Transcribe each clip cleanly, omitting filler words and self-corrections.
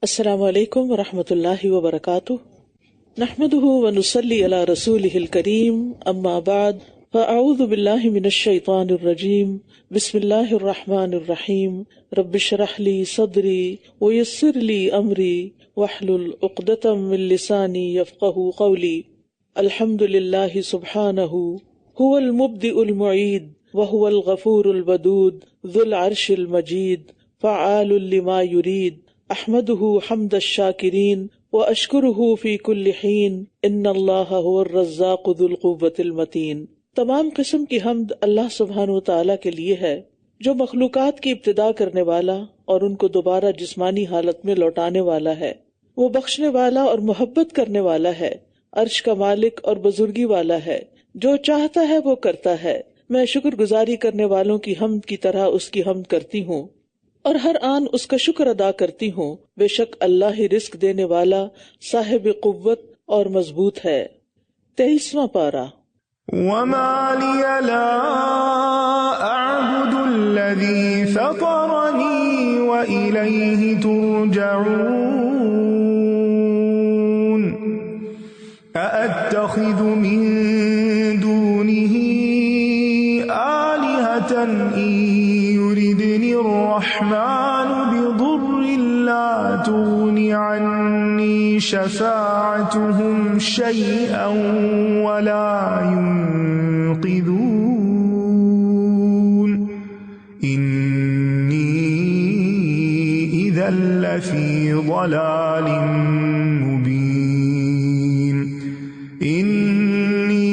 السلام علیکم ورحمۃ اللہ وبرکاتہ، نحمده ونصلی علی رسولہ الکریم، اما بعد فاعوذ باللہ من الشیطان الرجیم، بسم اللہ الرحمن الرحیم، رب اشرح لی صدری ویسر لی امری واحلل عقدۃ من لسانی یفقہوا قولی۔ الحمد للہ سبحانہ هو المبدئ المعید وهو الغفور الودود ذو العرش المجید فعال لما یرید، احمده حمد الشاکرین واشکرہ فی کل حین، ان اللہ هو الرزاق ذو القوۃ المتین۔ تمام قسم کی حمد اللہ سبحانہ وتعالی کے لیے ہے جو مخلوقات کی ابتدا کرنے والا اور ان کو دوبارہ جسمانی حالت میں لوٹانے والا ہے۔ وہ بخشنے والا اور محبت کرنے والا ہے، عرش کا مالک اور بزرگی والا ہے، جو چاہتا ہے وہ کرتا ہے۔ میں شکر گزاری کرنے والوں کی حمد کی طرح اس کی حمد کرتی ہوں اور ہر آن اس کا شکر ادا کرتی ہوں۔ بے شک اللہ ہی رزق دینے والا، صاحب قوت اور مضبوط ہے۔ 23واں پارہ۔ وَمَا لِيَ لَا أَعْبُدُ الَّذِي فَطَرَنِي وَإِلَيْهِ تُرْجَعُونَ أَأَتَّخِذُ مِن دُونِهِ آلِهَةً إِن يُرِدْنِ الرَّحْمَنُ بِضُرٍّ لَّا تُغْنِ عَنِّي شَفَاعَتُهُمْ شَيْئًا وَلَا يُنقِذُونَ إِنِّي إِذًا لَّفِي ضَلَالٍ مُّبِينٍ إِنِّي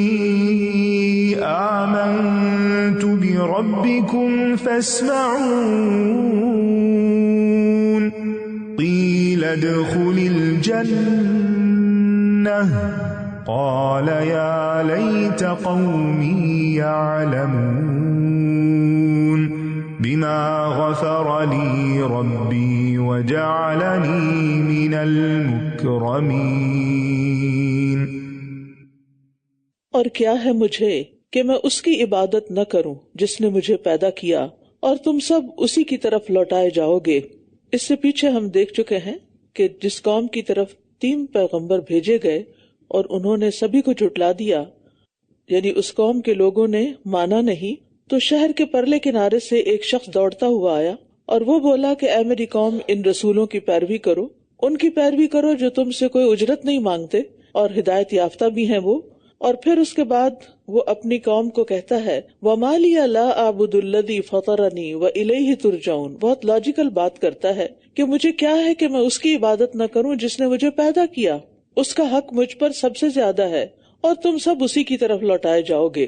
آمَنتُ بِرَبِّكُمْ فَاسْمَعُونِ قِيلَ ادْخُلِ الْجَنَّةَ قَالَ يَا لَيْتَ قَوْمِي يَعْلَمُونَ بِمَا غَفَرَ لِي رَبِّي وَجَعَلَنِي مِنَ الْمُكْرَمِينَ۔ اور کیا ہے مجھے کہ میں اس کی عبادت نہ کروں جس نے مجھے پیدا کیا، اور تم سب اسی کی طرف لوٹائے جاؤ گے۔ اس سے پیچھے ہم دیکھ چکے ہیں کہ جس قوم کی طرف 3 پیغمبر بھیجے گئے اور انہوں نے سبھی کو جھٹلا دیا، یعنی اس قوم کے لوگوں نے مانا نہیں، تو شہر کے پرلے کنارے سے ایک شخص دوڑتا ہوا آیا اور وہ بولا کہ اے میری قوم، ان رسولوں کی پیروی کرو، ان کی پیروی کرو جو تم سے کوئی اجرت نہیں مانگتے اور ہدایت یافتہ بھی ہیں وہ۔ اور پھر اس کے بعد وہ اپنی قوم کو کہتا ہے وَمَا لِيَ لَا أَعْبُدُ الَّذِي فَطَرَنِي وَإِلَيْهِ تُرْجَعُونَ۔ بہت لاجیکل بات کرتا ہے کہ مجھے کیا ہے کہ میں اس کی عبادت نہ کروں جس نے مجھے پیدا کیا، اس کا حق مجھ پر سب سے زیادہ ہے اور تم سب اسی کی طرف لوٹائے جاؤ گے۔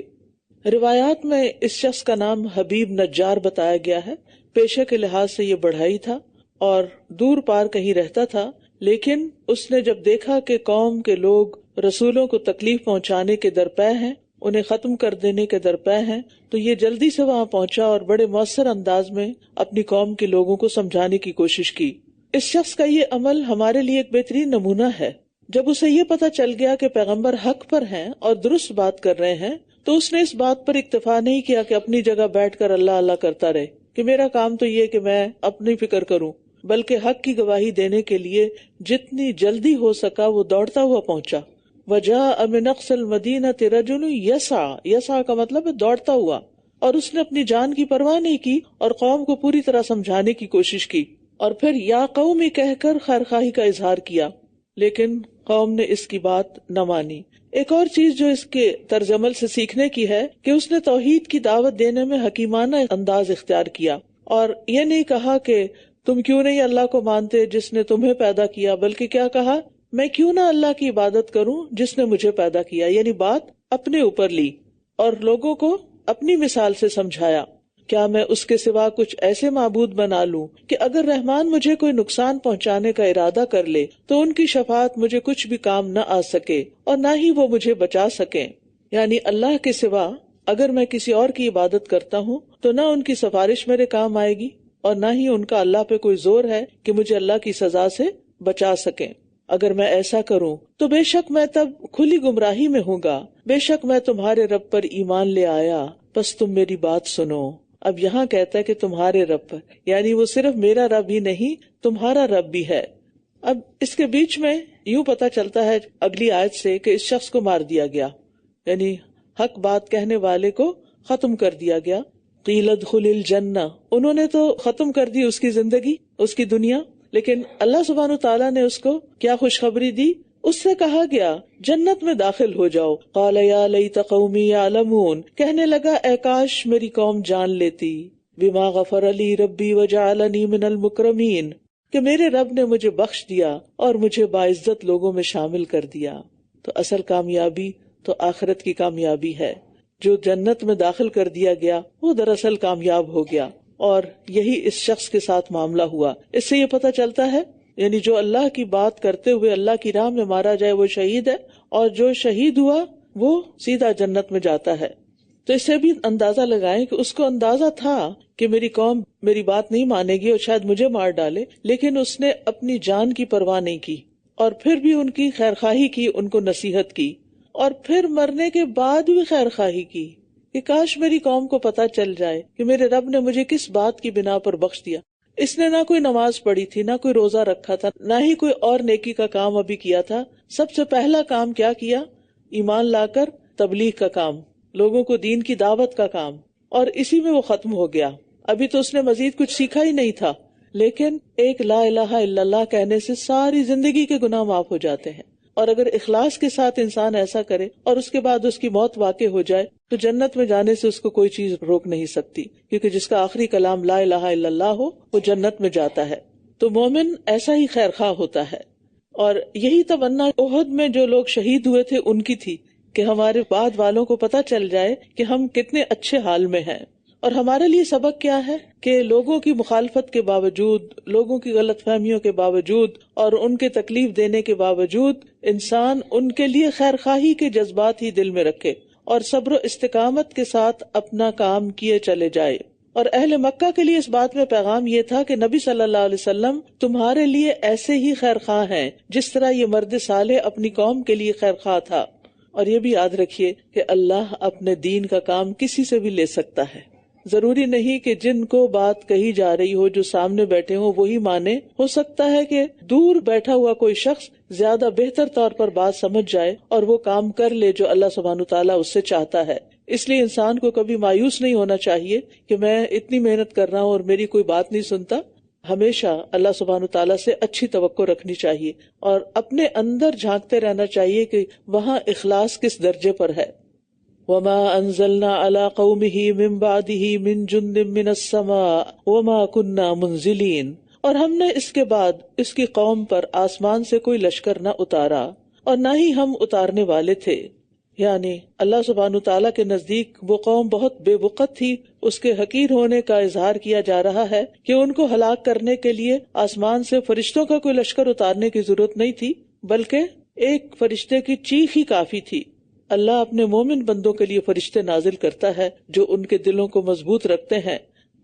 روایات میں اس شخص کا نام حبیب نجار بتایا گیا ہے۔ پیشے کے لحاظ سے یہ بڑھائی تھا اور دور پار کہیں رہتا تھا، لیکن اس نے جب دیکھا کہ قوم کے لوگ رسولوں کو تکلیف پہنچانے کے درپے ہیں، انہیں ختم کر دینے کے درپے ہیں، تو یہ جلدی سے وہاں پہنچا اور بڑے مؤثر انداز میں اپنی قوم کے لوگوں کو سمجھانے کی کوشش کی۔ اس شخص کا یہ عمل ہمارے لیے ایک بہترین نمونہ ہے۔ جب اسے یہ پتہ چل گیا کہ پیغمبر حق پر ہیں اور درست بات کر رہے ہیں، تو اس نے اس بات پر اکتفا نہیں کیا کہ اپنی جگہ بیٹھ کر اللہ اللہ کرتا رہے کہ میرا کام تو یہ کہ میں اپنی فکر کروں، بلکہ حق کی گواہی دینے کے لیے جتنی جلدی ہو سکا وہ دوڑتا ہوا پہنچا۔ وَجَاءَ مِنْ أَقْصَى الْمَدِينَةِ رَجُلٌ يَسْعَىٰ، یسعیٰ کا مطلب ہے دوڑتا ہوا، اور اس نے اپنی جان کی پرواہ نہیں کی اور قوم کو پوری طرح سمجھانے کی کوشش کی، اور پھر یا قومی کہہ کر خیرخواہی کا اظہار کیا، لیکن قوم نے اس کی بات نہ مانی۔ ایک اور چیز جو اس کے طرز عمل سے سیکھنے کی ہے کہ اس نے توحید کی دعوت دینے میں حکیمانہ انداز اختیار کیا، اور یہ نہیں کہا کہ تم کیوں نہیں اللہ کو مانتے جس نے تمہیں پیدا کیا، بلکہ کیا کہا، میں کیوں نہ اللہ کی عبادت کروں جس نے مجھے پیدا کیا، یعنی بات اپنے اوپر لی اور لوگوں کو اپنی مثال سے سمجھایا۔ کیا میں اس کے سوا کچھ ایسے معبود بنا لوں کہ اگر رحمان مجھے کوئی نقصان پہنچانے کا ارادہ کر لے تو ان کی شفاعت مجھے کچھ بھی کام نہ آ سکے اور نہ ہی وہ مجھے بچا سکیں، یعنی اللہ کے سوا اگر میں کسی اور کی عبادت کرتا ہوں تو نہ ان کی سفارش میرے کام آئے گی اور نہ ہی ان کا اللہ پہ کوئی زور ہے کہ مجھے اللہ کی سزا سے بچا سکیں۔ اگر میں ایسا کروں تو بے شک میں تب کھلی گمراہی میں ہوں گا، بے شک میں تمہارے رب پر ایمان لے آیا، پس تم میری بات سنو۔ اب یہاں کہتا ہے کہ تمہارے رب پر، یعنی وہ صرف میرا رب ہی نہیں تمہارا رب بھی ہے۔ اب اس کے بیچ میں یوں پتہ چلتا ہے اگلی آیت سے کہ اس شخص کو مار دیا گیا، یعنی حق بات کہنے والے کو ختم کر دیا گیا. قیل ادخل الجنہ، انہوں نے تو ختم کر دی اس کی زندگی، اس کی دنیا، لیکن اللہ سبحانہ تعالیٰ نے اس کو کیا خوشخبری دی؟ اس سے کہا گیا جنت میں داخل ہو جاؤ. قال یا لیت قومی یعلمون، کہنے لگا اے کاش میری قوم جان لیتی. بما غفر لی ربی وجعلنی من المکرمین، کہ میرے رب نے مجھے بخش دیا اور مجھے باعزت لوگوں میں شامل کر دیا. تو اصل کامیابی تو آخرت کی کامیابی ہے. جو جنت میں داخل کر دیا گیا وہ دراصل کامیاب ہو گیا، اور یہی اس شخص کے ساتھ معاملہ ہوا. اس سے یہ پتہ چلتا ہے یعنی جو اللہ کی بات کرتے ہوئے اللہ کی راہ میں مارا جائے وہ شہید ہے، اور جو شہید ہوا وہ سیدھا جنت میں جاتا ہے. تو اس سے بھی اندازہ لگائیں کہ اس کو اندازہ تھا کہ میری قوم میری بات نہیں مانے گی اور شاید مجھے مار ڈالے، لیکن اس نے اپنی جان کی پرواہ نہیں کی، اور پھر بھی ان کی خیرخواہی کی، ان کو نصیحت کی، اور پھر مرنے کے بعد بھی خیرخواہی کی کہ کاش میری قوم کو پتہ چل جائے کہ میرے رب نے مجھے کس بات کی بنا پر بخش دیا. اس نے نہ کوئی نماز پڑھی تھی، نہ کوئی روزہ رکھا تھا، نہ ہی کوئی اور نیکی کا کام ابھی کیا تھا. سب سے پہلا کام کیا کیا؟ ایمان لا کر تبلیغ کا کام، لوگوں کو دین کی دعوت کا کام، اور اسی میں وہ ختم ہو گیا. ابھی تو اس نے مزید کچھ سیکھا ہی نہیں تھا، لیکن ایک لا الہ الا اللہ کہنے سے ساری زندگی کے گناہ معاف ہو جاتے ہیں. اور اگر اخلاص کے ساتھ انسان ایسا کرے اور اس کے بعد اس کی موت واقع ہو جائے تو جنت میں جانے سے اس کو کوئی چیز روک نہیں سکتی، کیونکہ جس کا آخری کلام لا الہ الا اللہ ہو وہ جنت میں جاتا ہے. تو مومن ایسا ہی خیرخواہ ہوتا ہے، اور یہی تمنا احد میں جو لوگ شہید ہوئے تھے ان کی تھی کہ ہمارے بعد والوں کو پتہ چل جائے کہ ہم کتنے اچھے حال میں ہیں. اور ہمارے لیے سبق کیا ہے کہ لوگوں کی مخالفت کے باوجود، لوگوں کی غلط فہمیوں کے باوجود اور ان کے تکلیف دینے کے باوجود انسان ان کے لیے خیرخواہی کے جذبات ہی دل میں رکھے اور صبر و استقامت کے ساتھ اپنا کام کیے چلے جائے. اور اہل مکہ کے لیے اس بات میں پیغام یہ تھا کہ نبی صلی اللہ علیہ وسلم تمہارے لیے ایسے ہی خیرخواہ ہیں جس طرح یہ مرد صالح اپنی قوم کے لیے خیرخواہ تھا. اور یہ بھی یاد رکھیے کہ اللہ اپنے دین کا کام کسی سے بھی لے سکتا ہے. ضروری نہیں کہ جن کو بات کہی جا رہی ہو جو سامنے بیٹھے ہوں وہی مانے. ہو سکتا ہے کہ دور بیٹھا ہوا کوئی شخص زیادہ بہتر طور پر بات سمجھ جائے اور وہ کام کر لے جو اللہ سبحانہ تعالیٰ اس سے چاہتا ہے. اس لیے انسان کو کبھی مایوس نہیں ہونا چاہیے کہ میں اتنی محنت کر رہا ہوں اور میری کوئی بات نہیں سنتا. ہمیشہ اللہ سبحانہ تعالیٰ سے اچھی توقع رکھنی چاہیے اور اپنے اندر جھانکتے رہنا چاہیے کہ وہاں اخلاص کس درجے پر ہے. وما انزلنا على قومه من بعده من جند من السماء وما كنا منزلين، اور ہم نے اس کے بعد اس کی قوم پر آسمان سے کوئی لشکر نہ اتارا اور نہ ہی ہم اتارنے والے تھے. یعنی اللہ سبحانہ تعالیٰ کے نزدیک وہ قوم بہت بے وقت تھی. اس کے حقیر ہونے کا اظہار کیا جا رہا ہے کہ ان کو ہلاک کرنے کے لیے آسمان سے فرشتوں کا کوئی لشکر اتارنے کی ضرورت نہیں تھی، بلکہ ایک فرشتے کی چیخ ہی کافی تھی. اللہ اپنے مومن بندوں کے لیے فرشتے نازل کرتا ہے جو ان کے دلوں کو مضبوط رکھتے ہیں،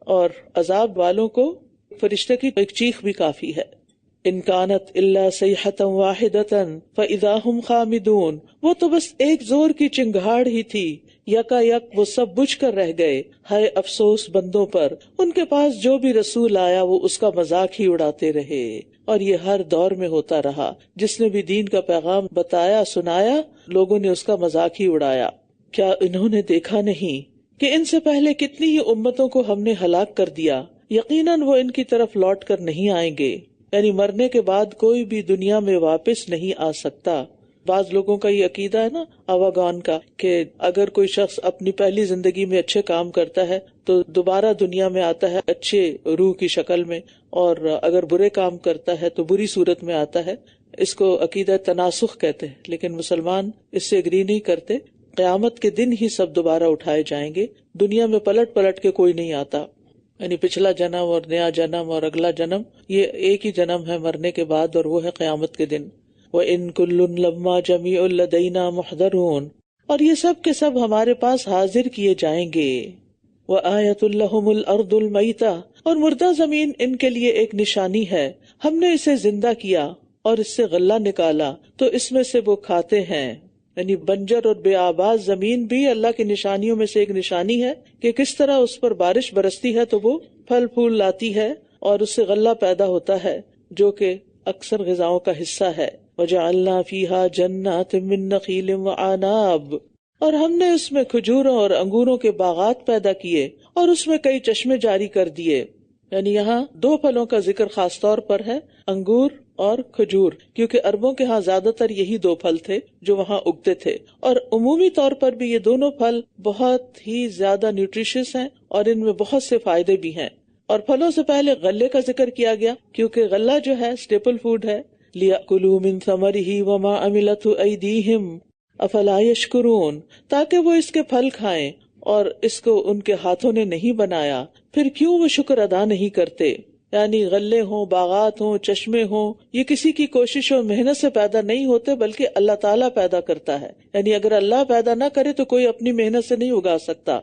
اور عذاب والوں کو فرشتے کی ایک چیخ بھی کافی ہے. ان کانت الا صیحۃ واحدۃ فاذا هم خامدون، وہ تو بس ایک زور کی چنگھاڑ ہی تھی، یکا یک وہ سب بجھ کر رہ گئے. ہائے افسوس بندوں پر، ان کے پاس جو بھی رسول آیا وہ اس کا مذاق ہی اڑاتے رہے. اور یہ ہر دور میں ہوتا رہا، جس نے بھی دین کا پیغام بتایا سنایا لوگوں نے اس کا مذاق ہی اڑایا. کیا انہوں نے دیکھا نہیں کہ ان سے پہلے کتنی ہی امتوں کو ہم نے ہلاک کر دیا، یقیناً وہ ان کی طرف لوٹ کر نہیں آئیں گے. یعنی مرنے کے بعد کوئی بھی دنیا میں واپس نہیں آ سکتا. بعض لوگوں کا یہ عقیدہ ہے نا آواگان کا کہ اگر کوئی شخص اپنی پہلی زندگی میں اچھے کام کرتا ہے تو دوبارہ دنیا میں آتا ہے اچھے روح کی شکل میں، اور اگر برے کام کرتا ہے تو بری صورت میں آتا ہے. اس کو عقیدہ تناسخ کہتے ہیں، لیکن مسلمان اس سے اگری نہیں کرتے. قیامت کے دن ہی سب دوبارہ اٹھائے جائیں گے. دنیا میں پلٹ پلٹ کے کوئی نہیں آتا. یعنی پچھلا جنم اور نیا جنم اور اگلا جنم یہ ایک ہی جنم ہے مرنے کے بعد، اور وہ ہے قیامت کے دن. وَإِن كُلٌّ لَمَّا جَمِيعٌ لَدَيْنَا مُحْضَرُونَ، اور یہ سب کے سب ہمارے پاس حاضر کیے جائیں گے. وَآيَةٌ لَهُمُ الْأَرْضُ الْمَيْتَةُ، اور مردہ زمین ان کے لیے ایک نشانی ہے. ہم نے اسے زندہ کیا اور اس سے غلہ نکالا تو اس میں سے وہ کھاتے ہیں. یعنی بنجر اور بے آباد زمین بھی اللہ کی نشانیوں میں سے ایک نشانی ہے کہ کس طرح اس پر بارش برستی ہے تو وہ پھل پھول لاتی ہے اور اس سے غلہ پیدا ہوتا ہے جو کہ اکثر غذاؤں کا حصہ ہے. وجعلنا فیہا جنات من نخیل وعناب، اور ہم نے اس میں کھجوروں اور انگوروں کے باغات پیدا کیے اور اس میں کئی چشمے جاری کر دیے. یعنی یہاں دو پھلوں کا ذکر خاص طور پر ہے، انگور اور کھجور، کیونکہ عربوں کے ہاں زیادہ تر یہی دو پھل تھے جو وہاں اگتے تھے. اور عمومی طور پر بھی یہ دونوں پھل بہت ہی زیادہ نیوٹریشس ہیں اور ان میں بہت سے فائدے بھی ہیں. اور پھلوں سے پہلے غلے کا ذکر کیا گیا کیونکہ غلہ جو ہے اسٹیپل فوڈ ہے. لِيَأْكُلُوا مِن ثَمَرِهِ وَمَا عَمِلَتْهُ أَيْدِيهِمْ أَفَلَا يَشْكُرُونَ، تاکہ وہ اس کے پھل کھائیں اور اس کو ان کے ہاتھوں نے نہیں بنایا، پھر کیوں وہ شکر ادا نہیں کرتے. یعنی غلے ہوں، باغات ہوں، چشمے ہوں، یہ کسی کی کوشش اور محنت سے پیدا نہیں ہوتے بلکہ اللہ تعالیٰ پیدا کرتا ہے. یعنی اگر اللہ پیدا نہ کرے تو کوئی اپنی محنت سے نہیں اگا سکتا.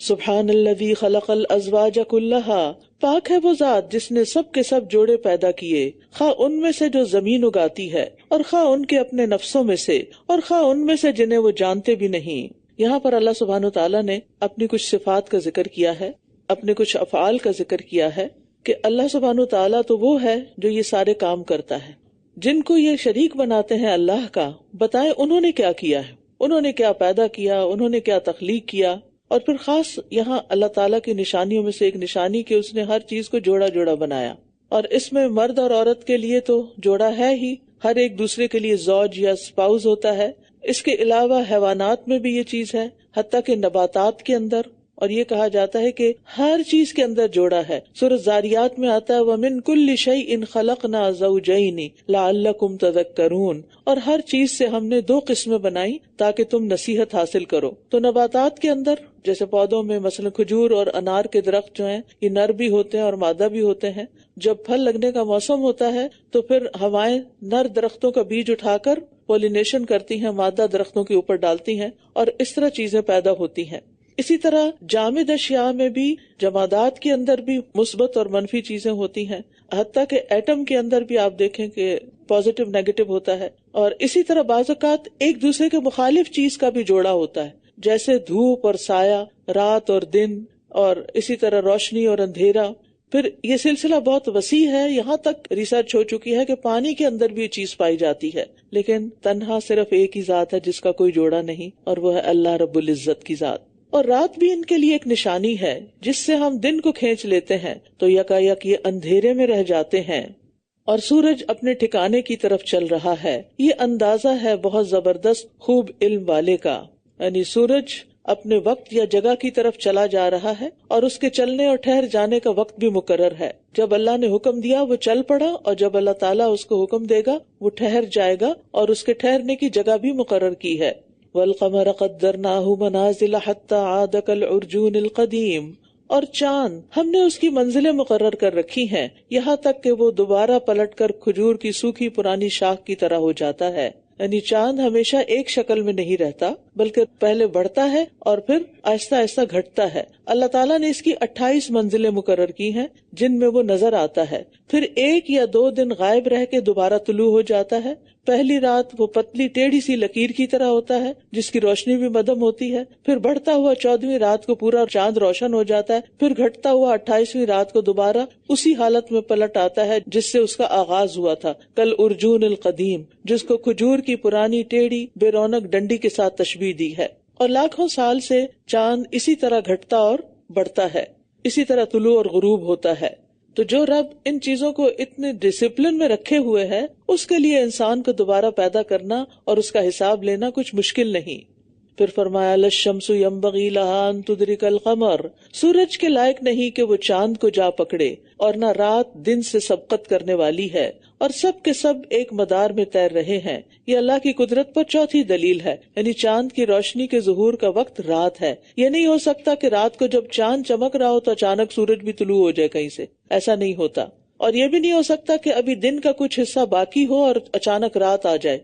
سبحان الذی خلق الازواج کلھا، پاک ہے وہ ذات جس نے سب کے سب جوڑے پیدا کیے، خواہ ان میں سے جو زمین اگاتی ہے اور خواہ ان کے اپنے نفسوں میں سے اور خواہ ان میں سے جنہیں وہ جانتے بھی نہیں. یہاں پر اللہ سبحانہ تعالیٰ نے اپنی کچھ صفات کا ذکر کیا ہے، اپنے کچھ افعال کا ذکر کیا ہے کہ اللہ سبحانہ تعالیٰ تو وہ ہے جو یہ سارے کام کرتا ہے. جن کو یہ شریک بناتے ہیں اللہ کا، بتائیں انہوں نے کیا کیا ہے، انہوں نے کیا پیدا کیا، انہوں نے کیا تخلیق کیا. اور پھر خاص یہاں اللہ تعالیٰ کی نشانیوں میں سے ایک نشانی کہ اس نے ہر چیز کو جوڑا جوڑا بنایا. اور اس میں مرد اور عورت کے لیے تو جوڑا ہے ہی، ہر ایک دوسرے کے لیے زوج یا اسپاؤز ہوتا ہے. اس کے علاوہ حیوانات میں بھی یہ چیز ہے، حتیٰ کہ نباتات کے اندر. اور یہ کہا جاتا ہے کہ ہر چیز کے اندر جوڑا ہے. سورۃ زاریات میں آتا ہے وَمِن كُلِّ شَيْءٍ خَلَقْنَا زَوْجَيْنِ لَعَلَّكُمْ تَذَكَّرُونَ، اور ہر چیز سے ہم نے دو قسمیں بنائی تاکہ تم نصیحت حاصل کرو. تو نباتات کے اندر جیسے پودوں میں مثلا کھجور اور انار کے درخت جو ہیں یہ نر بھی ہوتے ہیں اور مادہ بھی ہوتے ہیں. جب پھل لگنے کا موسم ہوتا ہے تو پھر ہوائیں نر درختوں کا بیج اٹھا کر پولینیشن کرتی ہیں، مادہ درختوں کے اوپر ڈالتی ہیں اور اس طرح چیزیں پیدا ہوتی ہیں. اسی طرح جامد اشیاء میں بھی، جمادات کے اندر بھی مثبت اور منفی چیزیں ہوتی ہیں، حتیٰ کہ ایٹم کے اندر بھی آپ دیکھیں کہ پازیٹیو نیگیٹو ہوتا ہے. اور اسی طرح بعض اوقات ایک دوسرے کے مخالف چیز کا بھی جوڑا ہوتا ہے، جیسے دھوپ اور سایہ، رات اور دن، اور اسی طرح روشنی اور اندھیرا. پھر یہ سلسلہ بہت وسیع ہے، یہاں تک ریسرچ ہو چکی ہے کہ پانی کے اندر بھی یہ چیز پائی جاتی ہے. لیکن تنہا صرف ایک ہی ذات ہے جس کا کوئی جوڑا نہیں، اور وہ ہے اللہ رب العزت کی ذات. اور رات بھی ان کے لیے ایک نشانی ہے، جس سے ہم دن کو کھینچ لیتے ہیں تو یکا یک یہ اندھیرے میں رہ جاتے ہیں اور سورج اپنے ٹھکانے کی طرف چل رہا ہے. یہ اندازہ ہے بہت زبردست خوب علم والے کا. یعنی سورج اپنے وقت یا جگہ کی طرف چلا جا رہا ہے اور اس کے چلنے اور ٹھہر جانے کا وقت بھی مقرر ہے. جب اللہ نے حکم دیا وہ چل پڑا، اور جب اللہ تعالیٰ اس کو حکم دے گا وہ ٹھہر جائے گا، اور اس کے ٹھہرنے کی جگہ بھی مقرر کی ہے. وَالْقَمَرَ قَدَّرْنَاهُ مَنَازِلَ حَتَّى عَادَ كَالْعُرْجُونِ الْقَدِيمِ، اور چاند ہم نے اس کی منزلیں مقرر کر رکھی ہیں یہاں تک کہ وہ دوبارہ پلٹ کر کھجور کی سوکھی پرانی شاخ کی طرح ہو جاتا ہے. یعنی چاند ہمیشہ ایک شکل میں نہیں رہتا بلکہ پہلے بڑھتا ہے اور پھر آہستہ آہستہ گھٹتا ہے. اللہ تعالیٰ نے اس کی 28 منزلیں مقرر کی ہیں جن میں وہ نظر آتا ہے. پھر 1 یا 2 دن غائب رہ کے دوبارہ طلوع ہو جاتا ہے. پہلی رات وہ پتلی ٹیڑھی سی لکیر کی طرح ہوتا ہے جس کی روشنی بھی مدھم ہوتی ہے. پھر بڑھتا ہوا 14ویں رات کو پورا چاند روشن ہو جاتا ہے. پھر گھٹتا ہوا 28ویں رات کو دوبارہ اسی حالت میں پلٹ آتا ہے جس سے اس کا آغاز ہوا تھا، کل ارجون القدیم، جس کو کھجور کی پرانی ٹیڑھی بے رونق ڈنڈی کے ساتھ تشبیہ دی ہے. اور لاکھوں سال سے چاند اسی طرح گھٹتا اور بڑھتا ہے، اسی طرح طلوع اور غروب ہوتا ہے. تو جو رب ان چیزوں کو اتنے ڈسپلن میں رکھے ہوئے ہے، اس کے لیے انسان کو دوبارہ پیدا کرنا اور اس کا حساب لینا کچھ مشکل نہیں. پھر فرمایا للشمس ينبغي لها ان تدرك القمر، سورج کے لائق نہیں کہ وہ چاند کو جا پکڑے، اور نہ رات دن سے سبقت کرنے والی ہے، اور سب کے سب ایک مدار میں تیر رہے ہیں. یہ اللہ کی قدرت پر چوتھی دلیل ہے. یعنی چاند کی روشنی کے ظہور کا وقت رات ہے. یہ نہیں ہو سکتا کہ رات کو جب چاند چمک رہا ہو تو اچانک سورج بھی طلوع ہو جائے کہیں سے، ایسا نہیں ہوتا. اور یہ بھی نہیں ہو سکتا کہ ابھی دن کا کچھ حصہ باقی ہو اور اچانک رات آ جائے.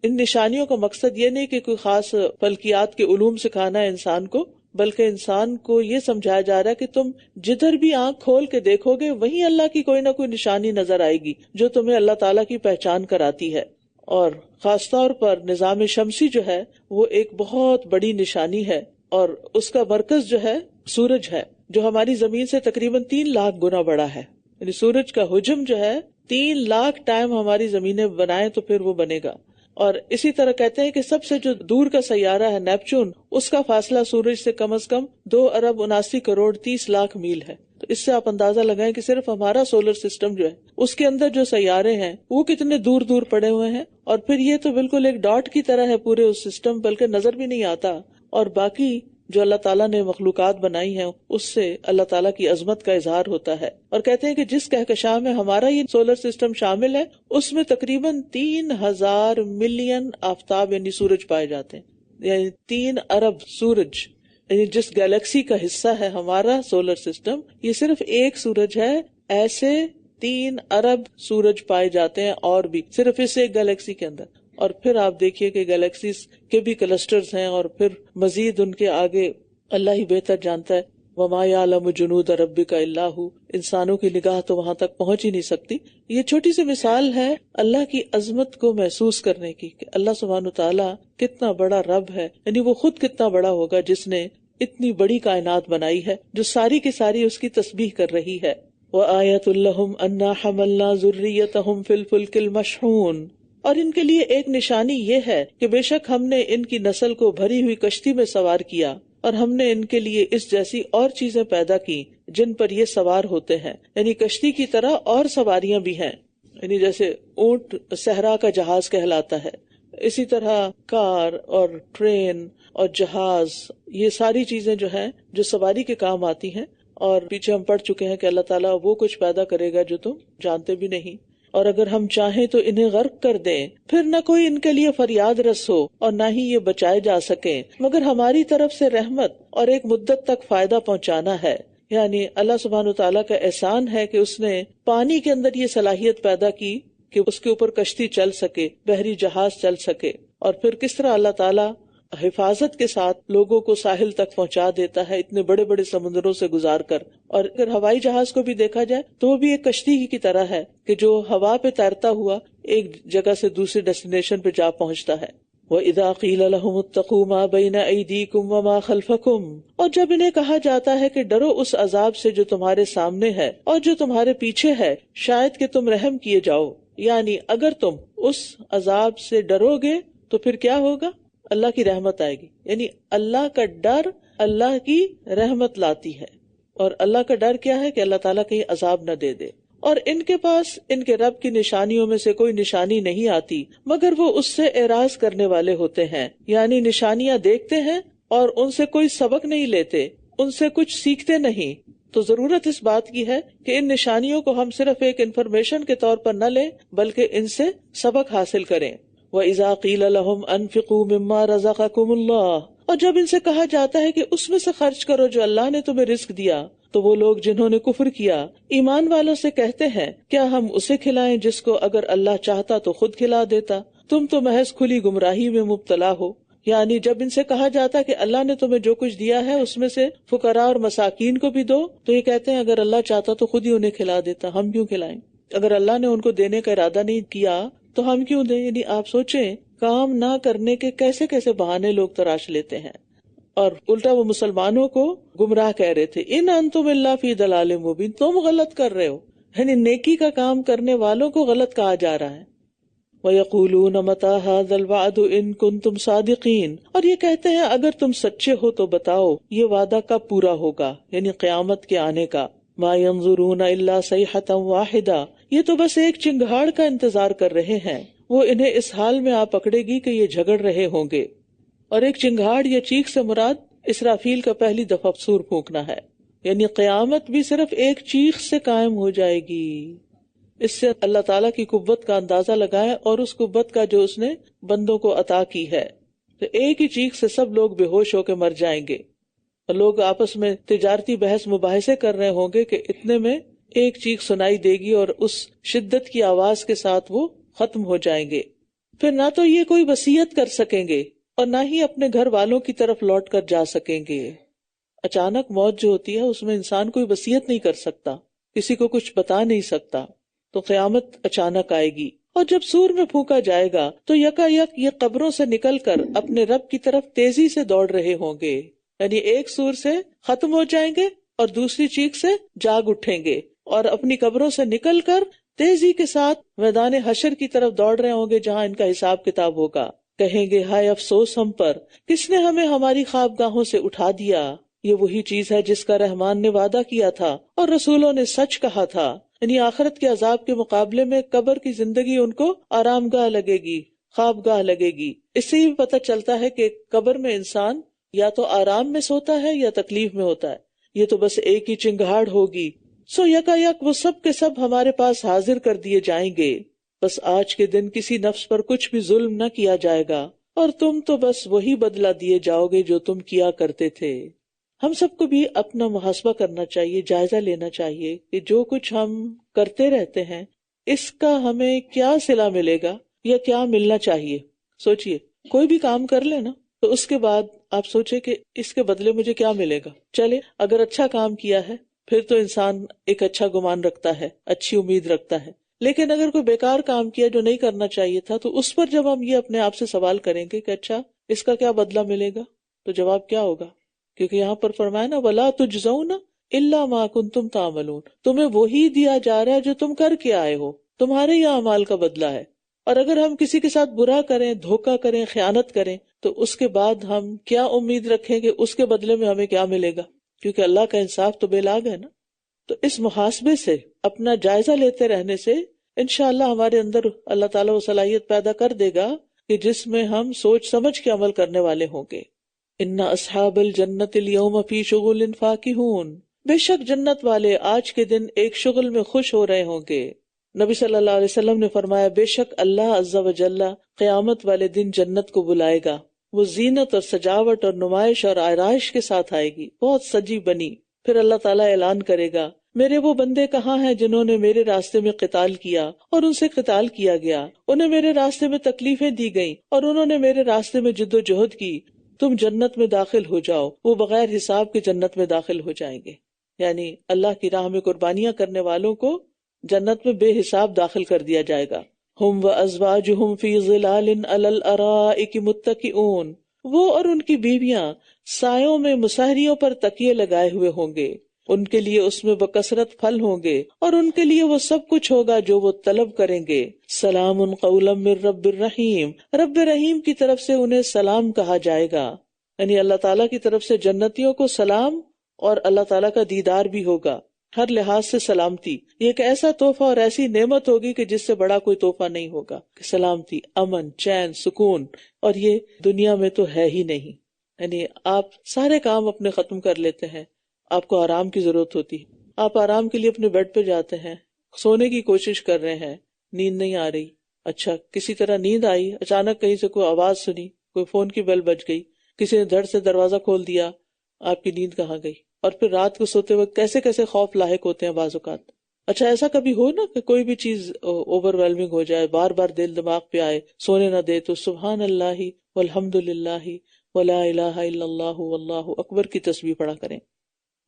ان نشانیوں کا مقصد یہ نہیں کہ کوئی خاص فلکیات کے علوم سکھانا ہے انسان کو، بلکہ انسان کو یہ سمجھایا جا رہا ہے کہ تم جدھر بھی آنکھ کھول کے دیکھو گے وہیں اللہ کی کوئی نہ کوئی نشانی نظر آئے گی جو تمہیں اللہ تعالیٰ کی پہچان کراتی ہے. اور خاص طور پر نظام شمسی جو ہے وہ ایک بہت بڑی نشانی ہے، اور اس کا مرکز جو ہے سورج ہے، جو ہماری زمین سے تقریباً 3 لاکھ گنا بڑا ہے. یعنی سورج کا حجم جو ہے 3 لاکھ ٹائم ہماری زمینیں بنائیں تو پھر وہ بنے گا. اور اسی طرح کہتے ہیں کہ سب سے جو دور کا سیارہ ہے نیپچون، اس کا فاصلہ سورج سے کم از کم 2,79,30,00,000 میل ہے. تو اس سے آپ اندازہ لگائیں کہ صرف ہمارا سولر سسٹم جو ہے اس کے اندر جو سیارے ہیں وہ کتنے دور دور پڑے ہوئے ہیں. اور پھر یہ تو بالکل ایک ڈاٹ کی طرح ہے پورے اس سسٹم، بلکہ نظر بھی نہیں آتا. اور باقی جو اللہ تعالیٰ نے مخلوقات بنائی ہیں اس سے اللہ تعالیٰ کی عظمت کا اظہار ہوتا ہے. اور کہتے ہیں کہ جس کہکشاں میں ہمارا یہ سولر سسٹم شامل ہے اس میں تقریباً 3,000 ملین آفتاب یعنی سورج پائے جاتے ہیں، یعنی 3 ارب سورج. یعنی جس گیلیکسی کا حصہ ہے ہمارا سولر سسٹم، یہ صرف ایک سورج ہے، ایسے 3 ارب سورج پائے جاتے ہیں اور بھی صرف اس ایک گیلیکسی کے اندر. اور پھر آپ دیکھیے کہ گیلیکسیز کے بھی کلسٹرز ہیں اور پھر مزید ان کے آگے اللہ ہی بہتر جانتا ہے. وما یعلم جنود ربک الا ھو، انسانوں کی نگاہ تو وہاں تک پہنچ ہی نہیں سکتی. یہ چھوٹی سی مثال ہے اللہ کی عظمت کو محسوس کرنے کی کہ اللہ سبحانہ تعالیٰ کتنا بڑا رب ہے. یعنی وہ خود کتنا بڑا ہوگا جس نے اتنی بڑی کائنات بنائی ہے جو ساری کی ساری اس کی تسبیح کر رہی ہے. وآیۃ لہم انا حملنا ذریتہم فی الفلک المشحون، اور ان کے لیے ایک نشانی یہ ہے کہ بے شک ہم نے ان کی نسل کو بھری ہوئی کشتی میں سوار کیا، اور ہم نے ان کے لیے اس جیسی اور چیزیں پیدا کی جن پر یہ سوار ہوتے ہیں. یعنی کشتی کی طرح اور سواریاں بھی ہیں، یعنی جیسے اونٹ صحرا کا جہاز کہلاتا ہے، اسی طرح کار اور ٹرین اور جہاز، یہ ساری چیزیں جو ہیں جو سواری کے کام آتی ہیں. اور پیچھے ہم پڑھ چکے ہیں کہ اللہ تعالیٰ وہ کچھ پیدا کرے گا جو تم جانتے بھی نہیں. اور اگر ہم چاہیں تو انہیں غرق کر دیں، پھر نہ کوئی ان کے لیے فریاد رس ہو اور نہ ہی یہ بچائے جا سکیں مگر ہماری طرف سے رحمت اور ایک مدت تک فائدہ پہنچانا ہے. یعنی اللہ سبحانہ تعالیٰ کا احسان ہے کہ اس نے پانی کے اندر یہ صلاحیت پیدا کی کہ اس کے اوپر کشتی چل سکے، بحری جہاز چل سکے. اور پھر کس طرح اللہ تعالیٰ حفاظت کے ساتھ لوگوں کو ساحل تک پہنچا دیتا ہے اتنے بڑے بڑے سمندروں سے گزار کر. اور اگر ہوائی جہاز کو بھی دیکھا جائے تو وہ بھی ایک کشتی ہی کی طرح ہے کہ جو ہوا پہ تیرتا ہوا ایک جگہ سے دوسری ڈیسٹینیشن پہ جا پہنچتا ہے. وَإِذَا قِيلَ لَهُمُ اتَّقُوا مَا بَيْنَ أَيْدِيكُمْ وَمَا خَلْفَكُمْ، اور جب انہیں کہا جاتا ہے کہ ڈرو اس عذاب سے جو تمہارے سامنے ہے اور جو تمہارے پیچھے ہے، شاید کہ تم رحم کیے جاؤ. یعنی اگر تم اس عذاب سے ڈرو گے تو پھر کیا ہوگا؟ اللہ کی رحمت آئے گی. یعنی اللہ کا ڈر اللہ کی رحمت لاتی ہے. اور اللہ کا ڈر کیا ہے؟ کہ اللہ تعالیٰ کہیں عذاب نہ دے دے. اور ان کے پاس ان کے رب کی نشانیوں میں سے کوئی نشانی نہیں آتی مگر وہ اس سے اعراض کرنے والے ہوتے ہیں. یعنی نشانیاں دیکھتے ہیں اور ان سے کوئی سبق نہیں لیتے، ان سے کچھ سیکھتے نہیں. تو ضرورت اس بات کی ہے کہ ان نشانیوں کو ہم صرف ایک انفارمیشن کے طور پر نہ لیں بلکہ ان سے سبق حاصل کریں. وَإِذَا قِيلَ لَهُمْ أَنفِقُوا مِمَّا رَزَقَكُمُ اللَّهُ، اور جب ان سے کہا جاتا ہے کہ اس میں سے خرچ کرو جو اللہ نے تمہیں رزق دیا، تو وہ لوگ جنہوں نے کفر کیا ایمان والوں سے کہتے ہیں کیا ہم اسے کھلائیں جس کو اگر اللہ چاہتا تو خود کھلا دیتا، تم تو محض کھلی گمراہی میں مبتلا ہو. یعنی جب ان سے کہا جاتا ہے کہ اللہ نے تمہیں جو کچھ دیا ہے اس میں سے فقراء اور مساکین کو بھی دو، تو یہ کہتے ہیں اگر اللہ چاہتا تو خود ہی انہیں کھلا دیتا، ہم کیوں کھلائیں؟ اگر اللہ نے ان کو دینے کا ارادہ نہیں کیا تو ہم کیوں دیں؟ یعنی آپ سوچیں کام نہ کرنے کے کیسے کیسے بہانے لوگ تراش لیتے ہیں. اور الٹا وہ مسلمانوں کو گمراہ کہہ رہے تھے، ان انتم الا فی ضلال مبین، تم غلط کر رہے ہو. یعنی نیکی کا کام کرنے والوں کو غلط کہا جا رہا ہے. وَيَقُولُونَ مَتَىٰ هَٰذَا الْوَعْدُ إِن كُنتُمْ صَادِقِينَ، اور یہ کہتے ہیں اگر تم سچے ہو تو بتاؤ یہ وعدہ کب پورا ہوگا، یعنی قیامت کے آنے کا. مَا يَنظُرُونَ إِلَّا صَيْحَةً وَاحِدَةً، یہ تو بس ایک چنگھاڑ کا انتظار کر رہے ہیں، وہ انہیں اس حال میں آ پکڑے گی کہ یہ جھگڑ رہے ہوں گے. اور ایک چنگھاڑ یا چیخ سے مراد اسرافیل کا پہلی دفعہ سور پھونکنا ہے. یعنی قیامت بھی صرف ایک چیخ سے قائم ہو جائے گی. اس سے اللہ تعالیٰ کی قوت کا اندازہ لگائیں اور اس قوت کا جو اس نے بندوں کو عطا کی ہے. تو ایک ہی چیخ سے سب لوگ بے ہوش ہو کے مر جائیں گے، اور لوگ آپس میں تجارتی بحث مباحثے کر رہے ہوں گے کہ اتنے میں ایک چیخ سنائی دے گی اور اس شدت کی آواز کے ساتھ وہ ختم ہو جائیں گے. پھر نہ تو یہ کوئی وصیت کر سکیں گے اور نہ ہی اپنے گھر والوں کی طرف لوٹ کر جا سکیں گے. اچانک موت جو ہوتی ہے اس میں انسان کوئی وصیت نہیں کر سکتا، کسی کو کچھ بتا نہیں سکتا. تو قیامت اچانک آئے گی. اور جب سور میں پھونکا جائے گا تو یکا یک یہ قبروں سے نکل کر اپنے رب کی طرف تیزی سے دوڑ رہے ہوں گے. یعنی ایک سور سے ختم ہو جائیں گے اور دوسری چیخ سے جاگ اٹھیں گے اور اپنی قبروں سے نکل کر تیزی کے ساتھ میدان حشر کی طرف دوڑ رہے ہوں گے جہاں ان کا حساب کتاب ہوگا. کہیں گے ہائے افسوس ہم پر، کس نے ہمیں ہماری خوابگاہوں سے اٹھا دیا. یہ وہی چیز ہے جس کا رحمان نے وعدہ کیا تھا اور رسولوں نے سچ کہا تھا. یعنی آخرت کے عذاب کے مقابلے میں قبر کی زندگی ان کو آرام گاہ لگے گی، خوابگاہ لگے گی. اس سے بھی پتہ چلتا ہے کہ قبر میں انسان یا تو آرام میں سوتا ہے یا تکلیف میں ہوتا ہے. یہ تو بس ایک ہی چنگاڑ ہوگی. سو یکا یک وہ سب کے سب ہمارے پاس حاضر کر دیے جائیں گے. بس آج کے دن کسی نفس پر کچھ بھی ظلم نہ کیا جائے گا اور تم تو بس وہی بدلہ دیے جاؤ گے جو تم کیا کرتے تھے. ہم سب کو بھی اپنا محاسبہ کرنا چاہیے، جائزہ لینا چاہیے کہ جو کچھ ہم کرتے رہتے ہیں اس کا ہمیں کیا صلہ ملے گا یا کیا ملنا چاہیے. سوچئے کوئی بھی کام کر لے نا تو اس کے بعد آپ سوچے کہ اس کے بدلے مجھے کیا ملے گا. چلے اگر اچھا کام کیا ہے پھر تو انسان ایک اچھا گمان رکھتا ہے، اچھی امید رکھتا ہے. لیکن اگر کوئی بیکار کام کیا جو نہیں کرنا چاہیے تھا تو اس پر جب ہم یہ اپنے آپ سے سوال کریں گے کہ اچھا اس کا کیا بدلہ ملے گا، تو جواب کیا ہوگا؟ کیونکہ یہاں پر فرمایا نا وَلَا تُجْزَوْنَ إِلَّا مَا كُنْتُمْ تَعْمَلُونَ، تمہیں وہی دیا جا رہا ہے جو تم کر کے آئے ہو، تمہارے ہی اعمال کا بدلہ ہے. اور اگر ہم کسی کے ساتھ برا کریں، دھوکہ کریں، خیانت کریں تو اس کے بعد ہم کیا امید رکھیں گے اس کے بدلے میں ہمیں کیا ملے گا؟ کیونکہ اللہ کا انصاف تو بے لاگ ہے نا. تو اس محاسبے سے، اپنا جائزہ لیتے رہنے سے انشاءاللہ ہمارے اندر اللہ تعالیٰ وہ صلاحیت پیدا کر دے گا کہ جس میں ہم سوچ سمجھ کے عمل کرنے والے ہوں گے. ان اصحاب الجنت اليوم فی شغل فاکہون، بے شک جنت والے آج کے دن ایک شغل میں خوش ہو رہے ہوں گے. نبی صلی اللہ علیہ وسلم نے فرمایا بے شک اللہ عز و جل قیامت والے دن جنت کو بلائے گا. وہ زینت اور سجاوٹ اور نمائش اور آرائش کے ساتھ آئے گی، بہت سجی بنی. پھر اللہ تعالیٰ اعلان کرے گا میرے وہ بندے کہاں ہیں جنہوں نے میرے راستے میں قتال کیا اور ان سے قتال کیا گیا، انہیں میرے راستے میں تکلیفیں دی گئیں اور انہوں نے میرے راستے میں جد و جہد کی. تم جنت میں داخل ہو جاؤ. وہ بغیر حساب کے جنت میں داخل ہو جائیں گے. یعنی اللہ کی راہ میں قربانیاں کرنے والوں کو جنت میں بے حساب داخل کر دیا جائے گا. ہم وازواجہم فی ظلال علی الارائک متکئون، وہ اور ان کی بیویاں سایوں میں مسہریوں پر تکیے لگائے ہوئے ہوں گے. ان کے لیے اس میں بکثرت پھل ہوں گے اور ان کے لیے وہ سب کچھ ہوگا جو وہ طلب کریں گے. سلام قولا من رب الرحیم، رب رحیم کی طرف سے انہیں سلام کہا جائے گا. یعنی اللہ تعالیٰ کی طرف سے جنتیوں کو سلام اور اللہ تعالیٰ کا دیدار بھی ہوگا. ہر لحاظ سے سلامتی. یہ ایک ایسا تحفہ اور ایسی نعمت ہوگی کہ جس سے بڑا کوئی تحفہ نہیں ہوگا. سلامتی، امن، چین، سکون، اور یہ دنیا میں تو ہے ہی نہیں. یعنی آپ سارے کام اپنے ختم کر لیتے ہیں، آپ کو آرام کی ضرورت ہوتی ہے، آپ آرام کے لیے اپنے بیڈ پہ جاتے ہیں، سونے کی کوشش کر رہے ہیں، نیند نہیں آ رہی. اچھا کسی طرح نیند آئی، اچانک کہیں سے کوئی آواز سنی، کوئی فون کی بیل بج گئی، کسی نے دھڑ سے دروازہ کھول دیا، آپ کی نیند کہاں گئی؟ اور پھر رات کو سوتے وقت کیسے کیسے خوف لاحق ہوتے ہیں بعض اوقات. اچھا ایسا کبھی ہو نا کہ کوئی بھی چیز اوور ویلمنگ ہو جائے، بار بار دل دماغ پہ آئے، سونے نہ دے، تو سبحان اللہ والحمد للہ ولا الہ الا اللہ واللہ اکبر کی تسبیح پڑھا کریں.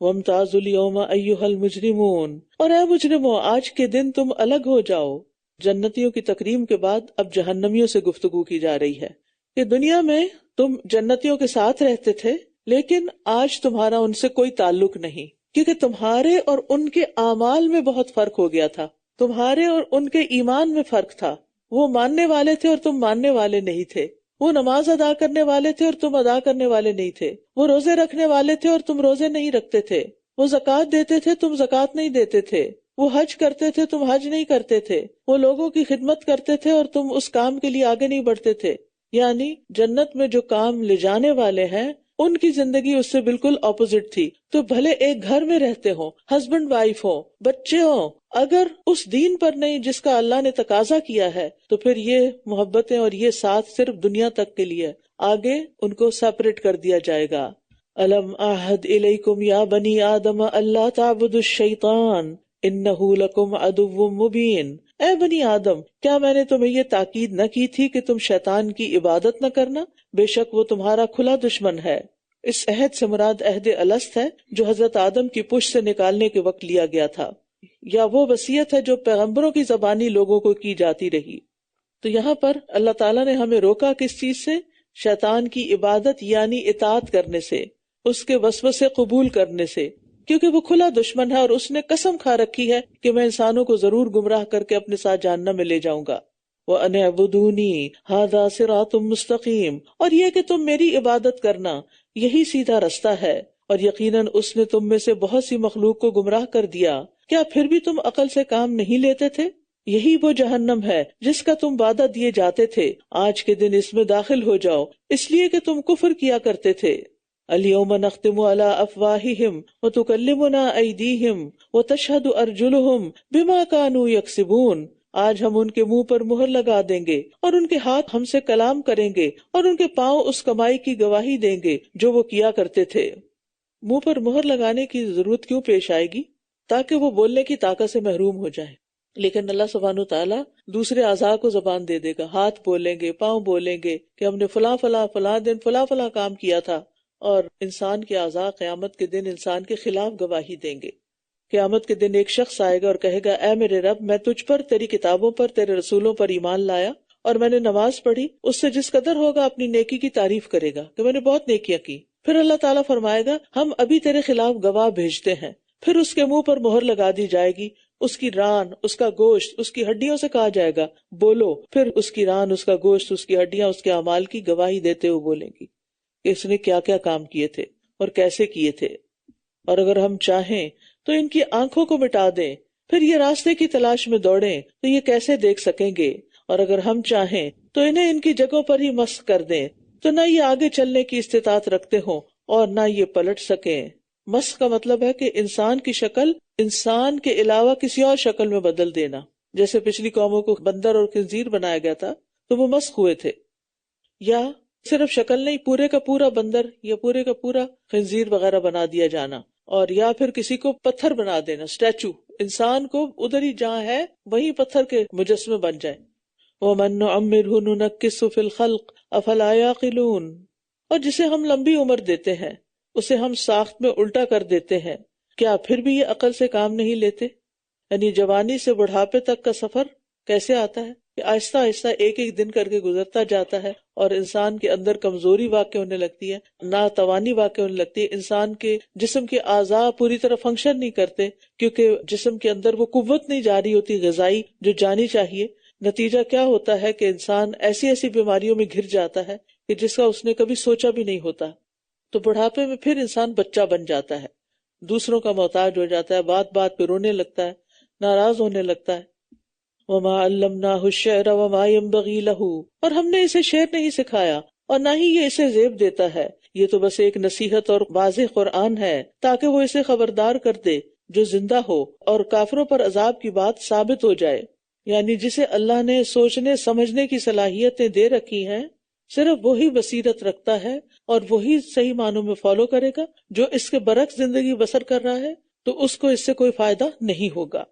وامتازوا اليوم ایھا المجرمون، اور اے مجرموں آج کے دن تم الگ ہو جاؤ. جنتیوں کی تکریم کے بعد اب جہنمیوں سے گفتگو کی جا رہی ہے کہ دنیا میں تم جنتیوں کے ساتھ رہتے تھے لیکن آج تمہارا ان سے کوئی تعلق نہیں، کیونکہ تمہارے اور ان کے اعمال میں بہت فرق ہو گیا تھا. تمہارے اور ان کے ایمان میں فرق تھا. وہ ماننے والے تھے اور تم ماننے والے نہیں تھے. وہ نماز ادا کرنے والے تھے اور تم ادا کرنے والے نہیں تھے. وہ روزے رکھنے والے تھے اور تم روزے نہیں رکھتے تھے. وہ زکوٰۃ دیتے تھے، تم زکوٰۃ نہیں دیتے تھے. وہ حج کرتے تھے، تم حج نہیں کرتے تھے. وہ لوگوں کی خدمت کرتے تھے اور تم اس کام کے لیے آگے نہیں بڑھتے تھے. یعنی جنت میں جو کام لے جانے والے ہیں ان کی زندگی اس سے بالکل اپوزٹ تھی. تو بھلے ایک گھر میں رہتے ہوں، ہسبینڈ وائف ہوں، بچے ہوں، اگر اس دین پر نہیں جس کا اللہ نے تقاضا کیا ہے تو پھر یہ محبتیں اور یہ ساتھ صرف دنیا تک کے لیے، آگے ان کو سیپریٹ کر دیا جائے گا. الم اعہد الیکم یا بنی آدم اللہ تعبدوا الشیطان انہ لکم عدو مبین. اے بنی آدم، کیا میں نے تمہیں یہ تاکید نہ کی تھی کہ تم شیطان کی عبادت نہ کرنا؟ بے شک وہ تمہارا کھلا دشمن ہے. اس عہد سے مراد عہد الست ہے جو حضرت آدم کی پشت سے نکالنے کے وقت لیا گیا تھا، یا وہ وصیت ہے جو پیغمبروں کی زبانی لوگوں کو کی جاتی رہی. تو یہاں پر اللہ تعالیٰ نے ہمیں روکا کس چیز سے؟ شیطان کی عبادت یعنی اطاعت کرنے سے، اس کے وسوسے قبول کرنے سے. کیونکہ وہ کھلا دشمن ہے اور اس نے قسم کھا رکھی ہے کہ میں انسانوں کو ضرور گمراہ کر کے اپنے ساتھ جہنم میں لے جاؤں گا۔ وَأَنِ اعْبُدُونِي هَذَا صِرَاطٌ مُسْتَقِيمٌ، اور یہ کہ تم میری عبادت کرنا، یہی سیدھا رستہ ہے، اور یقیناً اس نے تم میں سے بہت سی مخلوق کو گمراہ کر دیا، کیا پھر بھی تم عقل سے کام نہیں لیتے تھے؟ یہی وہ جہنم ہے جس کا تم وعدہ دیے جاتے تھے، آج کے دن اس میں داخل ہو جاؤ، اس لیے کہ تم کفر کیا کرتے تھے۔ اليوم نختم على افواہہم وتکلمنا ایدیہم وتشہد ارجلہم بما كانوا یکسبون، آج ہم ان کے منہ پر مہر لگا دیں گے اور ان کے ہاتھ ہم سے کلام کریں گے اور ان کے پاؤں اس کمائی کی گواہی دیں گے جو وہ کیا کرتے تھے۔ منہ پر مہر لگانے کی ضرورت کیوں پیش آئے گی؟ تاکہ وہ بولنے کی طاقت سے محروم ہو جائے، لیکن اللہ سبحانہ تعالیٰ دوسرے اعضاء کو زبان دے دے گا، ہاتھ بولیں گے، پاؤں بولیں گے کہ ہم نے فلاں فلاں فلاں دن فلاں فلاں کام کیا تھا، اور انسان کے اعضاء قیامت کے دن انسان کے خلاف گواہی دیں گے۔ قیامت کے دن ایک شخص آئے گا اور کہے گا، اے میرے رب، میں تجھ پر، تیری کتابوں پر، تیرے رسولوں پر ایمان لایا اور میں نے نماز پڑھی، اس سے جس قدر ہوگا اپنی نیکی کی تعریف کرے گا کہ میں نے بہت نیکیاں کی۔ پھر اللہ تعالیٰ فرمائے گا، ہم ابھی تیرے خلاف گواہ بھیجتے ہیں۔ پھر اس کے منہ پر مہر لگا دی جائے گی، اس کی ران، اس کا گوشت، اس کی ہڈیوں سے کہا جائے گا بولو، پھر اس کی ران، اس کا گوشت، اس کی ہڈیاں اس کے اعمال کی گواہی دیتے ہوئے بولیں گی کہ اس نے کیا کیا کام کیے تھے اور کیسے کیے تھے۔ اور اگر ہم چاہیں تو ان کی آنکھوں کو مٹا دیں، پھر یہ راستے کی تلاش میں دوڑیں تو یہ کیسے دیکھ سکیں گے، اور اگر ہم چاہیں تو انہیں ان کی جگہوں پر ہی مسخ کر دیں تو نہ یہ آگے چلنے کی استطاعت رکھتے ہوں اور نہ یہ پلٹ سکیں۔ مسخ کا مطلب ہے کہ انسان کی شکل انسان کے علاوہ کسی اور شکل میں بدل دینا، جیسے پچھلی قوموں کو بندر اور خنزیر بنایا گیا تھا تو وہ مسخ ہوئے تھے، یا صرف شکل نہیں، پورے کا پورا بندر یا پورے کا پورا خنزیر وغیرہ بنا دیا جانا، اور یا پھر کسی کو پتھر بنا دینا، اسٹیچو، انسان کو ادھر ہی جہاں ہے وہیں پتھر کے مجسمے بن جائیں۔ وَمَن نُعَمِّرْهُ نُنَكِّسْهُ فِي الْخَلْقِ أَفَلَا يَعْقِلُونَ، اور جسے ہم لمبی عمر دیتے ہیں اسے ہم ساخت میں الٹا کر دیتے ہیں، کیا پھر بھی یہ عقل سے کام نہیں لیتے؟ یعنی جوانی سے بڑھاپے تک کا سفر کیسے آتا ہے کہ آہستہ آہستہ ایک ایک دن کر کے گزرتا جاتا ہے، اور انسان کے اندر کمزوری واقع ہونے لگتی ہے، ناتوانی واقع ہونے لگتی ہے، انسان کے جسم کے اعضاء پوری طرح فنکشن نہیں کرتے کیونکہ جسم کے اندر وہ قوت نہیں جاری ہوتی غذائی جو جانی چاہیے۔ نتیجہ کیا ہوتا ہے کہ انسان ایسی ایسی بیماریوں میں گھر جاتا ہے کہ جس کا اس نے کبھی سوچا بھی نہیں ہوتا، تو بڑھاپے میں پھر انسان بچہ بن جاتا ہے، دوسروں کا محتاج ہو جاتا ہے، بات بات پہ رونے لگتا ہے، ناراض ہونے لگتا ہے۔ وما علمناہ الشعر وما ينبغی لہ، اور ہم نے اسے شعر نہیں سکھایا اور نہ ہی یہ اسے زیب دیتا ہے، یہ تو بس ایک نصیحت اور واضح قرآن ہے تاکہ وہ اسے خبردار کر دے جو زندہ ہو اور کافروں پر عذاب کی بات ثابت ہو جائے۔ یعنی جسے اللہ نے سوچنے سمجھنے کی صلاحیتیں دے رکھی ہیں، صرف وہی بصیرت رکھتا ہے اور وہی صحیح معنوں میں فالو کرے گا۔ جو اس کے برعکس زندگی بسر کر رہا ہے تو اس کو اس سے کوئی فائدہ نہیں ہوگا۔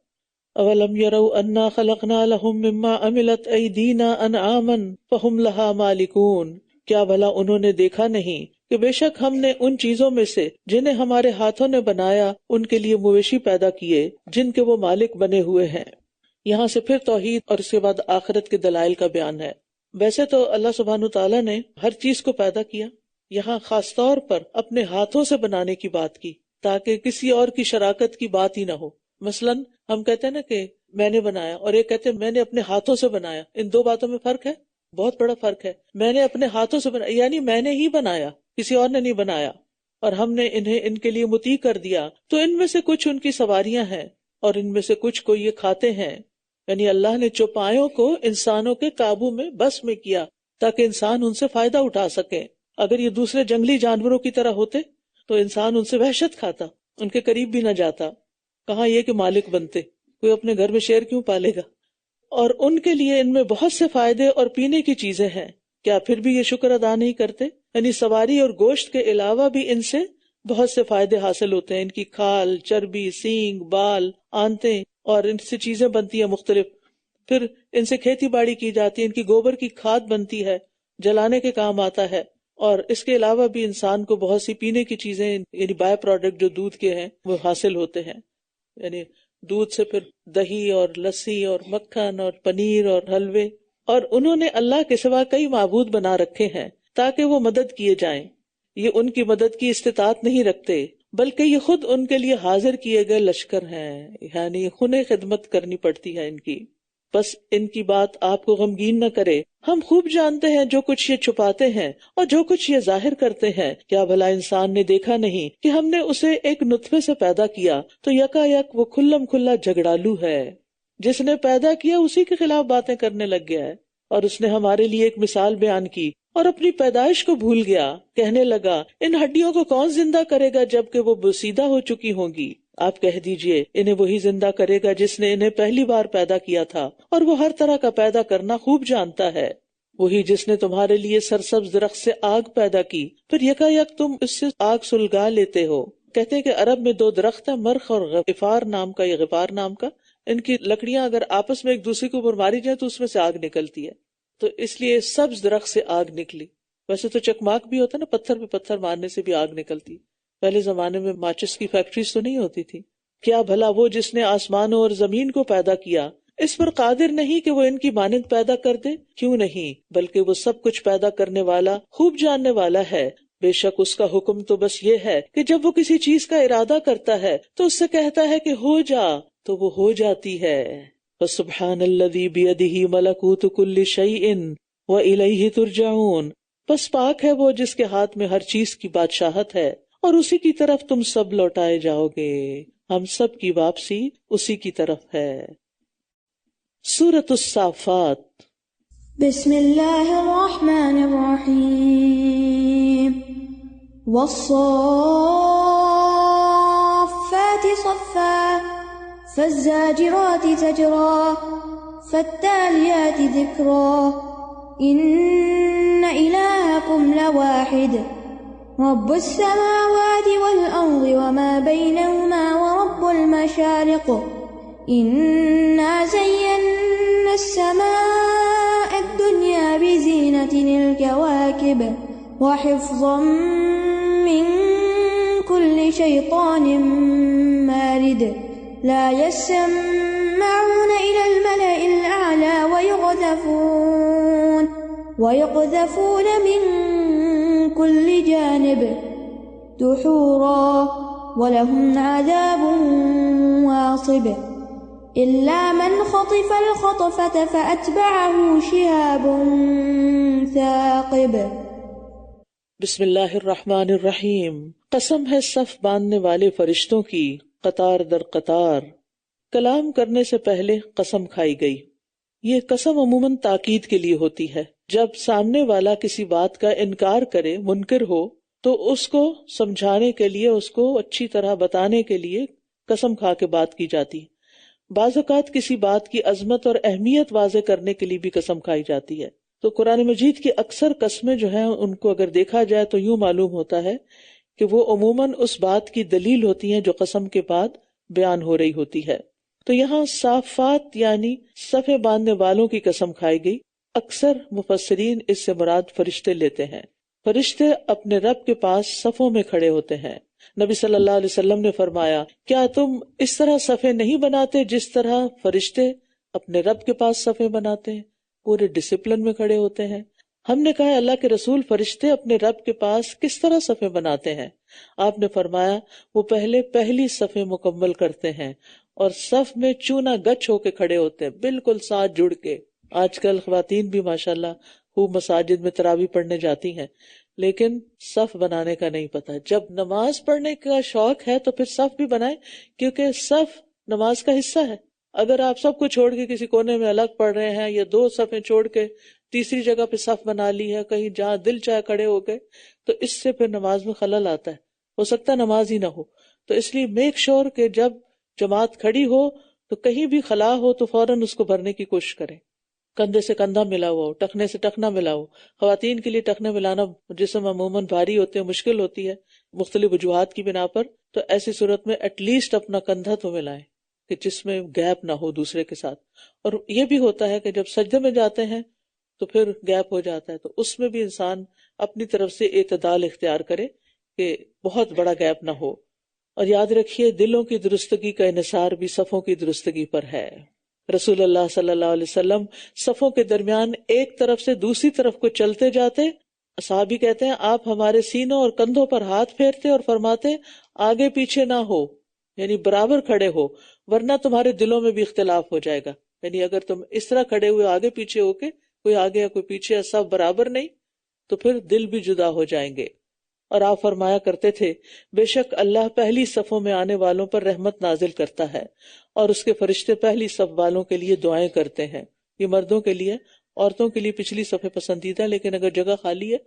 اولم يروا انا خلقنا لهم مما عملت ایدینا انعاما فهم لها مالکون، کیا بھلا انہوں نے دیکھا نہیں کہ بے شک ہم نے ان چیزوں میں سے جنہیں ہمارے ہاتھوں نے بنایا ان کے لیے مویشی پیدا کیے جن کے وہ مالک بنے ہوئے ہیں۔ یہاں سے پھر توحید اور اس کے بعد آخرت کے دلائل کا بیان ہے۔ ویسے تو اللہ سبحانہ تعالیٰ نے ہر چیز کو پیدا کیا، یہاں خاص طور پر اپنے ہاتھوں سے بنانے کی بات کی تاکہ کسی اور کی شراکت کی بات ہی نہ ہو۔ مثلاً ہم کہتے ہیں نا کہ میں نے بنایا، اور ایک کہتے ہیں میں نے اپنے ہاتھوں سے بنایا، ان دو باتوں میں فرق ہے، بہت بڑا فرق ہے۔ میں نے اپنے ہاتھوں سے بنایا یعنی میں نے ہی بنایا، کسی اور نے نہیں بنایا، اور ہم نے انہیں ان کے لیے مطیع کر دیا، تو ان میں سے کچھ ان کی سواریاں ہیں اور ان میں سے کچھ کو یہ کھاتے ہیں۔ یعنی اللہ نے چوپایوں کو انسانوں کے قابو میں بس میں کیا تاکہ انسان ان سے فائدہ اٹھا سکے۔ اگر یہ دوسرے جنگلی جانوروں کی طرح ہوتے تو انسان ان سے وحشت کھاتا، ان کے قریب بھی نہ جاتا، کہاں یہ کہ مالک بنتے۔ کوئی اپنے گھر میں شیر کیوں پالے گا؟ اور ان کے لیے ان میں بہت سے فائدے اور پینے کی چیزیں ہیں، کیا پھر بھی یہ شکر ادا نہیں کرتے؟ یعنی سواری اور گوشت کے علاوہ بھی ان سے بہت سے فائدے حاصل ہوتے ہیں، ان کی کھال، چربی، سینگ، بال، آنتیں، اور ان سے چیزیں بنتی ہیں مختلف، پھر ان سے کھیتی باڑی کی جاتی ہے، ان کی گوبر کی کھاد بنتی ہے، جلانے کے کام آتا ہے، اور اس کے علاوہ بھی انسان کو بہت سی پینے کی چیزیں یعنی بائی پروڈکٹ جو دودھ کے ہیں وہ حاصل ہوتے ہیں۔ یعنی دودھ سے پھر دہی اور لسی اور مکھن اور پنیر اور حلوے، اور انہوں نے اللہ کے سوا کئی معبود بنا رکھے ہیں تاکہ وہ مدد کیے جائیں، یہ ان کی مدد کی استطاعت نہیں رکھتے بلکہ یہ خود ان کے لیے حاضر کیے گئے لشکر ہیں، یعنی خونِ خدمت کرنی پڑتی ہے ان کی. بس ان کی بات آپ کو غمگین نہ کرے. ہم خوب جانتے ہیں جو کچھ یہ چھپاتے ہیں اور جو کچھ یہ ظاہر کرتے ہیں. کیا بھلا انسان نے دیکھا نہیں کہ ہم نے اسے ایک نطفے سے پیدا کیا تو یکا یک وہ کھلم کھلا جھگڑالو ہے. جس نے پیدا کیا اسی کے خلاف باتیں کرنے لگ گیا ہے. اور اس نے ہمارے لیے ایک مثال بیان کی اور اپنی پیدائش کو بھول گیا. کہنے لگا ان ہڈیوں کو کون زندہ کرے گا جبکہ وہ بوسیدہ ہو چکی ہوں گی. آپ کہہ دیجئے انہیں وہی زندہ کرے گا جس نے انہیں پہلی بار پیدا کیا تھا، اور وہ ہر طرح کا پیدا کرنا خوب جانتا ہے. وہی جس نے تمہارے لیے سرسبز درخت سے آگ پیدا کی، پھر یکا یک تم اس سے آگ سلگا لیتے ہو. کہتے ہیں کہ عرب میں دو درخت ہیں، مرخ اور غفار نام کا یا غفار نام کا. ان کی لکڑیاں اگر آپس میں ایک دوسرے کے اوپر ماری جائیں تو اس میں سے آگ نکلتی ہے، تو اس لیے سبز درخت سے آگ نکلی. ویسے تو چکماک بھی ہوتا ہے نا، پتھر پہ پتھر مارنے سے بھی آگ نکلتی. پہلے زمانے میں ماچس کی فیکٹریز تو نہیں ہوتی تھی. کیا بھلا وہ جس نے آسمانوں اور زمین کو پیدا کیا اس پر قادر نہیں کہ وہ ان کی مانند پیدا کر دے؟ کیوں نہیں، بلکہ وہ سب کچھ پیدا کرنے والا، خوب جاننے والا ہے. بے شک اس کا حکم تو بس یہ ہے کہ جب وہ کسی چیز کا ارادہ کرتا ہے تو اس سے کہتا ہے کہ ہو جا، تو وہ ہو جاتی ہے. فسبحان الذی بیدہ ملکوت کل شیء وإلیہ ترجعون. بس پاک ہے وہ جس کے ہاتھ میں ہر چیز کی بادشاہت ہے اور اسی کی طرف تم سب لوٹائے جاؤ گے. ہم سب کی واپسی اسی کی طرف ہے. سورۃ الصافات. بسم اللہ الرحمن الرحیم. والصافات صفا فالزاجرات زجرا فالتالیات ذکرا ان الہکم لواحد رب السماوات والأرض وما بينهما ورب المشارق إنا زينا السماء الدنيا بزينة الكواكب وحفظا من كل شيطان مارد لا يسمعون إلى الملأ الأعلى ويقذفون من كل جانب دحورا ولهم عذاب واصب إلا من خطف الخطفة فأتبعه شهاب ثاقب. بسم اللہ الرحمن الرحیم. قسم ہے صف باندھنے والے فرشتوں کی قطار در قطار. کلام کرنے سے پہلے قسم کھائی گئی. یہ قسم عموماً تاکید کے لیے ہوتی ہے. جب سامنے والا کسی بات کا انکار کرے، منکر ہو، تو اس کو سمجھانے کے لیے، اس کو اچھی طرح بتانے کے لیے قسم کھا کے بات کی جاتی. بعض اوقات کسی بات کی عظمت اور اہمیت واضح کرنے کے لیے بھی قسم کھائی جاتی ہے. تو قرآن مجید کی اکثر قسمیں جو ہیں ان کو اگر دیکھا جائے تو یوں معلوم ہوتا ہے کہ وہ عموماً اس بات کی دلیل ہوتی ہیں جو قسم کے بعد بیان ہو رہی ہوتی ہے. تو یہاں صافات یعنی صفیں باندھنے والوں کی قسم کھائی گئی. اکثر مفسرین اس سے مراد فرشتے لیتے ہیں. فرشتے اپنے رب کے پاس صفوں میں کھڑے ہوتے ہیں. نبی صلی اللہ علیہ وسلم نے فرمایا، کیا تم اس طرح صفیں نہیں بناتے جس طرح فرشتے اپنے رب کے پاس صفیں بناتے ہیں؟ پورے ڈسپلن میں کھڑے ہوتے ہیں. ہم نے کہا اللہ کے رسول فرشتے اپنے رب کے پاس کس طرح صفیں بناتے ہیں؟ آپ نے فرمایا وہ پہلی صفیں مکمل کرتے ہیں اور صف میں چونا گچ ہو کے کھڑے ہوتے ہیں، بالکل ساتھ جڑ کے. آج کل خواتین بھی ماشاءاللہ خوب مساجد میں تراویح پڑھنے جاتی ہیں، لیکن صف بنانے کا نہیں پتا. جب نماز پڑھنے کا شوق ہے تو پھر صف بھی بنائیں، کیونکہ صف نماز کا حصہ ہے. اگر آپ سب کو چھوڑ کے کسی کونے میں الگ پڑھ رہے ہیں یا دو صفیں چھوڑ کے تیسری جگہ پہ صف بنا لی ہے، کہیں جہاں دل چاہے کھڑے ہو گئے، تو اس سے پھر نماز میں خلل آتا ہے، ہو سکتا ہے نماز ہی نہ ہو. تو اس لیے میک شور کہ جب جماعت کھڑی ہو تو کہیں بھی خلا ہو تو فوراً اس کو بھرنے کی کوشش کریں. کندھے سے کندھا ملا ہوا ہو، ٹخنے سے ٹخنا ملا ہو. خواتین کے لیے ٹخنے ملانا جسم عموماً بھاری ہوتے ہیں، مشکل ہوتی ہے مختلف وجوہات کی بنا پر، تو ایسی صورت میں ایٹ لیسٹ اپنا کندھا تو ملائیں کہ جس میں گیپ نہ ہو دوسرے کے ساتھ. اور یہ بھی ہوتا ہے کہ جب سجدے میں جاتے ہیں تو پھر گیپ ہو جاتا ہے، تو اس میں بھی انسان اپنی طرف سے اعتدال اختیار کرے کہ بہت بڑا گیپ نہ ہو. اور یاد رکھیے دلوں کی درستگی کا انحصار بھی صفوں کی درستگی پر ہے. رسول اللہ صلی اللہ علیہ وسلم صفوں کے درمیان ایک طرف سے دوسری طرف کو چلتے جاتے صحابی کہتے ہیں آپ ہمارے سینوں اور کندھوں پر ہاتھ پھیرتے اور فرماتے آگے پیچھے نہ ہو، یعنی برابر کھڑے ہو، ورنہ تمہارے دلوں میں بھی اختلاف ہو جائے گا. یعنی اگر تم اس طرح کھڑے ہوئے آگے پیچھے ہو کے کوئی آگے یا کوئی پیچھے، سب برابر نہیں، تو پھر دل بھی جدا ہو جائیں گے. اور آپ فرمایا کرتے تھے بے شک اللہ پہلی صفوں میں آنے والوں پر رحمت نازل کرتا ہے اور اس کے فرشتے پہلی صف والوں کے لیے دعائیں کرتے ہیں. یہ مردوں کے لیے، عورتوں کے لیے پچھلی صفیں پسندیدہ ہے، لیکن اگر جگہ خالی ہے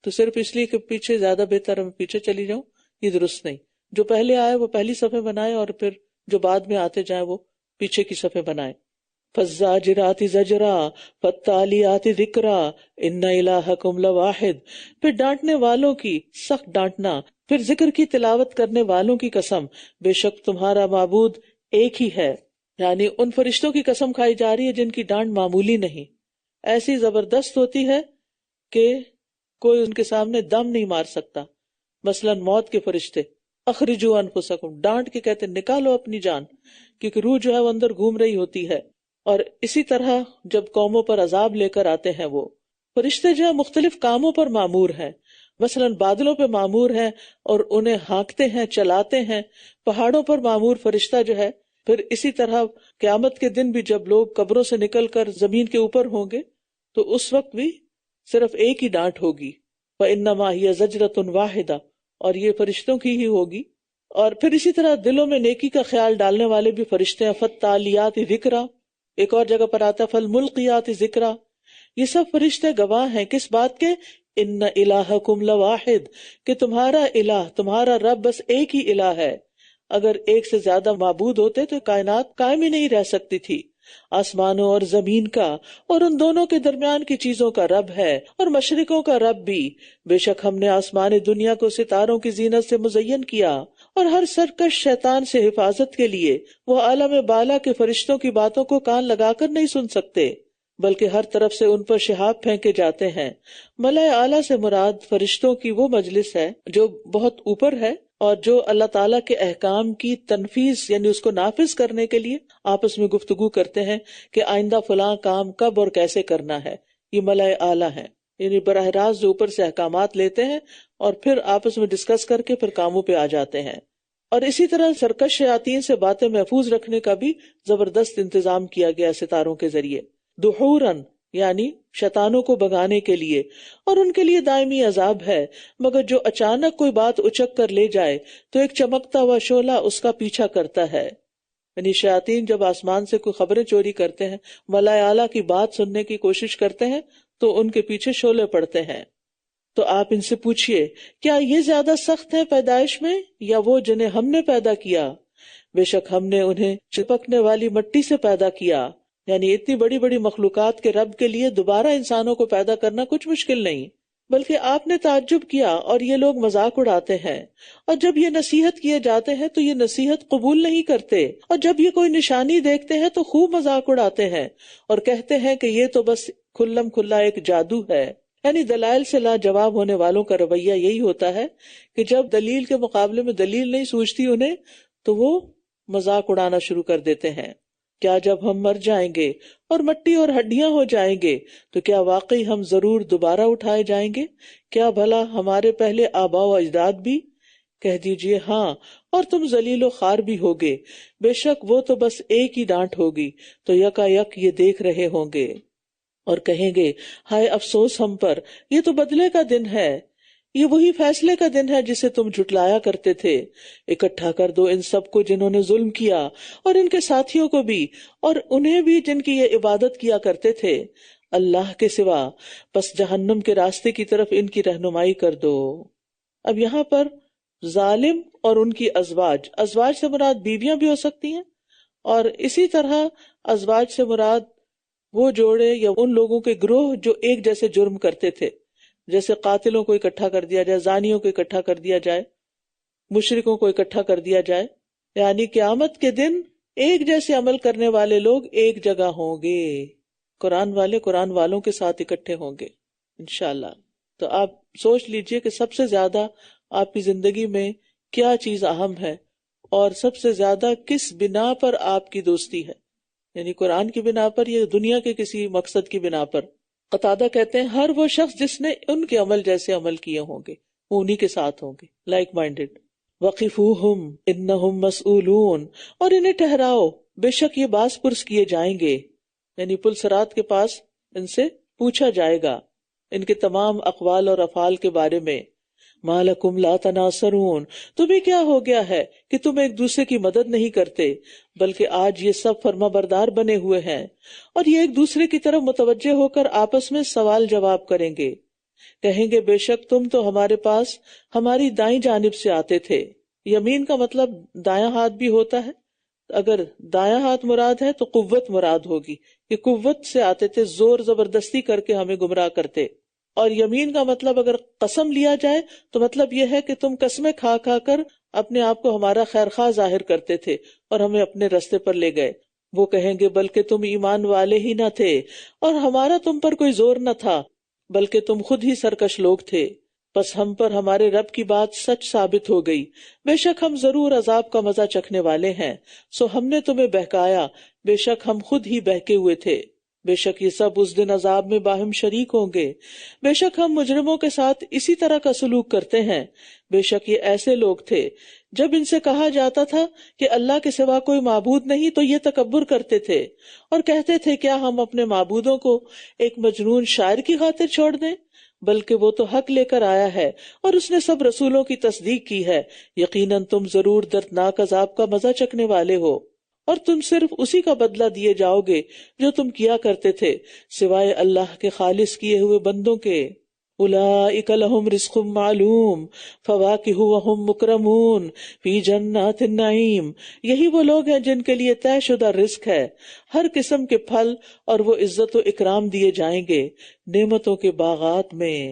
تو صرف اس لیے کہ پیچھے زیادہ بہتر ہے میں پیچھے چلی جاؤں، یہ درست نہیں. جو پہلے آئے وہ پہلی صفیں بنائے اور پھر جو بعد میں آتے جائیں وہ پیچھے کی صفیں بنائے. فَالزَّاجِرَاتِ زَجْرًا فَالتَّالِيَاتِ ذِكْرًا إِنَّ إِلَٰهَكُمْ لَوَاحِدٌ. پھر ڈانٹنے والوں کی سخت ڈانٹنا، پھر ذکر کی تلاوت کرنے والوں کی قسم، بے شک تمہارا معبود ایک ہی ہے. یعنی ان فرشتوں کی قسم کھائی جا رہی ہے جن کی ڈانٹ معمولی نہیں، ایسی زبردست ہوتی ہے کہ کوئی ان کے سامنے دم نہیں مار سکتا. مثلا موت کے فرشتے، اخرجوا انفسکم، ڈانٹ کے کہتے نکالو اپنی جان، کیونکہ روح جو ہے وہ اندر گھوم رہی ہوتی ہے. اور اسی طرح جب قوموں پر عذاب لے کر آتے ہیں وہ فرشتے جو ہے مختلف کاموں پر مامور ہیں. مثلا بادلوں پہ مامور ہیں اور انہیں ہانکتے ہیں، چلاتے ہیں. پہاڑوں پر مامور فرشتہ جو ہے. پھر اسی طرح قیامت کے دن بھی جب لوگ قبروں سے نکل کر زمین کے اوپر ہوں گے تو اس وقت بھی صرف ایک ہی ڈانٹ ہوگی، فَإِنَّمَا هِيَ زَجْرَةٌ وَاحِدَةٌ، اور یہ فرشتوں کی ہی ہوگی. اور پھر اسی طرح دلوں میں نیکی کا خیال ڈالنے والے بھی فرشتے ہیں. فَالتَّالِيَاتِ ذِكْرًا، ایک اور جگہ پر آتا ہے فَالْمُلْقِيَاتِ ذِكْرًا. یہ سب فرشتے گواہ ہیں کس بات کے؟ اِنَّ إِلَٰهَكُمْ لَوَاحِدٌ، کہ تمہارا الہ، تمہارا رب بس ایک ہی الہ ہے. اگر ایک سے زیادہ معبود ہوتے تو کائنات قائم ہی نہیں رہ سکتی تھی. آسمانوں اور زمین کا اور ان دونوں کے درمیان کی چیزوں کا رب ہے، اور مشرقوں کا رب بھی. بے شک ہم نے آسمان دنیا کو ستاروں کی زینت سے مزین کیا، اور ہر سرکش شیطان سے حفاظت کے لیے وہ عالم بالا کے فرشتوں کی باتوں کو کان لگا کر نہیں سن سکتے، بلکہ ہر طرف سے ان پر شہاب پھینکے جاتے ہیں. ملائے اعلیٰ سے مراد فرشتوں کی وہ مجلس ہے جو بہت اوپر ہے، اور جو اللہ تعالیٰ کے احکام کی تنفیذ یعنی اس کو نافذ کرنے کے لیے آپس میں گفتگو کرتے ہیں کہ آئندہ فلاں کام کب اور کیسے کرنا ہے. یہ ملائے اعلیٰ ہیں، یعنی براہ راست جو اوپر سے احکامات لیتے ہیں اور پھر آپس میں ڈسکس کر کے پھر کاموں پہ آ جاتے ہیں. اور اسی طرح سرکش شیاطین سے باتیں محفوظ رکھنے کا بھی زبردست انتظام کیا گیا ستاروں کے ذریعے. دحوراً یعنی شیطانوں کو بھگانے کے لیے، اور ان کے لیے دائمی عذاب ہے. مگر جو اچانک کوئی بات اچک کر لے جائے تو ایک چمکتا ہوا شعلہ اس کا پیچھا کرتا ہے. یعنی شیاطین جب آسمان سے کوئی خبریں چوری کرتے ہیں، ملائے اعلیٰ کی بات سننے کی کوشش کرتے ہیں تو ان کے پیچھے شعلے پڑتے ہیں. تو آپ ان سے پوچھئے کیا یہ زیادہ سخت ہیں پیدائش میں یا وہ جنہیں ہم نے پیدا کیا؟ بے شک ہم نے انہیں چپکنے والی مٹی سے پیدا کیا. یعنی اتنی بڑی بڑی مخلوقات کے رب کے لیے دوبارہ انسانوں کو پیدا کرنا کچھ مشکل نہیں. بلکہ آپ نے تعجب کیا اور یہ لوگ مذاق اڑاتے ہیں، اور جب یہ نصیحت کیے جاتے ہیں تو یہ نصیحت قبول نہیں کرتے، اور جب یہ کوئی نشانی دیکھتے ہیں تو خوب مذاق اڑاتے ہیں اور کہتے ہیں کہ یہ تو بس کھلم کھلا ایک جادو ہے. یعنی دلائل سے لاجواب ہونے والوں کا رویہ یہی ہوتا ہے کہ جب دلیل کے مقابلے میں دلیل نہیں سوچتی انہیں تو وہ مذاق اڑانا شروع کر دیتے ہیں. کیا جب ہم مر جائیں گے اور مٹی اور ہڈیاں ہو جائیں گے تو کیا واقعی ہم ضرور دوبارہ اٹھائے جائیں گے؟ کیا بھلا ہمارے پہلے آباء و اجداد بھی؟ کہہ دیجئے ہاں، اور تم ذلیل و خوار بھی ہوگے. بے شک وہ تو بس ایک ہی ڈانٹ ہوگی تو یکا یک یہ دیکھ رہے ہوں گے اور کہیں گے ہائے افسوس ہم پر، یہ تو بدلے کا دن ہے، یہ وہی فیصلے کا دن ہے جسے تم جھٹلایا کرتے تھے. اکٹھا کر دو ان سب کو جنہوں نے ظلم کیا اور ان کے ساتھیوں کو بھی اور انہیں بھی جن کی یہ عبادت کیا کرتے تھے اللہ کے سوا، پس جہنم کے راستے کی طرف ان کی رہنمائی کر دو. اب یہاں پر ظالم اور ان کی ازواج سے مراد بیویاں بھی ہو سکتی ہیں، اور اسی طرح ازواج سے مراد وہ جوڑے یا ان لوگوں کے گروہ جو ایک جیسے جرم کرتے تھے، جیسے قاتلوں کو اکٹھا کر دیا جائے، زانیوں کو اکٹھا کر دیا جائے، مشرکوں کو اکٹھا کر دیا جائے. یعنی قیامت کے دن ایک جیسے عمل کرنے والے لوگ ایک جگہ ہوں گے، قرآن والے قرآن والوں کے ساتھ اکٹھے ہوں گے انشاءاللہ. تو آپ سوچ لیجئے کہ سب سے زیادہ آپ کی زندگی میں کیا چیز اہم ہے اور سب سے زیادہ کس بنا پر آپ کی دوستی ہے، یعنی قرآن کی بنا پر یا دنیا کے کسی مقصد کی بنا پر. قتادہ کہتے ہیں ہر وہ شخص جس نے ان کے عمل جیسے عمل کیے ہوں گے وہ انہی کے ساتھ ہوں گے، لائک مائنڈیڈ. وقفوہم انہم مسئولون، اور انہیں ٹھہراؤ بے شک یہ باز پرس کیے جائیں گے، یعنی پل صراط کے پاس ان سے پوچھا جائے گا ان کے تمام اقوال اور افعال کے بارے میں. ما لکم لا تناصرون، تمہیں کیا ہو گیا ہے کہ تم ایک دوسرے کی مدد نہیں کرتے، بلکہ آج یہ سب فرما بردار بنے ہوئے ہیں، اور یہ ایک دوسرے کی طرف متوجہ ہو کر آپس میں سوال جواب کریں گے. کہیں گے بے شک تم تو ہمارے پاس ہماری دائیں جانب سے آتے تھے. یمین کا مطلب دایاں ہاتھ بھی ہوتا ہے، اگر دایاں ہاتھ مراد ہے تو قوت مراد ہوگی کہ قوت سے آتے تھے، زور زبردستی کر کے ہمیں گمراہ کرتے. اور یمین کا مطلب اگر قسم لیا جائے تو مطلب یہ ہے کہ تم قسمیں کھا کھا کر اپنے آپ کو ہمارا خیر خواہ ظاہر کرتے تھے اور ہمیں اپنے رستے پر لے گئے. وہ کہیں گے بلکہ تم ایمان والے ہی نہ تھے اور ہمارا تم پر کوئی زور نہ تھا، بلکہ تم خود ہی سرکش لوگ تھے. بس ہم پر ہمارے رب کی بات سچ ثابت ہو گئی، بے شک ہم ضرور عذاب کا مزہ چکھنے والے ہیں. سو ہم نے تمہیں بہکایا، بے شک ہم خود ہی بہکے ہوئے تھے. بے شک یہ سب اس دن عذاب میں باہم شریک ہوں گے. بے شک ہم مجرموں کے ساتھ اسی طرح کا سلوک کرتے ہیں. بے شک یہ ایسے لوگ تھے جب ان سے کہا جاتا تھا کہ اللہ کے سوا کوئی معبود نہیں تو یہ تکبر کرتے تھے اور کہتے تھے کیا ہم اپنے معبودوں کو ایک مجنون شاعر کی خاطر چھوڑ دیں؟ بلکہ وہ تو حق لے کر آیا ہے اور اس نے سب رسولوں کی تصدیق کی ہے. یقیناً تم ضرور دردناک عذاب کا مزہ چکھنے والے ہو، اور تم صرف اسی کا بدلہ دیے جاؤ گے جو تم کیا کرتے تھے، سوائے اللہ کے خالص کیے ہوئے بندوں کے. اولئک لہم رزق معلوم فواکہ وہم مکرمون فی جنات النعیم، یہی وہ لوگ ہیں جن کے لیے طے شدہ رزق ہے، ہر قسم کے پھل، اور وہ عزت و اکرام دیے جائیں گے نعمتوں کے باغات میں،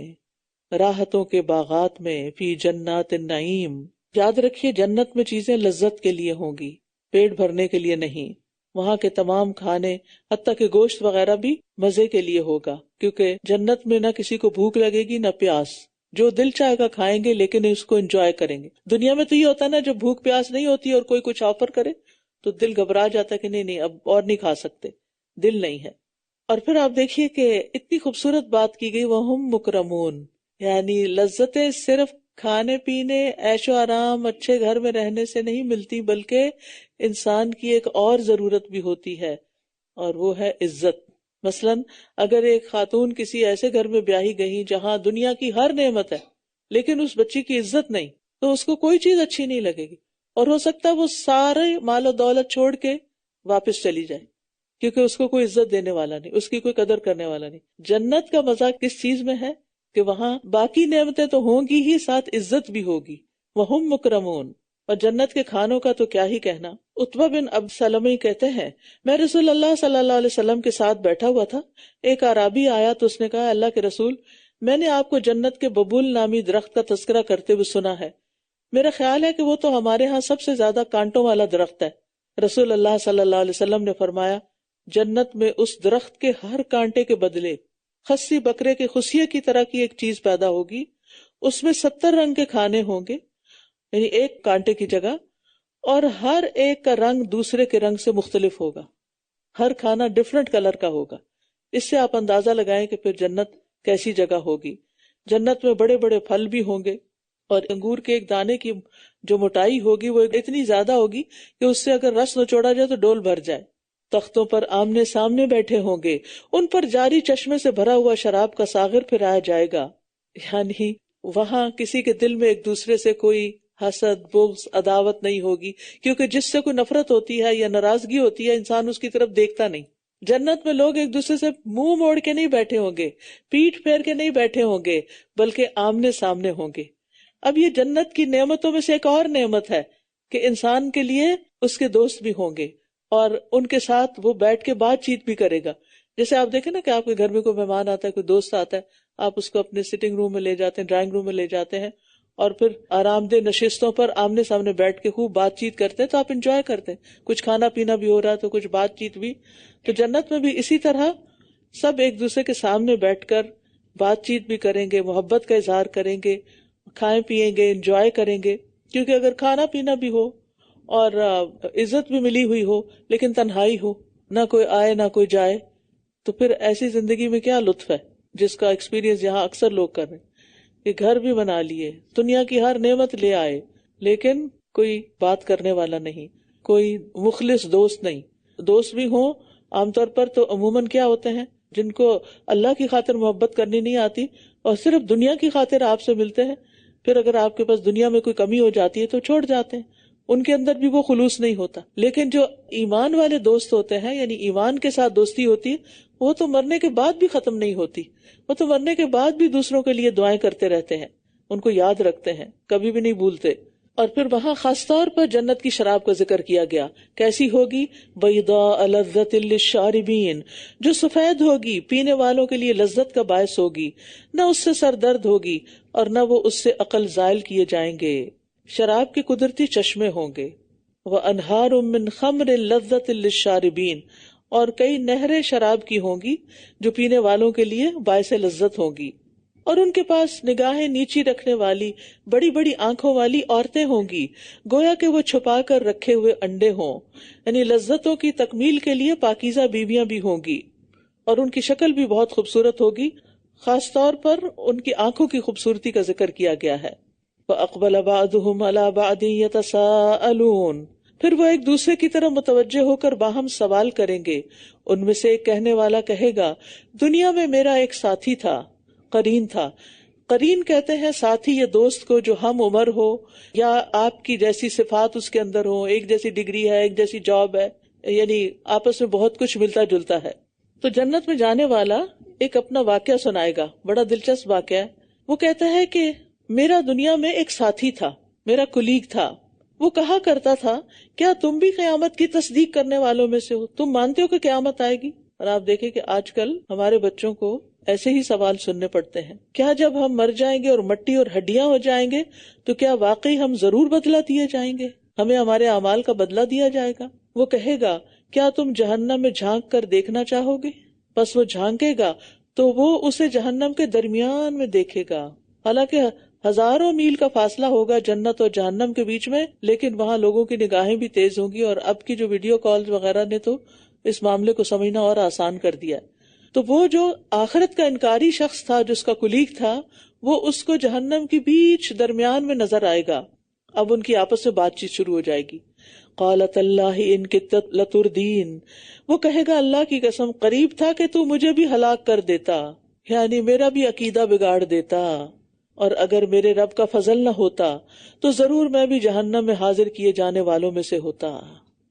راحتوں کے باغات میں. فی جنات النعیم، یاد رکھیے جنت میں چیزیں لذت کے لیے ہوں گی، پیٹ بھرنے کے لیے نہیں. وہاں کے تمام کھانے حتیٰ کہ گوشت وغیرہ بھی مزے کے لیے ہوگا، کیونکہ جنت میں نہ کسی کو بھوک لگے گی نہ پیاس، جو دل چاہے گا کھائیں گے لیکن اس کو انجوائے کریں گے. دنیا میں تو یہ ہوتا ہے نا، جب بھوک پیاس نہیں ہوتی اور کوئی کچھ آفر کرے تو دل گھبرا جاتا ہے کہ نہیں اب اور نہیں کھا سکتے، دل نہیں ہے. اور پھر آپ دیکھیے کہ اتنی خوبصورت بات کی گئی، وہم مکرمون، یعنی لذتیں صرف کھانے پینے عیش و آرام اچھے گھر میں رہنے سے نہیں ملتی، بلکہ انسان کی ایک اور ضرورت بھی ہوتی ہے، اور وہ ہے عزت. مثلا اگر ایک خاتون کسی ایسے گھر میں بیاہی گئی جہاں دنیا کی ہر نعمت ہے لیکن اس بچی کی عزت نہیں، تو اس کو کوئی چیز اچھی نہیں لگے گی، اور ہو سکتا ہے وہ سارے مال و دولت چھوڑ کے واپس چلی جائے، کیونکہ اس کو کوئی عزت دینے والا نہیں، اس کی کوئی قدر کرنے والا نہیں. جنت کا مزہ کس چیز میں ہے کہ وہاں باقی نعمتیں تو ہوں گی ہی، ساتھ عزت بھی ہوگی. وہم مکرمون. اور جنت کے کھانوں کا تو کیا ہی کہنا. عتبہ بن عبد سلمی کہتے ہیں میں رسول اللہ صلی اللہ علیہ وسلم کے ساتھ بیٹھا ہوا تھا، ایک اعرابی آیا تو اس نے کہا اللہ کے رسول، میں نے آپ کو جنت کے ببول نامی درخت کا تذکرہ کرتے ہوئے سنا ہے، میرا خیال ہے کہ وہ تو ہمارے ہاں سب سے زیادہ کانٹوں والا درخت ہے. رسول اللہ صلی اللہ علیہ وسلم نے فرمایا جنت میں اس درخت کے ہر کانٹے کے بدلے خصی بکرے کے خصیے کی طرح کی ایک چیز پیدا ہوگی، اس میں 70 رنگ کے کھانے ہوں گے، یعنی ایک کانٹے کی جگہ، اور ہر ایک کا رنگ دوسرے کے رنگ سے مختلف ہوگا، ہر کھانا ڈیفرنٹ کلر کا ہوگا. اس سے آپ اندازہ لگائیں کہ پھر جنت کیسی جگہ ہوگی. جنت میں بڑے بڑے پھل بھی ہوں گے، اور انگور کے ایک دانے کی جو موٹائی ہوگی وہ اتنی زیادہ ہوگی کہ اس سے اگر رس نچوڑا جائے تو ڈول بھر جائے. تختوں پر آمنے سامنے بیٹھے ہوں گے، ان پر جاری چشمے سے بھرا ہوا شراب کا ساغر پھرایا جائے گا. یعنی وہاں کسی کے دل میں ایک دوسرے سے کوئی حسد، بغض، عداوت نہیں ہوگی، کیونکہ جس سے کوئی نفرت ہوتی ہے یا ناراضگی ہوتی ہے انسان اس کی طرف دیکھتا نہیں. جنت میں لوگ ایک دوسرے سے منہ موڑ کے نہیں بیٹھے ہوں گے، پیٹھ پھیر کے نہیں بیٹھے ہوں گے، بلکہ آمنے سامنے ہوں گے. اب یہ جنت کی نعمتوں میں سے ایک اور نعمت ہے کہ انسان کے لیے اس کے دوست بھی ہوں گے، اور ان کے ساتھ وہ بیٹھ کے بات چیت بھی کرے گا. جیسے آپ دیکھیں نا کہ آپ کے گھر میں کوئی مہمان آتا ہے، کوئی دوست آتا ہے، آپ اس کو اپنے سٹنگ روم میں لے جاتے ہیں، ڈرائنگ روم میں لے جاتے ہیں، اور پھر آرام دہ نشستوں پر آمنے سامنے بیٹھ کے خوب بات چیت کرتے ہیں، تو آپ انجوائے کرتے ہیں، کچھ کھانا پینا بھی ہو رہا ہے تو کچھ بات چیت بھی. تو جنت میں بھی اسی طرح سب ایک دوسرے کے سامنے بیٹھ کر بات چیت بھی کریں گے، محبت کا اظہار کریں گے، کھائیں پیئیں گے، انجوائے کریں گے. کیونکہ اگر کھانا پینا بھی ہو اور عزت بھی ملی ہوئی ہو لیکن تنہائی ہو، نہ کوئی آئے نہ کوئی جائے، تو پھر ایسی زندگی میں کیا لطف ہے. جس کا ایکسپیرینس یہاں اکثر لوگ کر رہے ہیں، کہ گھر بھی بنا لیے، دنیا کی ہر نعمت لے آئے، لیکن کوئی بات کرنے والا نہیں، کوئی مخلص دوست نہیں. دوست بھی ہوں عام طور پر تو عموماً کیا ہوتے ہیں جن کو اللہ کی خاطر محبت کرنی نہیں آتی اور صرف دنیا کی خاطر آپ سے ملتے ہیں، پھر اگر آپ کے پاس دنیا میں کوئی کمی ہو جاتی ہے تو چھوڑ جاتے ہیں، ان کے اندر بھی وہ خلوص نہیں ہوتا. لیکن جو ایمان والے دوست ہوتے ہیں، یعنی ایمان کے ساتھ دوستی ہوتی ہے، وہ تو مرنے کے بعد بھی ختم نہیں ہوتی، وہ تو مرنے کے بعد بھی دوسروں کے لیے دعائیں کرتے رہتے ہیں، ان کو یاد رکھتے ہیں، کبھی بھی نہیں بھولتے. اور پھر وہاں خاص طور پر جنت کی شراب کا ذکر کیا گیا. کیسی ہوگی؟ بیضاء لذۃ للشاربین، جو سفید ہوگی، پینے والوں کے لیے لذت کا باعث ہوگی، نہ اس سے سر درد ہوگی اور نہ وہ اس سے عقل زائل کیے جائیں گے. شراب کے قدرتی چشمے ہوں گے. وَأَنْهَارٌ مِّن خَمْرٍ لَذَّةٍ لِّلشَّارِبِينَ، اور کئی نہریں شراب کی ہوں گی جو پینے والوں کے لیے باعث لذت ہوں گی. اور ان کے پاس نگاہیں نیچی رکھنے والی بڑی بڑی آنکھوں والی عورتیں ہوں گی، گویا کہ وہ چھپا کر رکھے ہوئے انڈے ہوں. یعنی لذتوں کی تکمیل کے لیے پاکیزہ بیویاں بھی ہوں گی، اور ان کی شکل بھی بہت خوبصورت ہوگی. خاص طور پر ان کی آنکھوں کی خوبصورتی کا ذکر کیا گیا ہے. وَأَقْبَلَ بَعْضُهُمْ عَلَى بَعْضٍ يَتَسَاءَلُونَ، پھر وہ ایک دوسرے کی طرف متوجہ ہو کر باہم سوال کریں گے. ان میں سے ایک کہنے والا کہے گا، دنیا میں میرا ایک ساتھی تھا، قرین تھا. قرین کہتے ہیں ساتھی یا دوست کو جو ہم عمر ہو یا آپ کی جیسی صفات اس کے اندر ہو، ایک جیسی ڈگری ہے، ایک جیسی جاب ہے، یعنی آپس میں بہت کچھ ملتا جلتا ہے. تو جنت میں جانے والا ایک اپنا واقعہ سنائے گا، بڑا دلچسپ واقعہ ہے. وہ کہتا ہے کہ میرا دنیا میں ایک ساتھی تھا، میرا کلیگ تھا. وہ کہا کرتا تھا، کیا تم بھی قیامت کی تصدیق کرنے والوں میں سے ہو؟ تم مانتے ہو کہ قیامت آئے گی؟ اور آپ دیکھیں کہ آج کل ہمارے بچوں کو ایسے ہی سوال سننے پڑتے ہیں. کیا جب ہم مر جائیں گے اور مٹی اور ہڈیاں ہو جائیں گے تو کیا واقعی ہم ضرور بدلہ دیے جائیں گے؟ ہمیں ہمارے اعمال کا بدلہ دیا جائے گا؟ وہ کہے گا، کیا تم جہنم میں جھانک کر دیکھنا چاہو گے؟ بس وہ جھانکے گا تو وہ اسے جہنم کے درمیان میں دیکھے گا. حالانکہ ہزاروں میل کا فاصلہ ہوگا جنت اور جہنم کے بیچ میں، لیکن وہاں لوگوں کی نگاہیں بھی تیز ہوں گی. اور اب کی جو ویڈیو کالز وغیرہ نے تو اس معاملے کو سمجھنا اور آسان کر دیا. تو وہ جو آخرت کا انکاری شخص تھا، جس کا کلیگ تھا، وہ اس کو جہنم کے بیچ درمیان میں نظر آئے گا. اب ان کی آپس میں بات چیت شروع ہو جائے گی. قالت اللہ ان کدت لتردین، وہ کہے گا اللہ کی قسم قریب تھا کہ تو مجھے بھی ہلاک کر دیتا، یعنی میرا بھی عقیدہ بگاڑ دیتا، اور اگر میرے رب کا فضل نہ ہوتا تو ضرور میں بھی جہنم میں حاضر کیے جانے والوں میں سے ہوتا.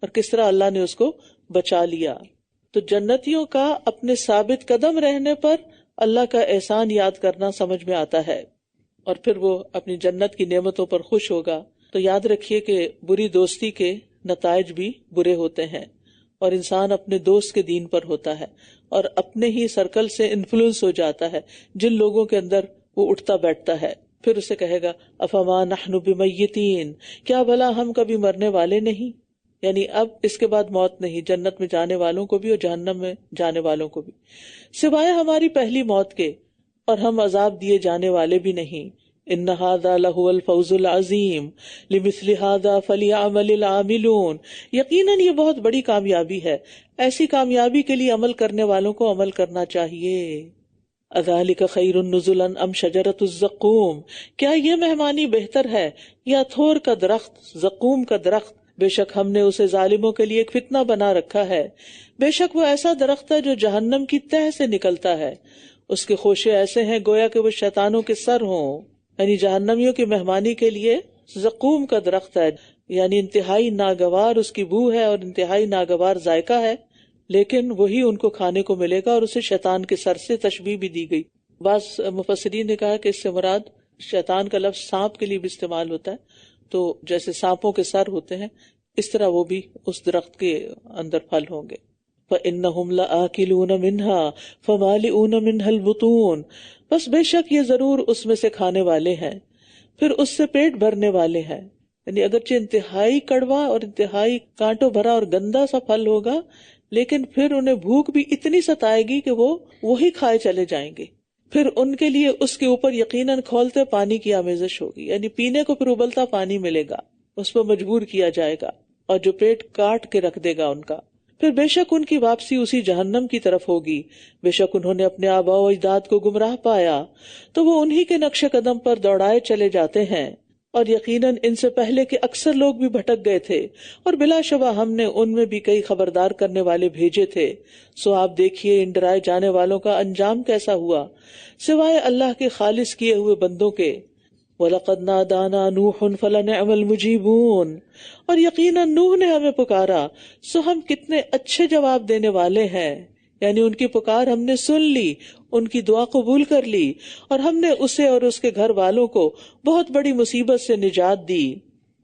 اور کس طرح اللہ نے اس کو بچا لیا. تو جنتیوں کا اپنے ثابت قدم رہنے پر اللہ کا احسان یاد کرنا سمجھ میں آتا ہے، اور پھر وہ اپنی جنت کی نعمتوں پر خوش ہوگا. تو یاد رکھیے کہ بری دوستی کے نتائج بھی برے ہوتے ہیں، اور انسان اپنے دوست کے دین پر ہوتا ہے اور اپنے ہی سرکل سے انفلوئنس ہو جاتا ہے، جن لوگوں کے اندر وہ اٹھتا بیٹھتا ہے. پھر اسے کہے گا، افما نحن بمیتین، کیا بھلا ہم کبھی مرنے والے نہیں؟ یعنی اب اس کے بعد موت نہیں، جنت میں جانے والوں کو بھی اور جہنم میں جانے والوں کو بھی، سوائے ہماری پہلی موت کے، اور ہم عذاب دیے جانے والے بھی نہیں. ان ھذا لہو الفوز العظیم لمثل ھذا فلیعمل العاملون، یقیناً یہ بہت بڑی کامیابی ہے، ایسی کامیابی کے لیے عمل کرنے والوں کو عمل کرنا چاہیے. اذالک خیر نزلا ام شجرۃ الزقوم، کیا یہ مہمانی بہتر ہے یا تھور کا درخت، زقوم کا درخت؟ بے شک ہم نے اسے ظالموں کے لیے ایک فتنہ بنا رکھا ہے. بے شک وہ ایسا درخت ہے جو جہنم کی تہ سے نکلتا ہے، اس کے خوشے ایسے ہیں گویا کہ وہ شیطانوں کے سر ہوں. یعنی جہنمیوں کی مہمانی کے لیے زقوم کا درخت ہے، یعنی انتہائی ناگوار اس کی بو ہے اور انتہائی ناگوار ذائقہ ہے، لیکن وہی ان کو کھانے کو ملے گا. اور اسے شیطان کے سر سے تشبیہ بھی دی گئی. بعض مفسرین نے کہا کہ اس سے مراد شیطان کا لفظ سانپ کے لیے بھی استعمال ہوتا ہے، تو جیسے سانپوں کے سر ہوتے ہیں اس طرح وہ بھی اس درخت کے اندر پھل ہوں گے. فَإِنَّهُمْ لَآكِلُونَ مِنْهَا فَمَالِئُونَ مِنْهَا الْبُطُونَ، بس بے شک یہ ضرور اس میں سے کھانے والے ہیں، پھر اس سے پیٹ بھرنے والے ہیں. یعنی اگرچہ انتہائی کڑوا اور انتہائی کانٹوں بھرا اور گندا سا پھل ہوگا، لیکن پھر انہیں بھوک بھی اتنی ستائے گی کہ وہ وہی کھائے چلے جائیں گے. پھر ان کے لیے اس کے اوپر یقیناً کھولتے پانی کی آمیزش ہوگی، یعنی پینے کو پھر ابلتا پانی ملے گا، اس پر مجبور کیا جائے گا، اور جو پیٹ کاٹ کے رکھ دے گا ان کا. پھر بے شک ان کی واپسی اسی جہنم کی طرف ہوگی، بے شک انہوں نے اپنے آباء و اجداد کو گمراہ پایا تو وہ انہی کے نقش قدم پر دوڑائے چلے جاتے ہیں، اور یقیناً ان سے پہلے کے اکثر لوگ بھی بھٹک گئے تھے، اور بلا شبہ ہم نے ان میں بھی کئی خبردار کرنے والے بھیجے تھے، سو آپ دیکھیے ان ڈرائے جانے والوں کا انجام کیسا ہوا، سوائے اللہ کے خالص کیے ہوئے بندوں کے۔ وَلَقَدْ نَادَانَا نُوحٌ فَلَنِعْمَ الْمُجِيبُونَ، اور یقیناً نوح نے ہمیں پکارا سو ہم کتنے اچھے جواب دینے والے ہیں، یعنی ان کی پکار ہم نے سن لی، ان کی دعا قبول کر لی، اور ہم نے اسے اور اس کے گھر والوں کو بہت بڑی مصیبت سے نجات دی،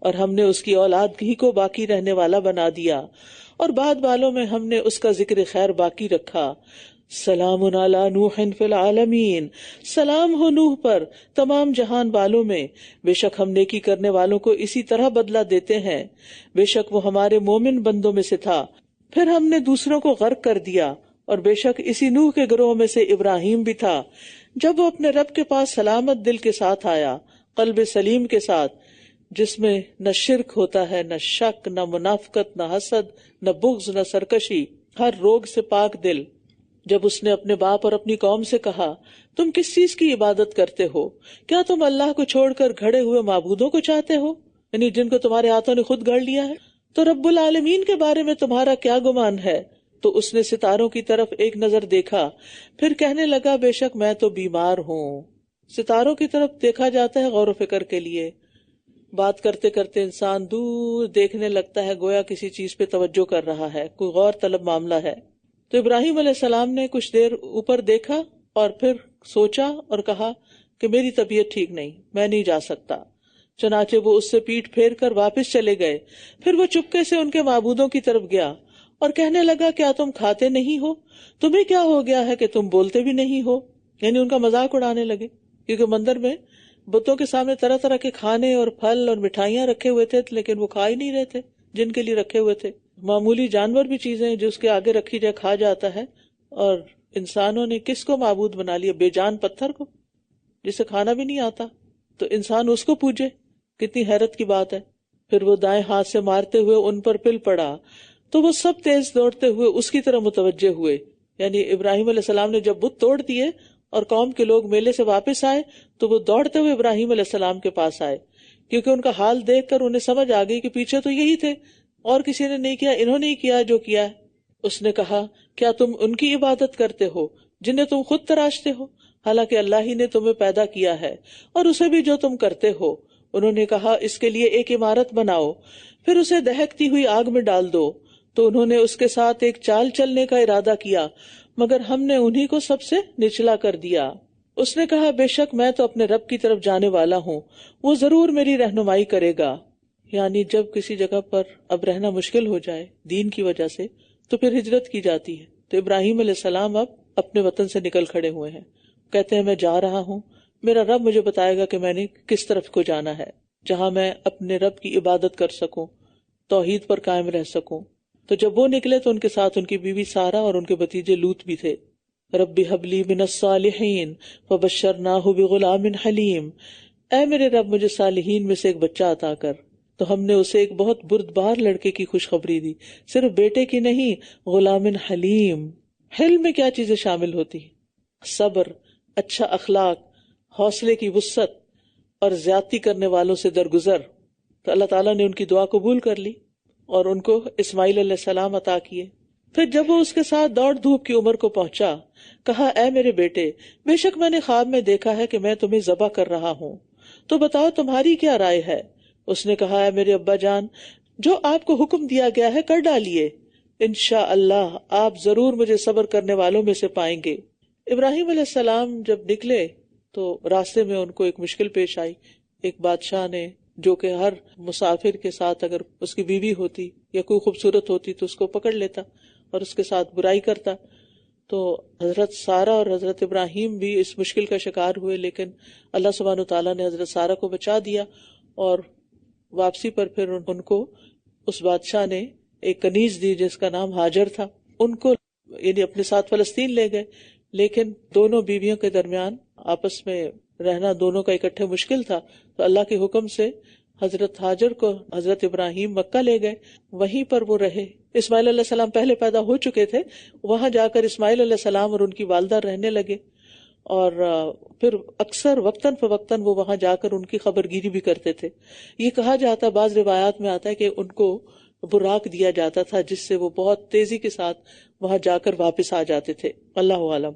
اور ہم نے اس کی اولاد ہی کو باقی رہنے والا بنا دیا، اور بعد والوں میں ہم نے اس کا ذکر خیر باقی رکھا۔ سلام علی نوح فی العالمین، سلام ہو نوح پر تمام جہان والوں میں، بے شک ہم نیکی کرنے والوں کو اسی طرح بدلہ دیتے ہیں، بے شک وہ ہمارے مومن بندوں میں سے تھا۔ پھر ہم نے دوسروں کو غرق کر دیا، اور بے شک اسی نوح کے گروہ میں سے ابراہیم بھی تھا، جب وہ اپنے رب کے پاس سلامت دل کے ساتھ آیا، قلب سلیم کے ساتھ، جس میں نہ شرک ہوتا ہے، نہ شک، نہ منافقت، نہ حسد، نہ بغض، نہ سرکشی، ہر روگ سے پاک دل۔ جب اس نے اپنے باپ اور اپنی قوم سے کہا تم کس چیز کی عبادت کرتے ہو؟ کیا تم اللہ کو چھوڑ کر گھڑے ہوئے معبودوں کو چاہتے ہو، یعنی جن کو تمہارے ہاتھوں نے خود گڑھ لیا ہے؟ تو رب العالمین کے بارے میں تمہارا کیا گمان ہے؟ تو اس نے ستاروں کی طرف ایک نظر دیکھا، پھر کہنے لگا بے شک میں تو بیمار ہوں۔ ستاروں کی طرف دیکھا جاتا ہے غور و فکر کے لیے، بات کرتے کرتے انسان دور دیکھنے لگتا ہے، گویا کسی چیز پہ توجہ کر رہا ہے، کوئی غور طلب معاملہ ہے۔ تو ابراہیم علیہ السلام نے کچھ دیر اوپر دیکھا اور پھر سوچا اور کہا کہ میری طبیعت ٹھیک نہیں، میں نہیں جا سکتا۔ چنانچہ وہ اس سے پیٹھ پھیر کر واپس چلے گئے۔ پھر وہ چپکے سے ان کے معبودوں کی طرف گیا اور کہنے لگا کیا تم کھاتے نہیں ہو؟ تمہیں کیا ہو گیا ہے کہ تم بولتے بھی نہیں ہو؟ یعنی ان کا مذاق اڑانے لگے، کیونکہ مندر میں بتوں کے سامنے طرح طرح کے کھانے اور پھل اور مٹھائیاں رکھے ہوئے تھے، لیکن وہ کھا ہی نہیں رہے تھے جن کے لیے رکھے ہوئے تھے۔ معمولی جانور بھی چیزیں جو اس کے آگے رکھی جائے کھا جاتا ہے، اور انسانوں نے کس کو معبود بنا لیا؟ بے جان پتھر کو، جسے کھانا بھی نہیں آتا، تو انسان اس کو پوجے، کتنی حیرت کی بات ہے۔ پھر وہ دائیں ہاتھ سے مارتے ہوئے ان پر پل پڑا تو وہ سب تیز دوڑتے ہوئے اس کی طرح متوجہ ہوئے، یعنی ابراہیم علیہ السلام نے جب بت توڑ دیے اور قوم کے لوگ میلے سے واپس آئے تو وہ دوڑتے ہوئے ابراہیم علیہ السلام کے پاس آئے، کیونکہ ان کا حال دیکھ کر انہیں سمجھ آ گئی کہ پیچھے تو یہی تھے اور کسی نے نہیں کیا، انہوں نے ہی کیا جو کیا ہے۔ اس نے کہا کیا تم ان کی عبادت کرتے ہو جنہیں تم خود تراشتے ہو، حالانکہ اللہ ہی نے تمہیں پیدا کیا ہے، اور اسے بھی جو تم کرتے ہو۔ انہوں نے کہا اس کے لیے ایک عمارت بناؤ، پھر اسے دہکتی ہوئی آگ میں ڈال دو۔ تو انہوں نے اس کے ساتھ ایک چال چلنے کا ارادہ کیا، مگر ہم نے انہی کو سب سے نچلا کر دیا۔ اس نے کہا بے شک میں تو اپنے رب کی طرف جانے والا ہوں، وہ ضرور میری رہنمائی کرے گا۔ یعنی جب کسی جگہ پر اب رہنا مشکل ہو جائے دین کی وجہ سے تو پھر ہجرت کی جاتی ہے۔ تو ابراہیم علیہ السلام اب اپنے وطن سے نکل کھڑے ہوئے ہیں، کہتے ہیں میں جا رہا ہوں، میرا رب مجھے بتائے گا کہ میں نے کس طرف کو جانا ہے جہاں میں اپنے رب کی عبادت کر سکوں، توحید پر قائم رہ سکوں۔ تو جب وہ نکلے تو ان کے ساتھ ان کی بیوی سارہ اور ان کے بھتیجے لوط بھی تھے۔ رب ہب لی من الصالحین فبشرناہ بغلام حلیم، اے میرے رب مجھے صالحین میں سے ایک بچہ عطا کر۔ تو ہم نے اسے ایک بہت بردبار لڑکے کی خوشخبری دی، صرف بیٹے کی نہیں، غلام حلیم۔ حلم میں کیا چیزیں شامل ہوتی ہیں؟ صبر، اچھا اخلاق، حوصلے کی وسعت اور زیادتی کرنے والوں سے درگزر۔ تو اللہ تعالیٰ نے ان کی دعا قبول کر لی اور ان کو اسماعیل علیہ السلام عطا کیے۔ پھر جب وہ اس کے ساتھ دوڑ دھوپ کی عمر کو پہنچا، کہا اے میرے بیٹے، بے شک میں نے خواب میں دیکھا ہے کہ میں تمہیں ذبح کر رہا ہوں، تو بتاؤ تمہاری کیا رائے ہے؟ اس نے کہا اے میرے ابا جان، جو آپ کو حکم دیا گیا ہے کر ڈالیے، انشاءاللہ آپ ضرور مجھے صبر کرنے والوں میں سے پائیں گے۔ ابراہیم علیہ السلام جب نکلے تو راستے میں ان کو ایک مشکل پیش آئی۔ ایک بادشاہ نے، جو کہ ہر مسافر کے ساتھ اگر اس کی بیوی ہوتی یا کوئی خوبصورت ہوتی تو اس کو پکڑ لیتا اور اس کے ساتھ برائی کرتا، تو حضرت سارہ اور حضرت ابراہیم بھی اس مشکل کا شکار ہوئے، لیکن اللہ سبحانہ وتعالیٰ نے حضرت سارہ کو بچا دیا، اور واپسی پر پھر ان کو اس بادشاہ نے ایک کنیز دی جس کا نام ہاجر تھا، ان کو یعنی اپنے ساتھ فلسطین لے گئے۔ لیکن دونوں بیویوں کے درمیان آپس میں رہنا دونوں کا اکٹھے مشکل تھا، تو اللہ کے حکم سے حضرت ہاجر کو حضرت ابراہیم مکہ لے گئے، وہیں پر وہ رہے. اسماعیل علیہ السلام پہلے پیدا ہو چکے تھے، وہاں جا کر اسماعیل علیہ السلام اور ان کی والدہ رہنے لگے، اور پھر اکثر وقتاً فوقتاً وہ وہاں جا کر ان کی خبر گیری بھی کرتے تھے. یہ کہا جاتا ہے، بعض روایات میں آتا ہے کہ ان کو براق دیا جاتا تھا جس سے وہ بہت تیزی کے ساتھ وہاں جا کر واپس آ جاتے تھے. اللہ عالم.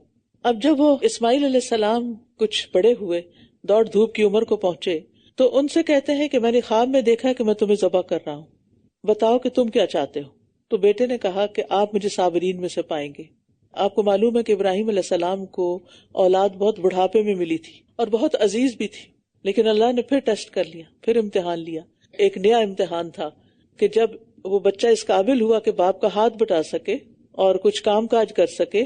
اب جب وہ اسماعیل علیہ السلام کچھ بڑے ہوئے، دوڑ دھوپ کی عمر کو پہنچے، تو ان سے کہتے ہیں کہ میں نے خواب میں دیکھا کہ میں تمہیں ذبح کر رہا ہوں، بتاؤ کہ تم کیا چاہتے ہو. تو بیٹے نے کہا کہ آپ مجھے صابرین میں سے پائیں گے. آپ کو معلوم ہے کہ ابراہیم علیہ السلام کو اولاد بہت بڑھاپے میں ملی تھی اور بہت عزیز بھی تھی، لیکن اللہ نے پھر ٹیسٹ کر لیا، پھر امتحان لیا. ایک نیا امتحان تھا کہ جب وہ بچہ اس قابل ہوا کہ باپ کا ہاتھ بٹا سکے اور کچھ کام کاج کر سکے،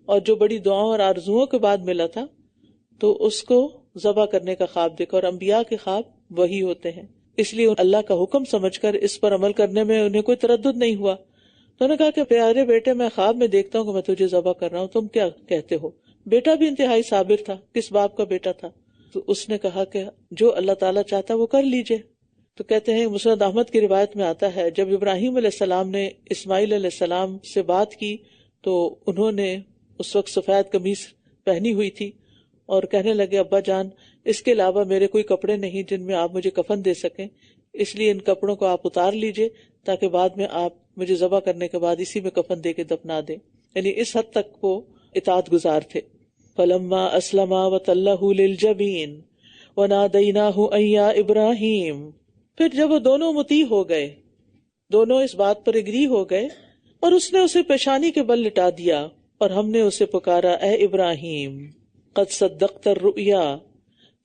اور جو بڑی دعاؤں اور آرزوؤں کے بعد ملا تھا، تو اس کو ذبح کرنے کا خواب دیکھا. اور انبیاء کے خواب وہی ہوتے ہیں، اس لیے اللہ کا حکم سمجھ کر اس پر عمل کرنے میں انہیں کوئی تردد نہیں ہوا. تو انہوں نے کہا کہ پیارے بیٹے، میں خواب میں دیکھتا ہوں کہ میں تجھے ذبح کر رہا ہوں، تم کیا کہتے ہو؟ بیٹا بھی انتہائی صابر تھا، کس باپ کا بیٹا تھا. تو اس نے کہا کہ جو اللہ تعالیٰ چاہتا وہ کر لیجئے. تو کہتے ہیں مسند احمد کی روایت میں آتا ہے، جب ابراہیم علیہ السلام نے اسماعیل علیہ السلام سے بات کی تو انہوں نے اس وقت سفید قمیص پہنی ہوئی تھی اور کہنے لگے، ابا جان، اس کے علاوہ میرے کوئی کپڑے نہیں جن میں آپ مجھے کفن دے سکیں، اس لیے ان کپڑوں کو آپ اتار لیجئے تاکہ بعد میں آپ مجھے ذبح کرنے کے بعد اسی میں کفن دے کے دفنا دیں. یعنی اس حد تک وہ اطاعت گزار تھے. فَلَمَّا أَسْلَمَا وَتَلَّهُ لِلْجَبِينِ وَنَادَيْنَاهُ أَن يَا إِبْرَاهِيمُ. پھر جب وہ دونوں مطیع ہو گئے، دونوں اس بات پر اگری ہو گئے، اور اس نے اسے پیشانی کے بل لٹا دیا، اور ہم نے اسے پکارا، اے ابراہیم، قد صدقت الرؤیا،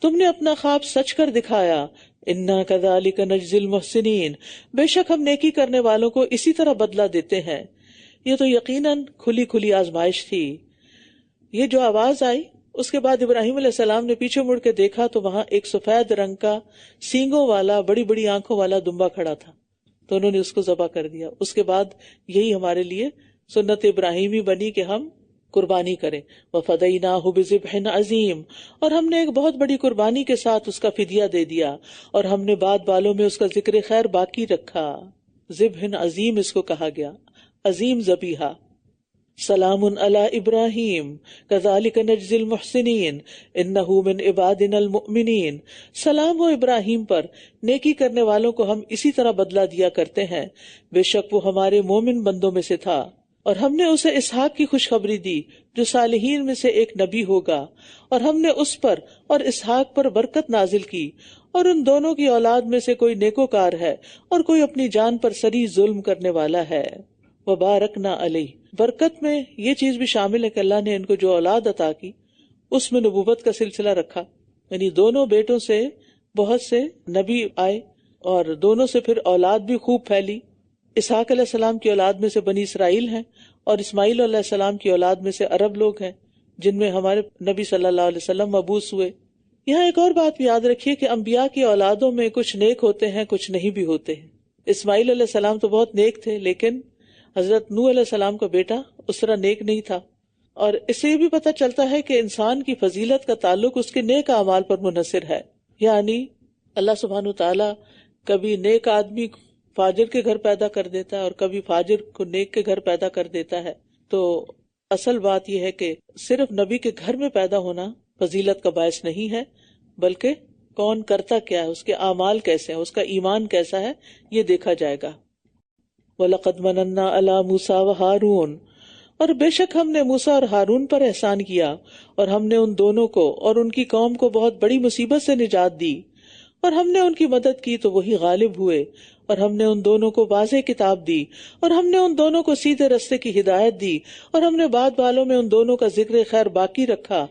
تم نے اپنا خواب سچ کر دکھایا. انا کذالک نجزی المحسنین، بے شک ہم نیکی کرنے والوں کو اسی طرح بدلہ دیتے ہیں. یہ تو یقیناً کھلی کھلی آزمائش تھی. یہ جو آواز آئی، اس کے بعد ابراہیم علیہ السلام نے پیچھے مڑ کے دیکھا تو وہاں ایک سفید رنگ کا سینگوں والا بڑی بڑی آنکھوں والا دمبا کھڑا تھا. تو انہوں نے اس کو ذبح کر دیا. اس کے بعد یہی ہمارے لیے سنت ابراہیمی بنی کہ ہم قربانی کریں. وَفَدَيْنَاهُ بِذِبْحٍ عَظِيمٍ، اور ہم نے ایک بہت بڑی قربانی کے ساتھ اس کا فدیہ دے دیا، اور ہم نے بعد والوں میں اس کا ذکر خیر باقی رکھا. ذبح عظیم اس کو کہا گیا، عظیم ذبیحہ. سلام علی ابراہیم کذالک نجزی المحسنین انہ من عبادنا المؤمنین. سلام ہو ابراہیم پر، نیکی کرنے والوں کو ہم اسی طرح بدلہ دیا کرتے ہیں، بے شک وہ ہمارے مومن بندوں میں سے تھا. اور ہم نے اسے اسحاق کی خوشخبری دی جو صالحین میں سے ایک نبی ہوگا، اور ہم نے اس پر اور اسحاق پر برکت نازل کی، اور ان دونوں کی اولاد میں سے کوئی نیکوکار ہے اور کوئی اپنی جان پر سری ظلم کرنے والا ہے. وبارکنا علیہ، برکت میں یہ چیز بھی شامل ہے کہ اللہ نے ان کو جو اولاد عطا کی اس میں نبوت کا سلسلہ رکھا. یعنی دونوں بیٹوں سے بہت سے نبی آئے، اور دونوں سے پھر اولاد بھی خوب پھیلی. اسحاق علیہ السلام کی اولاد میں سے بنی اسرائیل ہیں، اور اسماعیل علیہ السلام کی اولاد میں سے عرب لوگ ہیں جن میں ہمارے نبی صلی اللہ علیہ وسلم مبعوث ہوئے. یہاں ایک اور بات بھی یاد رکھیے کہ انبیاء کی اولادوں میں کچھ نیک ہوتے ہیں، کچھ نہیں بھی ہوتے ہیں. اسماعیل علیہ السلام تو بہت نیک تھے، لیکن حضرت نوح علیہ السلام کا بیٹا اس طرح نیک نہیں تھا. اور اس سے یہ بھی پتہ چلتا ہے کہ انسان کی فضیلت کا تعلق اس کے نیک اعمال پر منحصر ہے. یعنی اللہ سبحانہ وتعالیٰ کبھی نیک آدمی فاجر کے گھر پیدا کر دیتا ہے اور کبھی فاجر کو نیک کے گھر پیدا کر دیتا ہے. تو اصل بات یہ ہے کہ صرف نبی کے گھر میں پیدا ہونا فضیلت کا باعث نہیں ہے، بلکہ کون کرتا کیا ہے، اس کے اعمال کیسے ہیں، اس کا ایمان کیسا ہے، یہ دیکھا جائے گا. وَلَقَدْ مَنَنَّا عَلَى مُوسَىٰ وَهَارُونَ، اور بے شک ہم نے موسیٰ اور ہارون پر احسان کیا، اور ہم نے ان دونوں کو اور ان کی قوم کو بہت بڑی مصیبت سے نجات دی، اور ہم نے ان کی مدد کی تو وہی غالب ہوئے، اور ہم نے ان دونوں کو واضح کتاب دی، اور ہم نے ان دونوں کو سیدھے رستے کی ہدایت دی، اور ہم نے بعد والوں میں ان دونوں کا ذکر خیر باقی رکھا.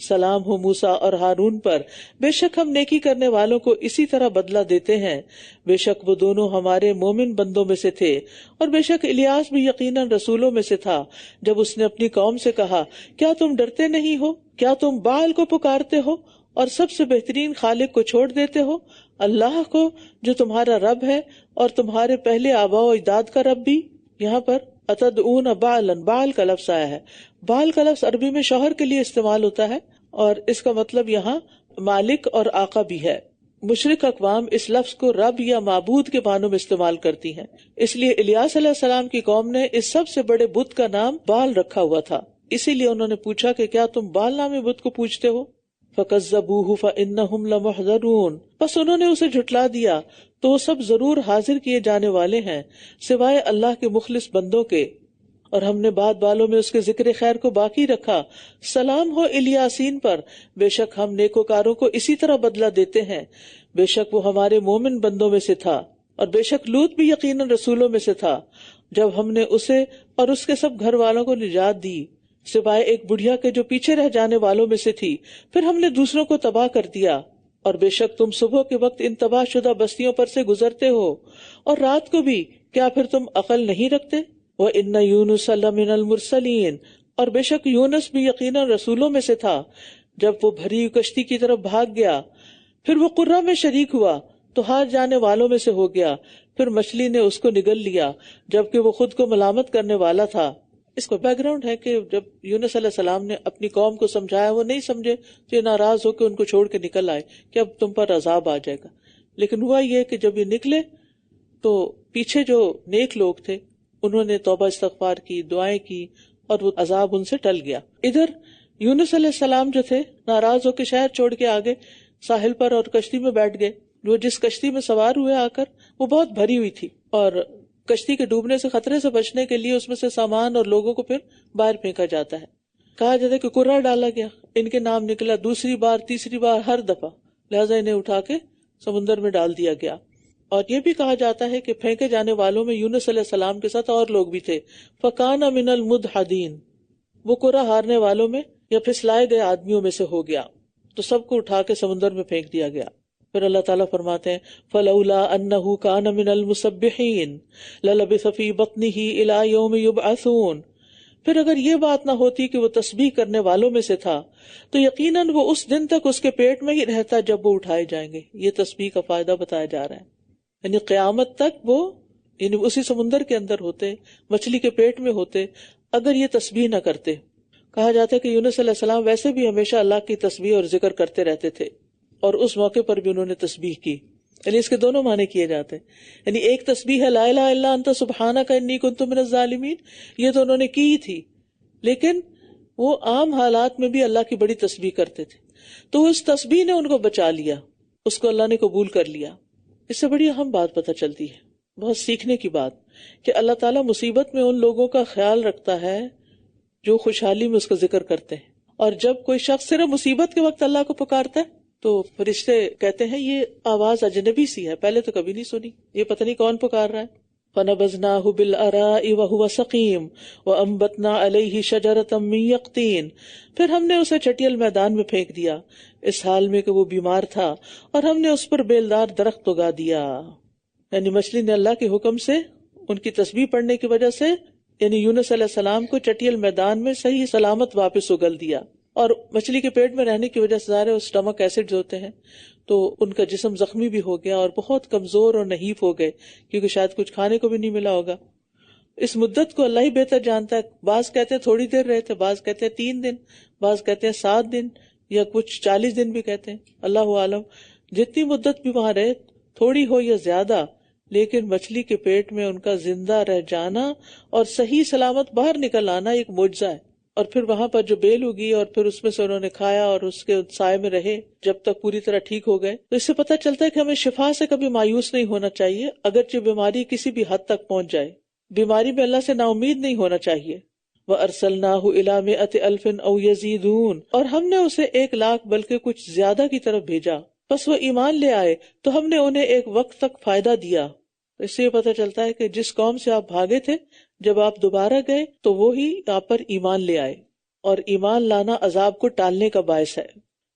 سلام ہو موسیٰ اور ہارون پر، بے شک ہم نیکی کرنے والوں کو اسی طرح بدلہ دیتے ہیں، بے شک وہ دونوں ہمارے مومن بندوں میں سے تھے. اور بے شک الیاس بھی یقیناً رسولوں میں سے تھا، جب اس نے اپنی قوم سے کہا، کیا تم ڈرتے نہیں ہو؟ کیا تم بعل کو پکارتے ہو اور سب سے بہترین خالق کو چھوڑ دیتے ہو، اللہ کو جو تمہارا رب ہے اور تمہارے پہلے آباء و اجداد کا رب بھی. یہاں پر اتدعون بعلا، بعل کا لفظ آیا ہے. بعل کا لفظ عربی میں شوہر کے لیے استعمال ہوتا ہے، اور اس کا مطلب یہاں مالک اور آقا بھی ہے. مشرک اقوام اس لفظ کو رب یا معبود کے معنوں میں استعمال کرتی ہیں، اس لیے الیاس علیہ السلام کی قوم نے اس سب سے بڑے بت کا نام بال رکھا ہوا تھا، اسی لیے انہوں نے پوچھا کہ کیا تم بال نامی بت کو پوجتے ہو؟ فَكَذَّبُوهُ فَإِنَّهُمْ لَمُحْضَرُونَ، پس انہوں نے اسے جھٹلا دیا تو وہ سب ضرور حاضر کیے جانے والے ہیں سوائے اللہ کے مخلص بندوں کے۔ اور ہم نے بعد بالوں میں اس کے ذکر خیر کو باقی رکھا، سلام ہو الیاسین پر، بے شک ہم نیکوکاروں کو اسی طرح بدلہ دیتے ہیں، بے شک وہ ہمارے مومن بندوں میں سے تھا، اور بے شک لوط بھی یقیناً رسولوں میں سے تھا۔ جب ہم نے اسے اور اس کے سب گھر والوں کو نجات دی سوائے ایک بڑھیا کے جو پیچھے رہ جانے والوں میں سے تھی، پھر ہم نے دوسروں کو تباہ کر دیا، اور بے شک تم صبح کے وقت ان تباہ شدہ بستیوں پر سے گزرتے ہو، اور رات کو بھی، کیا پھر تم عقل نہیں رکھتے؟ وَإِنَّ يُونُسَ لَمِنَ الْمُرْسَلِينَ، اور بے شک یونس بھی یقیناً رسولوں میں سے تھا۔ جب وہ بھری ہوئی کشتی کی طرف بھاگ گیا، پھر وہ قرہ میں شریک ہوا تو ہار جانے والوں میں سے ہو گیا، پھر مچھلی نے اس کو نگل لیا جبکہ وہ خود کو ملامت کرنے والا تھا۔ اس کو بیک گراؤنڈ ہے کہ جب یونس علیہ السلام نے اپنی قوم کو سمجھایا، وہ نہیں سمجھے تو یہ ناراض ہو کے ان کو چھوڑ کے نکل آئے کہ اب تم پر عذاب آ جائے گا، لیکن ہوا یہ کہ جب یہ نکلے تو پیچھے جو نیک لوگ تھے انہوں نے توبہ استغفار کی، دعائیں کی، اور وہ عذاب ان سے ٹل گیا۔ ادھر یونس علیہ السلام جو تھے ناراض ہو کے شہر چھوڑ کے آگے ساحل پر اور کشتی میں بیٹھ گئے۔ وہ جس کشتی میں سوار ہوئے آ کر وہ بہت بھری ہوئی تھی، اور کشتی کے ڈوبنے سے خطرے سے بچنے کے لیے اس میں سے سامان اور لوگوں کو پھر باہر پھینکا جاتا ہے۔ کہا جاتا ہے کہ قرہ ڈالا گیا، ان کے نام نکلا، دوسری بار تیسری بار ہر دفعہ، لہٰذا انہیں اٹھا کے سمندر میں ڈال دیا گیا۔ اور یہ بھی کہا جاتا ہے کہ پھینکے جانے والوں میں یونس علیہ السلام کے ساتھ اور لوگ بھی تھے، فَكَانَ مِنَ الْمُدْحَدِينَ، وہ قرہ ہارنے والوں میں یا پھسلائے گئے آدمیوں میں سے ہو گیا، تو سب کو اٹھا کے سمندر میں پھینک دیا گیا۔ پھر اللہ تعالیٰ فرماتے ہیں فَلَوْلَا أَنَّهُ كَانَ مِنَ الْمُسَبِّحِينَ لَلَبِثَ فِي بَطْنِهِ إِلَى يَوْمِ يُبْعَثُونَ، پھر اگر یہ بات نہ ہوتی کہ وہ تسبیح کرنے والوں میں سے تھا تو یقیناً وہ اس دن تک اس کے پیٹ میں ہی رہتا جب وہ اٹھائے جائیں گے۔ یہ تسبیح کا فائدہ بتایا جا رہا ہے، یعنی قیامت تک وہ یعنی اسی سمندر کے اندر ہوتے، مچھلی کے پیٹ میں ہوتے اگر یہ تسبیح نہ کرتے۔ کہا جاتا ہے کہ یونس علیہ السلام ویسے بھی ہمیشہ اللہ کی تسبیح اور ذکر کرتے رہتے تھے، اور اس موقع پر بھی انہوں نے تسبیح کی، یعنی اس کے دونوں معنی کیے جاتے ہیں۔ یعنی ایک تسبیح ہے لا الہ الا انت سبحانک انی کنت من الظالمین، یہ تو انہوں نے کی ہی تھی، لیکن وہ عام حالات میں بھی اللہ کی بڑی تسبیح کرتے تھے، تو اس تسبیح نے ان کو بچا لیا، اس کو اللہ نے قبول کر لیا۔ اس سے بڑی اہم بات پتہ چلتی ہے، بہت سیکھنے کی بات، کہ اللہ تعالیٰ مصیبت میں ان لوگوں کا خیال رکھتا ہے جو خوشحالی میں اس کا ذکر کرتے ہیں، اور جب کوئی شخص صرف مصیبت کے وقت اللہ کو پکارتا ہے تو فرشتے کہتے ہیں یہ آواز اجنبی سی ہے، پہلے تو کبھی نہیں سنی، یہ پتہ نہیں کون پکار رہا ہے۔ فَنَبَذْنَاهُ بِالْأَرَاءِ وَهُوَ سَقِيمٌ وَأَنبَتْنَا عَلَيْهِ شَجَرَةً مِّن يَقْطِينٍ، پھر ہم نے اسے چٹیل میدان میں پھینک دیا اس حال میں کہ وہ بیمار تھا، اور ہم نے اس پر بیلدار درخت اگا دیا۔ یعنی مچھلی نے اللہ کے حکم سے ان کی تسبیح پڑھنے کی وجہ سے یعنی یونس علیہ السلام کو چٹیل میدان میں صحیح سلامت واپس اگل دیا، اور مچھلی کے پیٹ میں رہنے کی وجہ سے ظاہر اسٹمک ایسڈ ہوتے ہیں تو ان کا جسم زخمی بھی ہو گیا اور بہت کمزور اور نحیف ہو گئے، کیونکہ شاید کچھ کھانے کو بھی نہیں ملا ہوگا۔ اس مدت کو اللہ ہی بہتر جانتا ہے، بعض کہتے ہیں تھوڑی دیر رہے تھے، بعض کہتے ہیں 3 دن، بعض کہتے ہیں 7 دن، یا کچھ 40 دن بھی کہتے ہیں، اللہ عالم۔ جتنی مدت بھی وہاں رہے، تھوڑی ہو یا زیادہ، لیکن مچھلی کے پیٹ میں ان کا زندہ رہ جانا اور صحیح سلامت باہر نکل آنا ایک معجزہ ہے۔ اور پھر وہاں پر جو بیل اگی اور پھر اس میں سے انہوں نے کھایا اور اس کے سائے میں رہے جب تک پوری طرح ٹھیک ہو گئے، تو اس سے پتہ چلتا ہے کہ ہمیں شفا سے کبھی مایوس نہیں ہونا چاہیے، اگرچہ بیماری کسی بھی حد تک پہنچ جائے، بیماری میں اللہ سے نا امید نہیں ہونا چاہیے۔ وَأَرْسَلْنَاهُ إِلَى مِائَةِ أَلْفٍ أَوْ يَزِيدُونَ، اور ہم نے اسے 1 لاکھ بلکہ کچھ زیادہ کی طرف بھیجا، پس وہ ایمان لے آئے تو ہم نے انہیں ایک وقت تک فائدہ دیا۔ اس سے یہ پتہ چلتا ہے کہ جس قوم سے آپ بھاگے تھے، جب آپ دوبارہ گئے تو وہی آپ پر ایمان لے آئے، اور ایمان لانا عذاب کو ٹالنے کا باعث ہے۔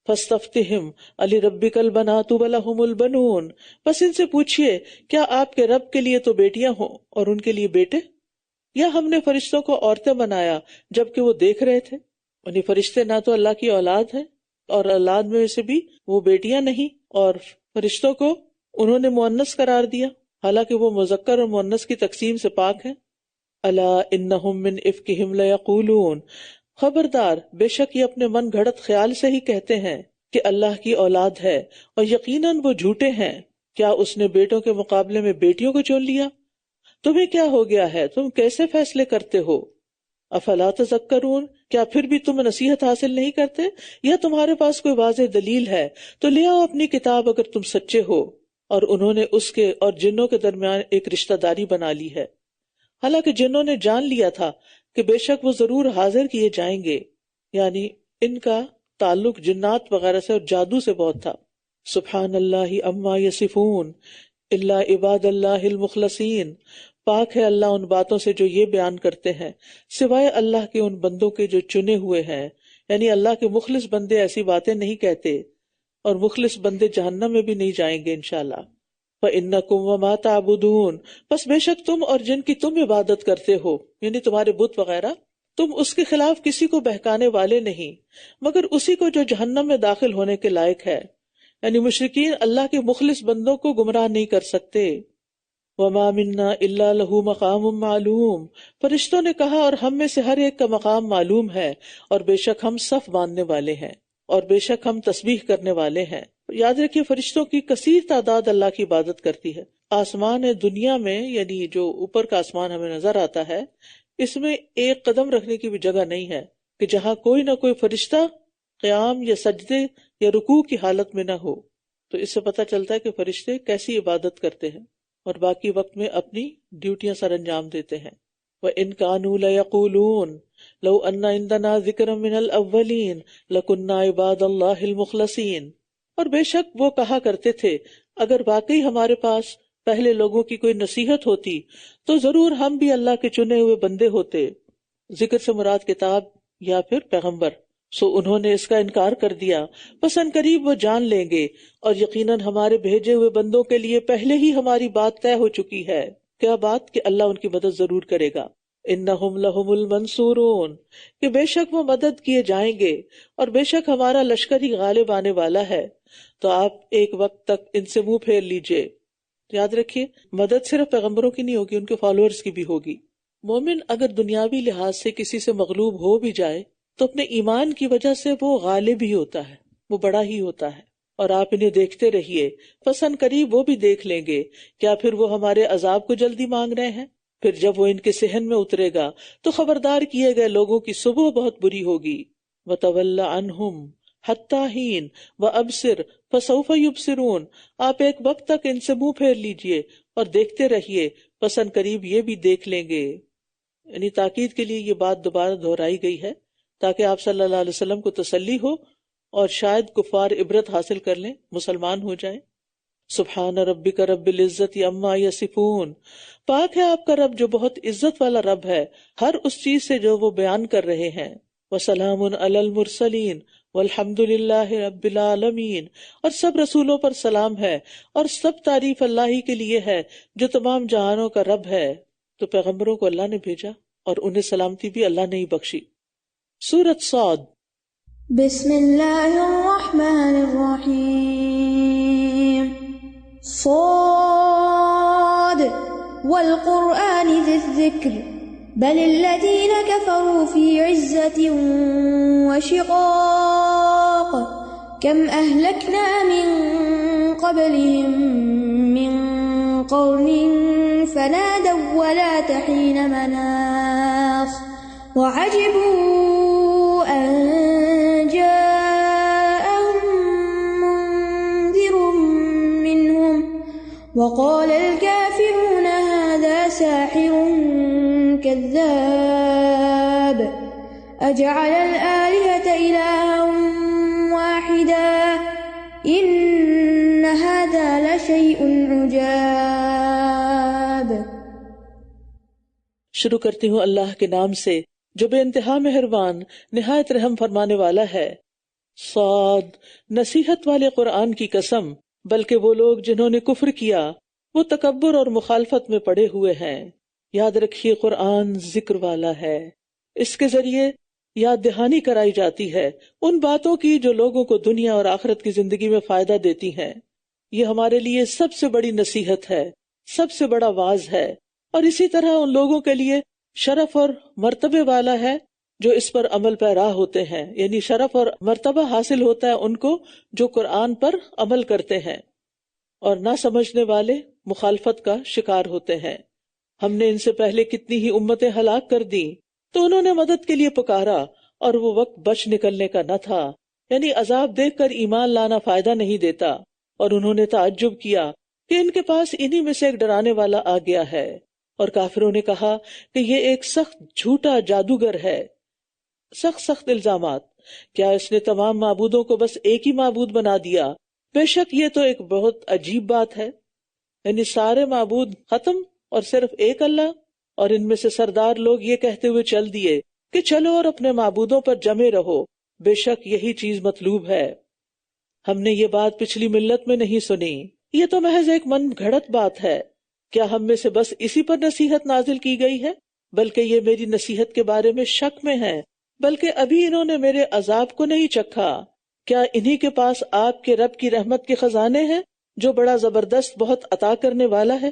فَاسْتَفْتِهِمْ أَلِرَبِّكَ الْبَنَاتُ وَلَهُمُ الْبَنُونَ، بس ان سے پوچھئے کیا آپ کے رب کے لیے تو بیٹیاں ہوں اور ان کے لیے بیٹے؟ یا ہم نے فرشتوں کو عورتیں بنایا جبکہ وہ دیکھ رہے تھے؟ یعنی فرشتے نہ تو اللہ کی اولاد ہیں اور اولاد میں سے بھی وہ بیٹیاں نہیں، اور فرشتوں کو انہوں نے مؤنث قرار دیا حالانکہ وہ مذکر اور مؤنث کی تقسیم سے پاک ہیں۔ الا انہم من افکہم لیقولون، خبردار بے شک یہ اپنے من گھڑت خیال سے ہی کہتے ہیں، کہ اللہ کی اولاد ہے اور یقیناً وہ جھوٹے ہیں. کیا اس نے بیٹوں کے مقابلے میں بیٹیوں کو چن لیا؟ تمہیں کیا ہو گیا ہے؟ تم کیسے فیصلے کرتے ہو؟ افلا تذکرون، کیا پھر بھی تم نصیحت حاصل نہیں کرتے؟ یا تمہارے پاس کوئی واضح دلیل ہے تو لے آؤ اپنی کتاب اگر تم سچے ہو. اور انہوں نے اس کے اور جنوں کے درمیان ایک رشتہ داری بنا لی ہے، حالانکہ جنوں نے جان لیا تھا کہ بے شک وہ ضرور حاضر کیے جائیں گے، یعنی ان کا تعلق جنات وغیرہ سے اور جادو سے بہت تھا. سبحان اللہ عما یصفون الا عباد اللہ المخلصین، پاک ہے اللہ ان باتوں سے جو یہ بیان کرتے ہیں سوائے اللہ کے ان بندوں کے جو چنے ہوئے ہیں. یعنی اللہ کے مخلص بندے ایسی باتیں نہیں کہتے، اور مخلص بندے جہنم میں بھی نہیں جائیں گے انشاءاللہ. فَإِنَّكُمْ وَمَا تَعْبُدُونَ، پس بے شک تم اور جن کی تم عبادت کرتے ہو، یعنی تمہارے بت وغیرہ، تم اس کے خلاف کسی کو بہکانے والے نہیں مگر اسی کو جو جہنم میں داخل ہونے کے لائق ہے. یعنی مشرکین اللہ کے مخلص بندوں کو گمراہ نہیں کر سکتے. وَمَا مِنَّا إِلَّا لَهُ مَقَامٌ مَعْلُومٌ، فرشتوں نے کہا اور ہم میں سے ہر ایک کا مقام معلوم ہے، اور بے شک ہم صف باندھنے والے ہیں، اور بے شک ہم تسبیح کرنے والے ہیں. یاد رکھیے فرشتوں کی کثیر تعداد اللہ کی عبادت کرتی ہے. آسمان دنیا میں، یعنی جو اوپر کا آسمان ہمیں نظر آتا ہے، اس میں ایک قدم رکھنے کی بھی جگہ نہیں ہے کہ جہاں کوئی نہ کوئی فرشتہ قیام یا سجدے یا رکوع کی حالت میں نہ ہو. تو اس سے پتہ چلتا ہے کہ فرشتے کیسی عبادت کرتے ہیں اور باقی وقت میں اپنی ڈیوٹیاں سر انجام دیتے ہیں. وَإِن كَانُوا لَيَقُولُونَ لَوْ أَنَّ عِندَنَا ذِكْرًا مِنَ الْأَوَّلِينَ لَكُنَّا عِبَادَ اللَّهِ الْمُخْلَصِينَ، اور بے شک وہ کہا کرتے تھے اگر واقعی ہمارے پاس پہلے لوگوں کی کوئی نصیحت ہوتی تو ضرور ہم بھی اللہ کے چنے ہوئے بندے ہوتے. ذکر سے مراد کتاب یا پھر پیغمبر. سو انہوں نے اس کا انکار کر دیا، بس ان قریب وہ جان لیں گے، اور یقیناً ہمارے بھیجے ہوئے بندوں کے لیے پہلے ہی ہماری بات طے ہو چکی ہے. کیا بات؟ کہ اللہ ان کی مدد ضرور کرے گا. انہم لہم المنصورون، کہ بے شک وہ مدد کیے جائیں گے، اور بے شک ہمارا لشکر ہی غالب آنے والا ہے. تو آپ ایک وقت تک ان سے منہ پھیر لیجئے. یاد رکھیے مدد صرف پیغمبروں کی نہیں ہوگی، ان کے فالوورز کی بھی ہوگی. مومن اگر دنیاوی لحاظ سے کسی سے مغلوب ہو بھی جائے تو اپنے ایمان کی وجہ سے وہ غالب ہی ہوتا ہے، وہ بڑا ہی ہوتا ہے. اور آپ انہیں دیکھتے رہیے، پسند قریب وہ بھی دیکھ لیں گے. کیا پھر وہ ہمارے عذاب کو جلدی مانگ رہے ہیں؟ پھر جب وہ ان کے صحن میں اترے گا تو خبردار کیے گئے لوگوں کی صبح بہت بری ہوگی. وَتَوَلَّ عَنْهُمْ حَتَّى حِينٍ وَأَبْصِرْ فَسَوْفَ يُبْصِرُونَ، آپ ایک وقت تک ان سے منہ پھیر لیجئے اور دیکھتے رہیے، پسند قریب یہ بھی دیکھ لیں گے. یعنی تاکید کے لیے یہ بات دوبارہ دہرائی گئی ہے تاکہ آپ صلی اللہ علیہ وسلم کو تسلی ہو اور شاید کفار عبرت حاصل کر لیں، مسلمان ہو جائیں. سبحان ربک رب العزت عما یصفون، پاک ہے آپ کا رب جو بہت عزت والا رب ہے ہر اس چیز سے جو وہ بیان کر رہے ہیں. وسلام علی المرسلین والحمد للہ رب العالمین، اور سب رسولوں پر سلام ہے اور سب تعریف اللہ ہی کے لیے ہے جو تمام جہانوں کا رب ہے. تو پیغمبروں کو اللہ نے بھیجا اور انہیں سلامتی بھی اللہ نے ہی بخشی. سورۃ صاد. بسم اللہ الرحمن الرحیم. صاد والقرآن ذی الذکر بل الذین کفروا فی عزة وشقاق کم اہلکنا من قبلهم من قرن فنادوا ولا حین مناص وعجبوا أن جاءهم منذر منهم وقال الكافرون هذا ساحر كذاب أجعل الآلهة إلها واحدا إن هذا لشيء عجاب. شروع کرتی ہوں اللہ کے نام سے جو بے انتہا مہربان نہایت رحم فرمانے والا ہے. صاد، نصیحت والے قرآن کی قسم، بلکہ وہ لوگ جنہوں نے کفر کیا وہ تکبر اور مخالفت میں پڑے ہوئے ہیں. یاد رکھیے قرآن ذکر والا ہے، اس کے ذریعے یاد دہانی کرائی جاتی ہے ان باتوں کی جو لوگوں کو دنیا اور آخرت کی زندگی میں فائدہ دیتی ہیں. یہ ہمارے لیے سب سے بڑی نصیحت ہے، سب سے بڑا واعظ ہے، اور اسی طرح ان لوگوں کے لیے شرف اور مرتبے والا ہے جو اس پر عمل پیرا ہوتے ہیں، یعنی شرف اور مرتبہ حاصل ہوتا ہے ان کو جو قرآن پر عمل کرتے ہیں، اور نہ سمجھنے والے مخالفت کا شکار ہوتے ہیں۔ ہم نے ان سے پہلے کتنی ہی امتیں ہلاک کر دیں تو انہوں نے مدد کے لیے پکارا اور وہ وقت بچ نکلنے کا نہ تھا، یعنی عذاب دیکھ کر ایمان لانا فائدہ نہیں دیتا، اور انہوں نے تعجب کیا کہ ان کے پاس انہی میں سے ایک ڈرانے والا آ گیا ہے، اور کافروں نے کہا کہ یہ ایک سخت جھوٹا جادوگر ہے۔ سخت الزامات، کیا اس نے تمام معبودوں کو بس ایک ہی معبود بنا دیا؟ بے شک یہ تو ایک بہت عجیب بات ہے، یعنی سارے معبود ختم اور صرف ایک اللہ۔ اور ان میں سے سردار لوگ یہ کہتے ہوئے چل دیے کہ چلو اور اپنے معبودوں پر جمے رہو، بے شک یہی چیز مطلوب ہے۔ ہم نے یہ بات پچھلی ملت میں نہیں سنی، یہ تو محض ایک من گھڑت بات ہے۔ کیا ہم میں سے بس اسی پر نصیحت نازل کی گئی ہے؟ بلکہ یہ میری نصیحت کے بارے میں شک میں ہیں، بلکہ ابھی انہوں نے میرے عذاب کو نہیں چکھا۔ کیا انہی کے پاس آپ کے رب کی رحمت کے خزانے ہیں جو بڑا زبردست بہت عطا کرنے والا ہے؟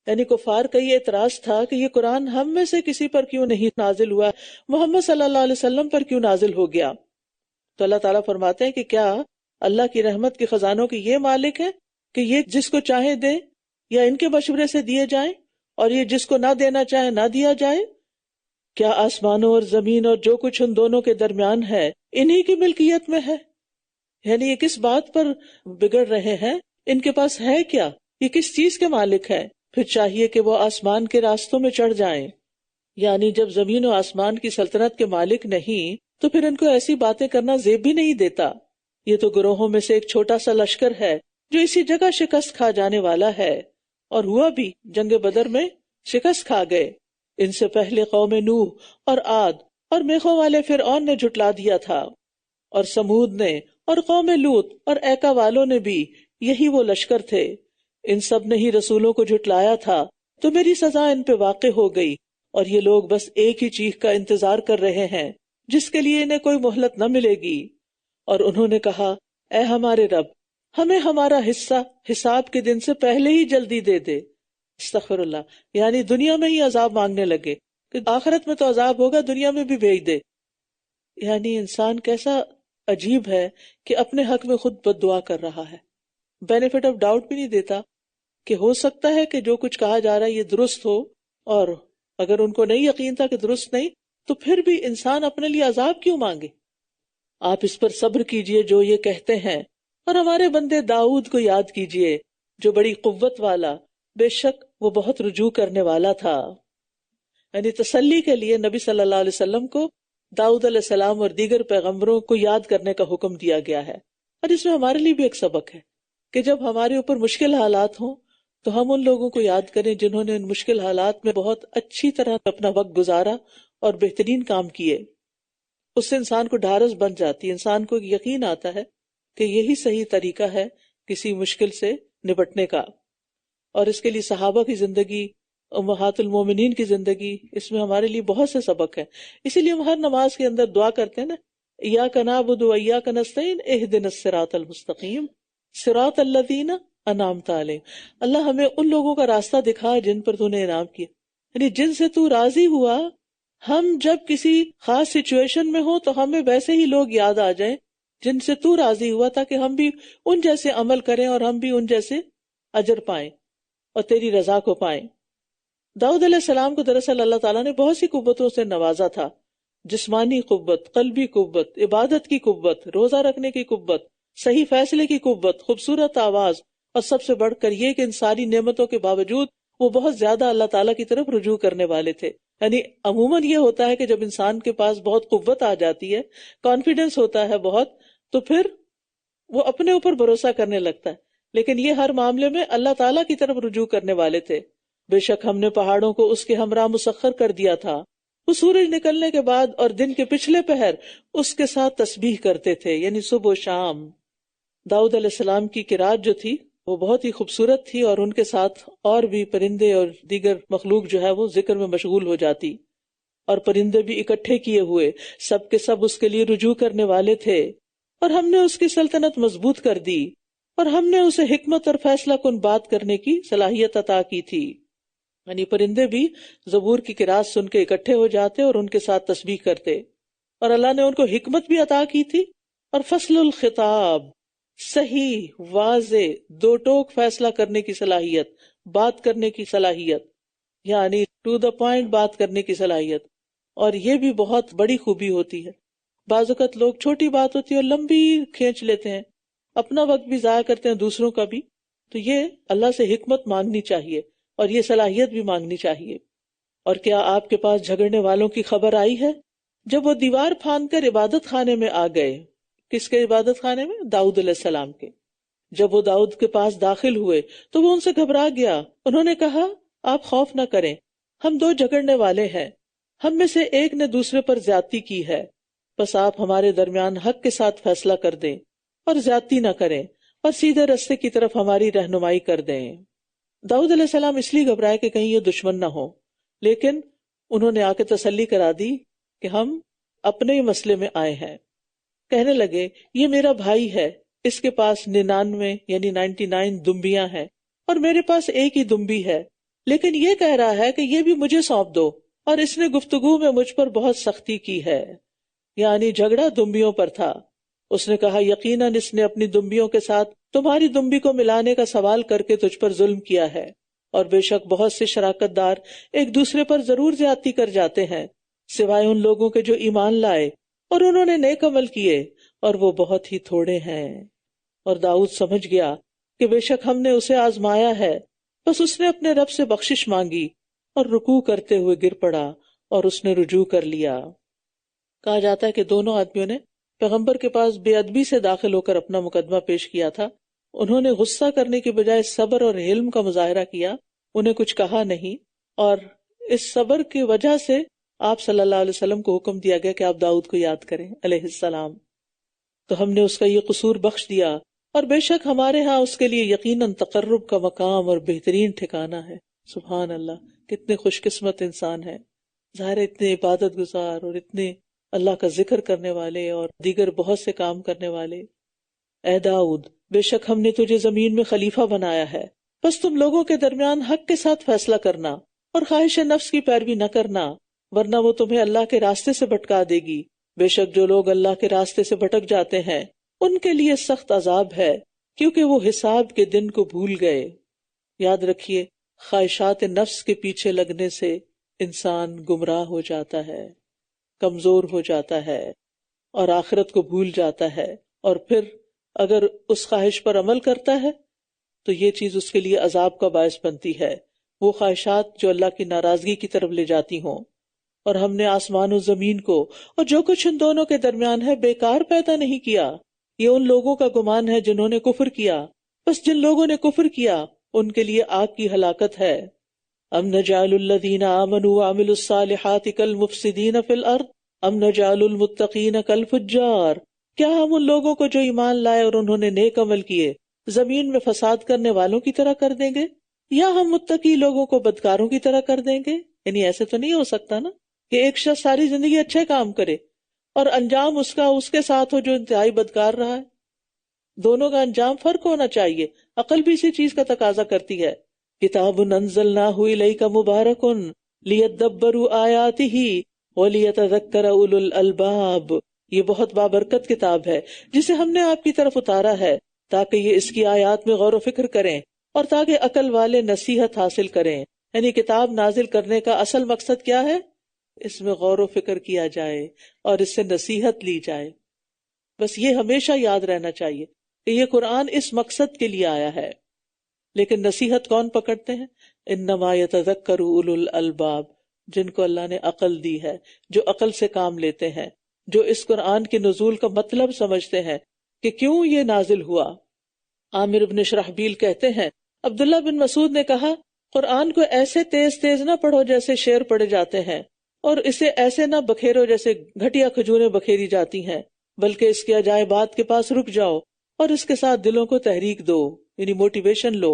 یعنی کفار کا یہ اعتراض تھا کہ یہ قرآن ہم میں سے کسی پر کیوں نہیں نازل ہوا، محمد صلی اللہ علیہ وسلم پر کیوں نازل ہو گیا؟ تو اللہ تعالیٰ فرماتے ہیں کہ کیا اللہ کی رحمت کے خزانوں کے یہ مالک ہیں کہ یہ جس کو چاہے دیں یا ان کے مشورے سے دیے جائیں، اور یہ جس کو نہ دینا چاہے نہ دیا جائے؟ کیا آسمانوں اور زمین اور جو کچھ ان دونوں کے درمیان ہے انہی کی ملکیت میں ہے؟ یعنی یہ کس بات پر بگڑ رہے ہیں؟ ان کے پاس ہے کیا؟ یہ کس چیز کے مالک ہیں؟ پھر چاہیے کہ وہ آسمان کے راستوں میں چڑھ جائیں۔ یعنی جب زمین و آسمان کی سلطنت کے مالک نہیں تو پھر ان کو ایسی باتیں کرنا زیب بھی نہیں دیتا۔ یہ تو گروہوں میں سے ایک چھوٹا سا لشکر ہے جو اسی جگہ شکست کھا جانے والا ہے، اور ہوا بھی جنگ بدر میں شکست کھا گئے۔ ان سے پہلے قوم نوح اور عاد اور میخوں والے فرعون نے جھٹلا دیا تھا، اور سمود نے اور قوم لوط اور ایکا والوں نے بھی یہی وہ لشکر تھے۔ ان سب نے ہی رسولوں کو جھٹلایا تھا، تو میری سزا ان پہ واقع ہو گئی، اور یہ لوگ بس ایک ہی چیز کا انتظار کر رہے ہیں جس کے لیے انہیں کوئی مہلت نہ ملے گی۔ اور انہوں نے کہا، اے ہمارے رب، ہمیں ہمارا حصہ حساب کے دن سے پہلے ہی جلدی دے دے۔ استغفر اللہ، یعنی دنیا میں ہی عذاب مانگنے لگے کہ آخرت میں تو عذاب ہوگا، دنیا میں بھی بھیج دے۔ یعنی انسان کیسا عجیب ہے کہ اپنے حق میں خود بد دعا کر رہا ہے، بینیفٹ آف ڈاؤٹ بھی نہیں دیتا کہ ہو سکتا ہے کہ جو کچھ کہا جا رہا ہے یہ درست ہو، اور اگر ان کو نہیں یقین تھا کہ درست نہیں تو پھر بھی انسان اپنے لیے عذاب کیوں مانگے؟ آپ اس پر صبر کیجئے جو یہ کہتے ہیں، اور ہمارے بندے داؤد کو یاد کیجئے جو بڑی قوت والا، بے شک وہ بہت رجوع کرنے والا تھا۔ یعنی تسلی کے لیے نبی صلی اللہ علیہ وسلم کو داؤد علیہ السلام اور دیگر پیغمبروں کو یاد کرنے کا حکم دیا گیا ہے، اور اس میں ہمارے لیے بھی ایک سبق ہے کہ جب ہمارے اوپر مشکل حالات ہوں تو ہم ان لوگوں کو یاد کریں جنہوں نے ان مشکل حالات میں بہت اچھی طرح اپنا وقت گزارا اور بہترین کام کیے۔ اس سے انسان کو ڈھارس بن جاتی ہے، انسان کو یقین آتا ہے کہ یہی صحیح طریقہ ہے کسی مشکل سے نپٹنے کا۔ اور اس کے لیے صحابہ کی زندگی، امہات المومنین کی زندگی، اس میں ہمارے لیے بہت سے سبق ہیں۔ اسی لیے ہم ہر نماز کے اندر دعا کرتے ہیں نا، ایاک نعبد و ایاک نستعین اہدنا الصراط المستقیم صراط الذین انعمت علیہم۔ اللہ ہمیں ان لوگوں کا راستہ دکھا جن پر تو نے انعام کیا، یعنی جن سے تو راضی ہوا۔ ہم جب کسی خاص سچویشن میں ہوں تو ہمیں ویسے ہی لوگ یاد آ جائیں جن سے تو راضی ہوا، تاکہ ہم بھی ان جیسے عمل کریں اور ہم بھی ان جیسے اجر پائیں اور تیری رضا کو پائیں۔ داؤد علیہ السلام کو دراصل اللہ تعالیٰ نے بہت سی قوتوں سے نوازا تھا، جسمانی قوت، قلبی قوت، عبادت کی قوت، روزہ رکھنے کی قوت، صحیح فیصلے کی قوت، خوبصورت آواز، اور سب سے بڑھ کر یہ کہ ان ساری نعمتوں کے باوجود وہ بہت زیادہ اللہ تعالیٰ کی طرف رجوع کرنے والے تھے۔ یعنی عموماً یہ ہوتا ہے کہ جب انسان کے پاس بہت قوت آ جاتی ہے، کانفیڈنس ہوتا ہے بہت، تو پھر وہ اپنے اوپر بھروسہ کرنے لگتا ہے، لیکن یہ ہر معاملے میں اللہ تعالیٰ کی طرف رجوع کرنے والے تھے۔ بے شک ہم نے پہاڑوں کو اس کے ہمراہ مسخر کر دیا تھا، وہ سورج نکلنے کے بعد اور دن کے پچھلے پہر اس کے ساتھ تسبیح کرتے تھے، یعنی صبح و شام۔ داؤد علیہ السلام کی قرات جو تھی وہ بہت ہی خوبصورت تھی، اور ان کے ساتھ اور بھی پرندے اور دیگر مخلوق جو ہے وہ ذکر میں مشغول ہو جاتی، اور پرندے بھی اکٹھے کیے ہوئے سب کے سب اس کے لیے رجوع کرنے والے تھے۔ اور ہم نے اس کی سلطنت مضبوط کر دی، اور ہم نے اسے حکمت اور فیصلہ کن بات کرنے کی صلاحیت عطا کی تھی۔ یعنی پرندے بھی زبور کی قرات سن کے اکٹھے ہو جاتے اور ان کے ساتھ تسبیح کرتے، اور اللہ نے ان کو حکمت بھی عطا کی تھی، اور فصل الخطاب، صحیح واضح دو ٹوک فیصلہ کرنے کی صلاحیت، بات کرنے کی صلاحیت، یعنی ٹو دا پوائنٹ بات کرنے کی صلاحیت. اور یہ بھی بہت بڑی خوبی ہوتی ہے. بعض اوقات لوگ چھوٹی بات ہوتی ہے اور لمبی کھینچ لیتے ہیں، اپنا وقت بھی ضائع کرتے ہیں، دوسروں کا بھی. تو یہ اللہ سے حکمت مانگنی چاہیے اور یہ صلاحیت بھی مانگنی چاہیے. اور کیا آپ کے پاس جھگڑنے والوں کی خبر آئی ہے؟ جب وہ دیوار پھاند کر عبادت خانے میں آ گئے. کس کے عبادت خانے میں؟ داؤد علیہ السلام کے. جب وہ داؤد کے پاس داخل ہوئے تو وہ ان سے گھبرا گیا. انہوں نے کہا آپ خوف نہ کریں، ہم دو جھگڑنے والے ہیں، ہم میں سے ایک نے دوسرے پر زیادتی کی ہے، بس آپ ہمارے درمیان حق کے ساتھ فیصلہ کر دیں اور زیادتی نہ کریں اور سیدھے رستے کی طرف ہماری رہنمائی کر دیں. داؤد علیہ السلام اس لیے گھبرائے کہ کہیں یہ دشمن نہ ہو، لیکن انہوں نے آ کے تسلی کرا دی کہ ہم اپنے ہی مسئلے میں آئے ہیں. کہنے لگے یہ میرا بھائی ہے، اس کے پاس 99 یعنی 99 دمبیاں ہیں اور میرے پاس ایک ہی دمبی ہے، لیکن یہ کہہ رہا ہے کہ یہ بھی مجھے سونپ دو، اور اس نے گفتگو میں مجھ پر بہت سختی کی ہے. یعنی جھگڑا دمبیوں پر تھا. اس نے کہا یقیناً اس نے اپنی دمبیوں کے ساتھ تمہاری دمبی کو ملانے کا سوال کر کے تجھ پر ظلم کیا ہے، اور بے شک بہت سے شراکت دار ایک دوسرے پر ضرور زیادتی کر جاتے ہیں سوائے ان لوگوں کے جو ایمان لائے اور انہوں نے نیک عمل کیے، اور وہ بہت ہی تھوڑے ہیں. اور داؤد سمجھ گیا کہ بے شک ہم نے اسے آزمایا ہے، بس اس نے اپنے رب سے بخشش مانگی اور رکوع کرتے ہوئے گر پڑا اور اس نے رجوع کر لیا. کہا جاتا ہے کہ دونوں آدمیوں نے پیغمبر کے پاس بے ادبی سے داخل ہو کر اپنا مقدمہ پیش کیا تھا. انہوں نے غصہ کرنے کی بجائے صبر اور حلم کا مظاہرہ کیا، انہیں کچھ کہا نہیں، اور اس صبر کی وجہ سے آپ صلی اللہ علیہ وسلم کو حکم دیا گیا کہ آپ داؤد کو یاد کریں علیہ السلام. تو ہم نے اس کا یہ قصور بخش دیا، اور بے شک ہمارے ہاں اس کے لیے یقیناً تقرب کا مقام اور بہترین ٹھکانہ ہے. سبحان اللہ، کتنے خوش قسمت انسان ہے. ظاہر اتنے عبادت گزار اور اتنے اللہ کا ذکر کرنے والے اور دیگر بہت سے کام کرنے والے. اے داؤد، بے شک ہم نے تجھے زمین میں خلیفہ بنایا ہے، بس تم لوگوں کے درمیان حق کے ساتھ فیصلہ کرنا اور خواہش نفس کی پیروی نہ کرنا، ورنہ وہ تمہیں اللہ کے راستے سے بھٹکا دے گی. بے شک جو لوگ اللہ کے راستے سے بھٹک جاتے ہیں ان کے لیے سخت عذاب ہے، کیونکہ وہ حساب کے دن کو بھول گئے. یاد رکھیے، خواہشات نفس کے پیچھے لگنے سے انسان گمراہ ہو جاتا ہے، کمزور ہو جاتا ہے اور آخرت کو بھول جاتا ہے، اور پھر اگر اس خواہش پر عمل کرتا ہے تو یہ چیز اس کے لیے عذاب کا باعث بنتی ہے. وہ خواہشات جو اللہ کی ناراضگی کی طرف لے جاتی ہوں. اور ہم نے آسمان و زمین کو اور جو کچھ ان دونوں کے درمیان ہے بیکار پیدا نہیں کیا. یہ ان لوگوں کا گمان ہے جنہوں نے کفر کیا، بس جن لوگوں نے کفر کیا ان کے لیے آگ کی ہلاکت ہے. ام نجعل الذین آمنوا وعملوا الصالحات کالمفسدین فی الارض ام نجعل المتقین کالفجار. کیا ہم ان لوگوں کو جو ایمان لائے اور انہوں نے نیک عمل کیے زمین میں فساد کرنے والوں کی طرح کر دیں گے، یا ہم متقی لوگوں کو بدکاروں کی طرح کر دیں گے؟ یعنی ایسے تو نہیں ہو سکتا نا کہ ایک شخص ساری زندگی اچھے کام کرے اور انجام اس کا اس کے ساتھ ہو جو انتہائی بدکار رہا ہے. دونوں کا انجام فرق ہونا چاہیے. عقل بھی اسی چیز کا تقاضا کرتی ہے. کتاب انزلناہ الیک مبارک لیدبروا آیاتہ ولیتذکر اولو الالباب. یہ بہت بابرکت کتاب ہے جسے ہم نے آپ کی طرف اتارا ہے تاکہ یہ اس کی آیات میں غور و فکر کریں اور تاکہ عقل والے نصیحت حاصل کریں. یعنی کتاب نازل کرنے کا اصل مقصد کیا ہے؟ اس میں غور و فکر کیا جائے اور اس سے نصیحت لی جائے. بس یہ ہمیشہ یاد رہنا چاہیے کہ یہ قرآن اس مقصد کے لیے آیا ہے. لیکن نصیحت کون پکڑتے ہیں؟ انما یتذکر اولو الالباب، جن کو اللہ نے عقل دی ہے، جو عقل سے کام لیتے ہیں، جو اس قرآن کے نزول کا مطلب سمجھتے ہیں کہ کیوں یہ نازل ہوا. عامر بن شرحبیل کہتے ہیں عبداللہ بن مسعود نے کہا قرآن کو ایسے تیز تیز نہ پڑھو جیسے شعر پڑھے جاتے ہیں، اور اسے ایسے نہ بکھیرو جیسے گھٹیا کھجوریں بکھیری جاتی ہیں، بلکہ اس کے عجائبات کے پاس رک جاؤ اور اس کے ساتھ دلوں کو تحریک دو، یعنی موٹیویشن لو.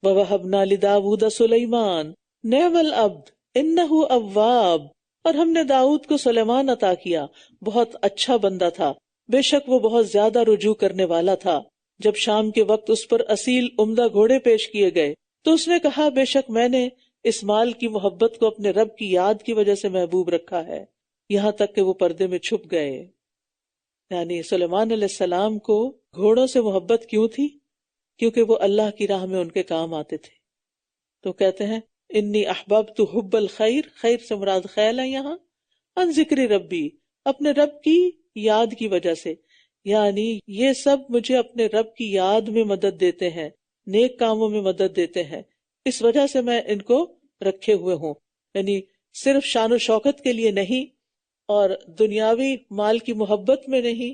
وَوَهَبْنَا لِدَاوُودَ سُلَيْمَانَ نِعْمَ الْعَبْدُ إِنَّهُ أَوَّابٌ. اور ہم نے داؤد کو سلیمان عطا کیا، بہت اچھا بندہ تھا، بے شک وہ بہت زیادہ رجوع کرنے والا تھا. جب شام کے وقت اس پر اصیل عمدہ گھوڑے پیش کیے گئے تو اس نے کہا بے شک میں نے اس مال کی محبت کو اپنے رب کی یاد کی وجہ سے محبوب رکھا ہے، یہاں تک کہ وہ پردے میں چھپ گئے۔ یعنی سلیمان علیہ السلام کو گھوڑوں سے محبت کیوں تھی؟ کیونکہ وہ اللہ کی راہ میں ان کے کام آتے تھے۔ تو کہتے ہیں انی احببت حب الخیر، خیر سے مراد خیل ہے یہاں، ان ذکر ربی، اپنے رب کی یاد کی وجہ سے، یعنی یہ سب مجھے اپنے رب کی یاد میں مدد دیتے ہیں، نیک کاموں میں مدد دیتے ہیں، اس وجہ سے میں ان کو رکھے ہوئے ہوں۔ یعنی صرف شان و شوکت کے لیے نہیں اور دنیاوی مال کی محبت میں نہیں،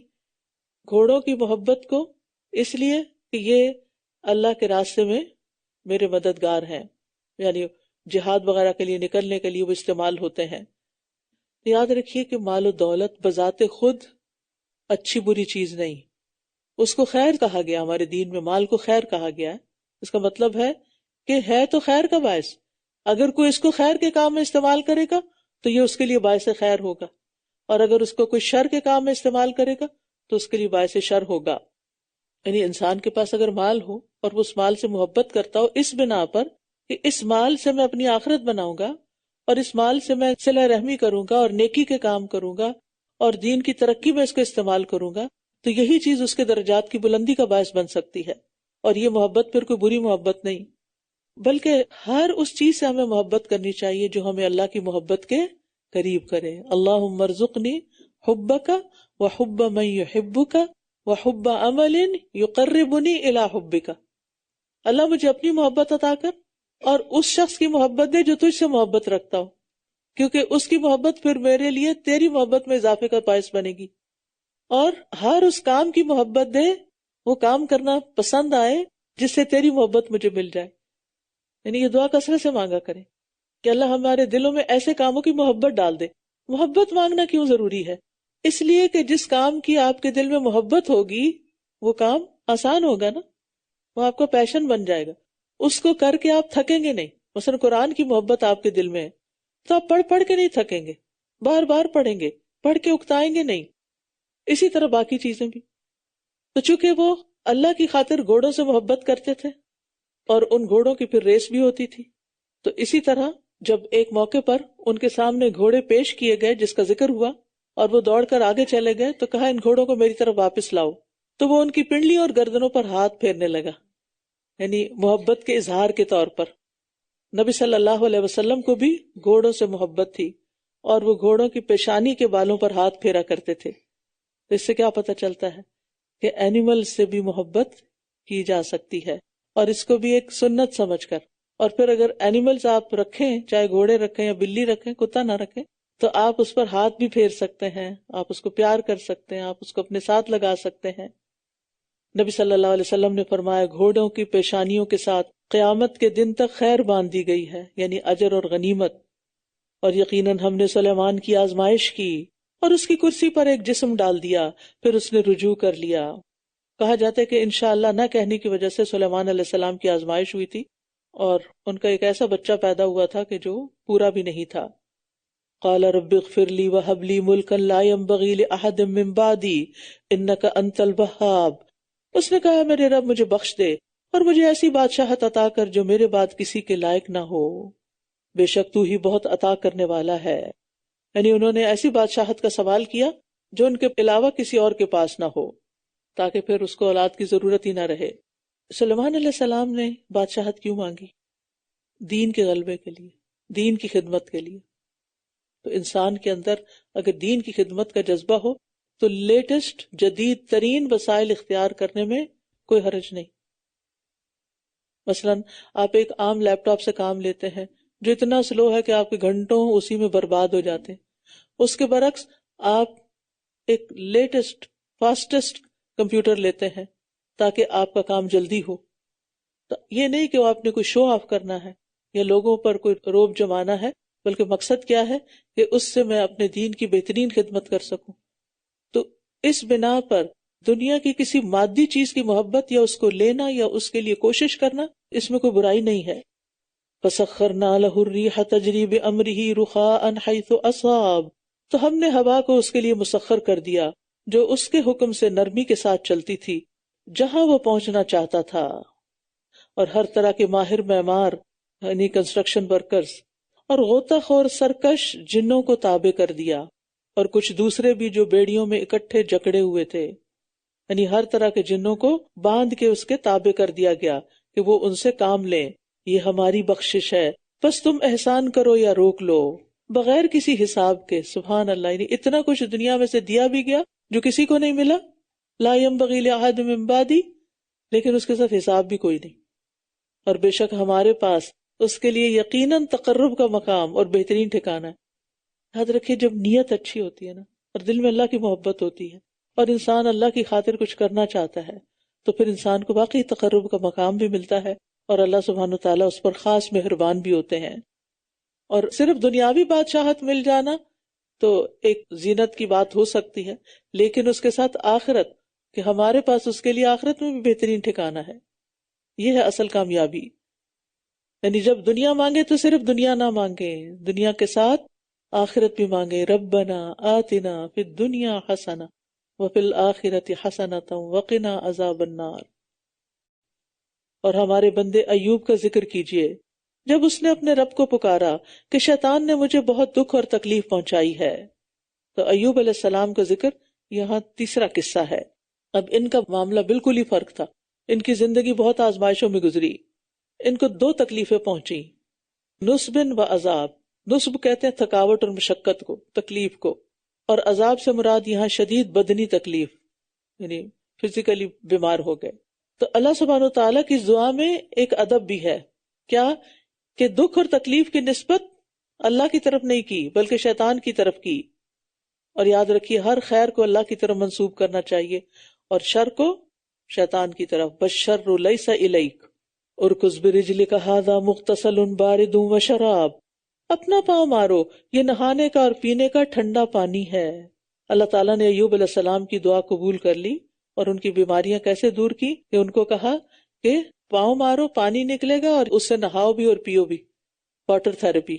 گھوڑوں کی محبت کو اس لیے کہ یہ اللہ کے راستے میں میرے مددگار ہیں، یعنی جہاد وغیرہ کے لیے نکلنے کے لیے وہ استعمال ہوتے ہیں۔ یاد رکھیے کہ مال و دولت بذات خود اچھی بری چیز نہیں، اس کو خیر کہا گیا، ہمارے دین میں مال کو خیر کہا گیا ہے۔ اس کا مطلب ہے کہ تو خیر کا باعث، اگر کوئی اس کو خیر کے کام میں استعمال کرے گا تو یہ اس کے لیے باعث خیر ہوگا، اور اگر اس کو کوئی شر کے کام میں استعمال کرے گا تو اس کے لیے باعث شر ہوگا۔ یعنی انسان کے پاس اگر مال ہو اور وہ اس مال سے محبت کرتا ہو اس بنا پر کہ اس مال سے میں اپنی آخرت بناؤں گا اور اس مال سے میں صلہ رحمی کروں گا اور نیکی کے کام کروں گا اور دین کی ترقی میں اس کو استعمال کروں گا، تو یہی چیز اس کے درجات کی بلندی کا باعث بن سکتی ہے۔ اور یہ محبت پھر کوئی بری محبت نہیں، بلکہ ہر اس چیز سے ہمیں محبت کرنی چاہیے جو ہمیں اللہ کی محبت کے قریب کرے۔ اللہم ارزقنی حبک وحب من یحبک وحب عمل یقربنی الی حبک۔ اللہ مجھے اپنی محبت عطا کر اور اس شخص کی محبت دے جو تجھ سے محبت رکھتا ہو، کیونکہ اس کی محبت پھر میرے لیے تیری محبت میں اضافے کا باعث بنے گی۔ اور ہر اس کام کی محبت دے، وہ کام کرنا پسند آئے جس سے تیری محبت مجھے مل جائے۔ یعنی یہ دعا کثرت سے مانگا کریں کہ اللہ ہمارے دلوں میں ایسے کاموں کی محبت ڈال دے۔ محبت مانگنا کیوں ضروری ہے؟ اس لیے کہ جس کام کی آپ کے دل میں محبت ہوگی وہ کام آسان ہوگا نا، وہ آپ کا پیشن بن جائے گا، اس کو کر کے آپ تھکیں گے نہیں۔ مثلا قرآن کی محبت آپ کے دل میں ہے تو آپ پڑھ کے نہیں تھکیں گے، بار بار پڑھیں گے، پڑھ کے اکتائیں گے نہیں۔ اسی طرح باقی چیزیں بھی۔ تو چونکہ وہ اللہ کی خاطر گھوڑوں سے محبت کرتے تھے اور ان گھوڑوں کی پھر ریس بھی ہوتی تھی، تو اسی طرح جب ایک موقع پر ان کے سامنے گھوڑے پیش کیے گئے جس کا ذکر ہوا اور وہ دوڑ کر آگے چلے گئے تو کہا ان گھوڑوں کو میری طرف واپس لاؤ، تو وہ ان کی پنڈلی اور گردنوں پر ہاتھ پھیرنے لگا، یعنی محبت کے اظہار کے طور پر۔ نبی صلی اللہ علیہ وسلم کو بھی گھوڑوں سے محبت تھی اور وہ گھوڑوں کی پیشانی کے بالوں پر ہاتھ پھیرا کرتے تھے۔ تو اس سے کیا پتہ چلتا ہے کہ اینیمل سے بھی محبت کی جا سکتی ہے، اور اس کو بھی ایک سنت سمجھ کر۔ اور پھر اگر اینیملز آپ رکھیں، چاہے گھوڑے رکھیں یا بلی رکھیں، کتا نہ رکھیں، تو آپ اس پر ہاتھ بھی پھیر سکتے ہیں، آپ اس کو پیار کر سکتے ہیں، آپ اس کو اپنے ساتھ لگا سکتے ہیں۔ نبی صلی اللہ علیہ وسلم نے فرمایا گھوڑوں کی پیشانیوں کے ساتھ قیامت کے دن تک خیر باندھ دی گئی ہے، یعنی اجر اور غنیمت۔ اور یقیناً ہم نے سلیمان کی آزمائش کی اور اس کی کرسی پر ایک جسم ڈال دیا، پھر اس نے رجوع کر لیا۔ کہا جاتا ہے کہ انشاءاللہ نہ کہنے کی وجہ سے سلیمان علیہ السلام کی آزمائش ہوئی تھی اور ان کا ایک ایسا بچہ پیدا ہوا تھا کہ جو پورا بھی نہیں تھا۔ قال رب اغفر لی وہب لی ملکا لا ينبغی لأحد من بعدی انک انت الوہاب۔ اس نے کہا میرے رب مجھے بخش دے اور مجھے ایسی بادشاہت عطا کر جو میرے بعد کسی کے لائق نہ ہو، بے شک تو ہی بہت عطا کرنے والا ہے۔ یعنی انہوں نے ایسی بادشاہت کا سوال کیا جو ان کے علاوہ کسی اور کے پاس نہ ہو، تاکہ پھر اس کو اولاد کی ضرورت ہی نہ رہے۔ سلیمان علیہ السلام نے بادشاہت کیوں مانگی؟ دین کے غلبے کے لیے، دین کی خدمت کے لیے۔ تو انسان کے اندر اگر دین کی خدمت کا جذبہ ہو تو لیٹسٹ جدید ترین وسائل اختیار کرنے میں کوئی حرج نہیں۔ مثلا آپ ایک عام لیپ ٹاپ سے کام لیتے ہیں جو اتنا سلو ہے کہ آپ کے گھنٹوں اسی میں برباد ہو جاتے ہیں، اس کے برعکس آپ ایک لیٹسٹ فاسٹسٹ کمپیوٹر لیتے ہیں تاکہ آپ کا کام جلدی ہو۔ تو یہ نہیں کہ آپ نے کوئی شو آف کرنا ہے یا لوگوں پر کوئی روب جمانا ہے، بلکہ مقصد کیا ہے کہ اس سے میں اپنے دین کی بہترین خدمت کر سکوں۔ تو اس بنا پر دنیا کی کسی مادی چیز کی محبت یا اس کو لینا یا اس کے لیے کوشش کرنا، اس میں کوئی برائی نہیں ہے۔ فَسَخَّرْنَا لَهُ الرِّيحَ تَجْرِي بِأَمْرِهِ رُخَاءً حَيْثُ أَصَابَ، تو ہم نے ہوا کو اس کے لیے مسخر کر دیا جو اس کے حکم سے نرمی کے ساتھ چلتی تھی جہاں وہ پہنچنا چاہتا تھا۔ اور ہر طرح کے ماہر معمار یعنی کنسٹرکشن ورکرز، اور غوطہ خور سرکش جنوں کو تابع کر دیا، اور کچھ دوسرے بھی جو بیڑیوں میں اکٹھے جکڑے ہوئے تھے، یعنی ہر طرح کے جنوں کو باندھ کے اس کے تابع کر دیا گیا کہ وہ ان سے کام لیں، یہ ہماری بخشش ہے، بس تم احسان کرو یا روک لو، بغیر کسی حساب کے۔ سبحان اللہ، یعنی اتنا کچھ دنیا میں سے دیا بھی گیا جو کسی کو نہیں ملا، لا ينبغی لأحد من بعدی، لیکن اس کے ساتھ حساب بھی کوئی نہیں۔ اور بے شک ہمارے پاس اس کے لیے یقیناً تقرب کا مقام اور بہترین ٹھکانہ ہے۔ یاد رکھیے، جب نیت اچھی ہوتی ہے نا، اور دل میں اللہ کی محبت ہوتی ہے، اور انسان اللہ کی خاطر کچھ کرنا چاہتا ہے، تو پھر انسان کو واقعی تقرب کا مقام بھی ملتا ہے، اور اللہ سبحانہ وتعالیٰ اس پر خاص مہربان بھی ہوتے ہیں۔ اور صرف دنیاوی بادشاہت مل جانا تو ایک زینت کی بات ہو سکتی ہے، لیکن اس کے ساتھ آخرت، کہ ہمارے پاس اس کے لیے آخرت میں بھی بہترین ٹھکانہ ہے، یہ ہے اصل کامیابی۔ یعنی جب دنیا مانگے تو صرف دنیا نہ مانگے، دنیا کے ساتھ آخرت بھی مانگے۔ ربنا آتنا فی الدنیا حسنہ وفی الآخرۃ حسنۃ وقنا عذاب النار۔ اور ہمارے بندے ایوب کا ذکر کیجئے، جب اس نے اپنے رب کو پکارا کہ شیطان نے مجھے بہت دکھ اور تکلیف پہنچائی ہے۔ تو ایوب علیہ السلام کا ذکر یہاں تیسرا قصہ ہے۔ اب ان کا معاملہ بالکل ہی فرق تھا، ان کی زندگی بہت آزمائشوں میں گزری، ان کو دو تکلیفیں پہنچی، نصب و عذاب۔ نصب کہتے ہیں تھکاوٹ اور مشقت کو، تکلیف کو، اور عذاب سے مراد یہاں شدید بدنی تکلیف، یعنی فزیکلی بیمار ہو گئے۔ تو اللہ سبحانہ و تعالیٰ کی دعا میں ایک ادب بھی ہے، کیا کہ دکھ اور تکلیف کی نسبت اللہ کی طرف نہیں کی بلکہ شیطان کی طرف کی۔ اور یاد رکھیے، ہر خیر کو اللہ کی طرف منسوب کرنا چاہیے اور شر کو شیطان کی طرف۔ بشر لیس الیک ارکض برجلک ھذا مغتسل بارد وشراب، اپنا پاؤں مارو، یہ نہانے کا اور پینے کا ٹھنڈا پانی ہے۔ اللہ تعالیٰ نے ایوب علیہ السلام کی دعا قبول کر لی، اور ان کی بیماریاں کیسے دور کی کہ ان کو کہا کہ پاؤں مارو، پانی نکلے گا، اور اس سے نہاؤ بھی اور پیو بھی، واٹر تھراپی۔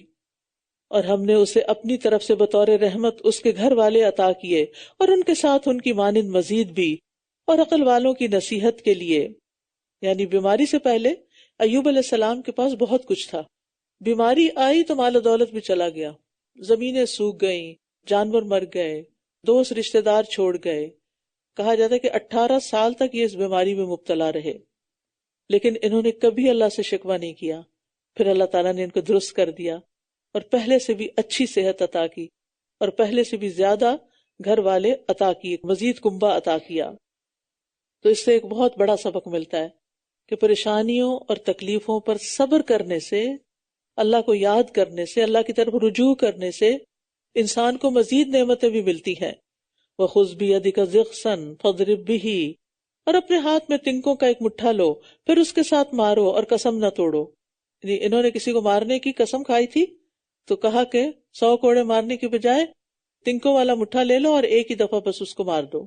اور ہم نے اسے اپنی طرف سے بطور رحمت اس کے گھر والے عطا کیے، اور ان کے ساتھ ان کی مانند مزید بھی، اور عقل والوں کی نصیحت کے لیے۔ یعنی بیماری سے پہلے ایوب علیہ السلام کے پاس بہت کچھ تھا، بیماری آئی تو مال و دولت بھی چلا گیا، زمینیں سوکھ گئیں، جانور مر گئے، دوست رشتہ دار چھوڑ گئے۔ کہا جاتا ہے کہ 18 سال تک یہ اس بیماری میں مبتلا رہے، لیکن انہوں نے کبھی اللہ سے شکوہ نہیں کیا۔ پھر اللہ تعالیٰ نے ان کو درست کر دیا، اور پہلے سے بھی اچھی صحت عطا کی، اور پہلے سے بھی زیادہ گھر والے عطا کیے، مزید کنبہ عطا کیا۔ تو اس سے ایک بہت بڑا سبق ملتا ہے کہ پریشانیوں اور تکلیفوں پر صبر کرنے سے، اللہ کو یاد کرنے سے، اللہ کی طرف رجوع کرنے سے انسان کو مزید نعمتیں بھی ملتی ہیں۔ وَخُذْ بِيَدِكَ ضِغْثًا فَاضْرِب بِّهِ، اور اپنے ہاتھ میں تنکوں کا ایک مٹھا لو، پھر اس کے ساتھ مارو اور قسم نہ توڑو۔ یعنی انہوں نے کسی کو مارنے کی قسم کھائی تھی تو کہا کہ 100 کوڑے مارنے کی بجائے تنکوں والا مٹھا لے لو اور ایک ہی دفعہ بس اس کو مار دو۔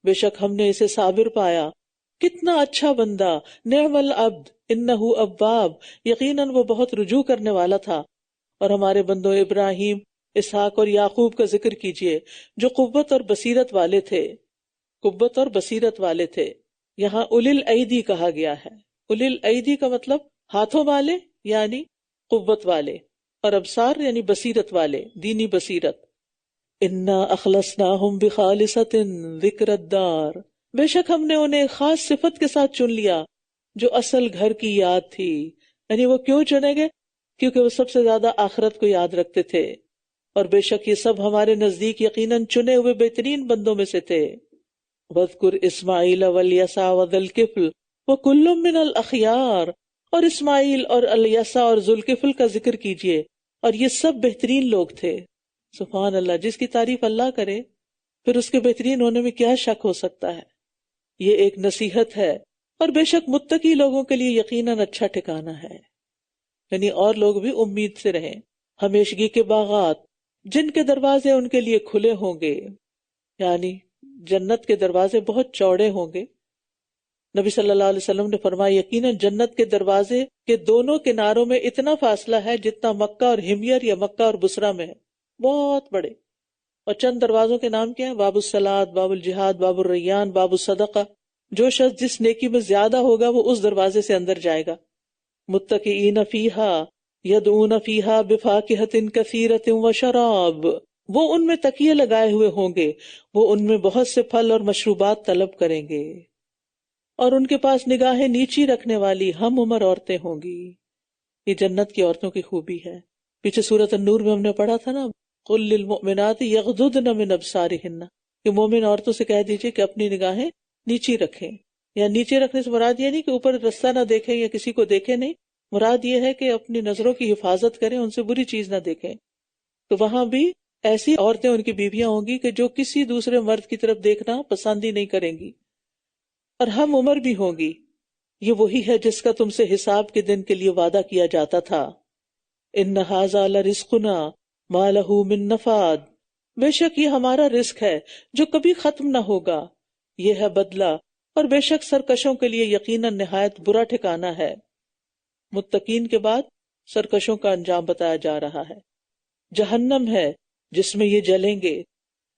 بے شک ہم نے اسے صابر پایا، کتنا اچھا بندہ، نعم العبد انہ اواب، یقیناً وہ بہت رجوع کرنے والا تھا۔ اور ہمارے بندوں ابراہیم، اسحاق اور یعقوب کا ذکر کیجئے، جو قوت اور بصیرت والے تھے، قوت اور بصیرت والے تھے۔ یہاں اولی الایدی کہا گیا ہے۔ اولی الایدی کا مطلب ہاتھوں والے یعنی قوت والے، اور ابصار یعنی بصیرت والے، دینی بصیرت۔ انا اخلصناہم بخالصۃ ذکر الدار، بے شک ہم نے انہیں خاص صفت کے ساتھ چن لیا جو اصل گھر کی یاد تھی۔ یعنی وہ کیوں چنے گئے؟ کیونکہ وہ سب سے زیادہ آخرت کو یاد رکھتے تھے، اور بے شک یہ سب ہمارے نزدیک یقیناً چنے ہوئے بہترین بندوں میں سے تھے۔ وَاذْكُرْ إِسْمَاعِيلَ وَالْيَسَعَ وَذَا الْكِفْلِ وَكُلٌّ مِّنَ الْأَخْيَارِ، اور اسماعیل اور الیسع اور ذوالکفل کا ذکر کیجئے، اور یہ سب بہترین لوگ تھے۔ سبحان اللہ، جس کی تعریف اللہ کرے پھر اس کے بہترین ہونے میں کیا شک ہو سکتا ہے۔ یہ ایک نصیحت ہے، اور بے شک متقی لوگوں کے لیے یقیناً اچھا ٹھکانہ ہے۔ یعنی اور لوگ بھی امید سے رہیں۔ ہمیشگی کے باغات جن کے دروازے ان کے لیے کھلے ہوں گے، یعنی جنت کے دروازے بہت چوڑے ہوں گے۔ نبی صلی اللہ علیہ وسلم نے فرمایا یقیناً جنت کے دروازے کے دونوں کناروں میں اتنا فاصلہ ہے جتنا مکہ اور ہمیر یا مکہ اور بصرہ میں ہے، بہت بڑے۔ اور چند دروازوں کے نام کیا ہیں؟ باب الصلاۃ، باب الجہاد، باب الریان، باب الصدقہ۔ جو شخص جس نیکی میں زیادہ ہوگا وہ اس دروازے سے اندر جائے گا. متکئین فیہا یدعون فیہا بفاکہۃ کثیرۃ وشراب، وہ ان میں تکیے لگائے ہوئے ہوں گے، وہ ان میں بہت سے پھل اور مشروبات طلب کریں گے، اور ان کے پاس نگاہیں نیچی رکھنے والی ہم عمر عورتیں ہوں گی. یہ جنت کی عورتوں کی خوبی ہے. پیچھے سورۃ النور میں ہم نے پڑھا تھا نا، قل للمؤمنات یغضضن من ابصارہن، کہ مومن عورتوں سے کہہ دیجئے کہ اپنی نگاہیں نیچی رکھیں. یا نیچے رکھنے سے مراد یہ نہیں کہ اوپر رستہ نہ دیکھیں یا کسی کو دیکھیں، نہیں، مراد یہ ہے کہ اپنی نظروں کی حفاظت کریں، ان سے بری چیز نہ دیکھیں. تو وہاں بھی ایسی عورتیں ان کی بیویاں ہوں گی کہ جو کسی دوسرے مرد کی طرف دیکھنا پسند ہی نہیں کریں گی، اور ہم عمر بھی ہوں گی. یہ وہی ہے جس کا تم سے حساب کے دن کے لیے وعدہ کیا جاتا تھا. ان ھذا لرزقنا ما لہ من نفاد، بے شک یہ ہمارا رزق ہے جو کبھی ختم نہ ہوگا، یہ ہے بدلہ، اور بے شک سرکشوں کے لیے یقیناً نہایت برا ٹھکانہ ہے. متقین کے بعد سرکشوں کا انجام بتایا جا رہا ہے. جہنم ہے جس میں یہ جلیں گے،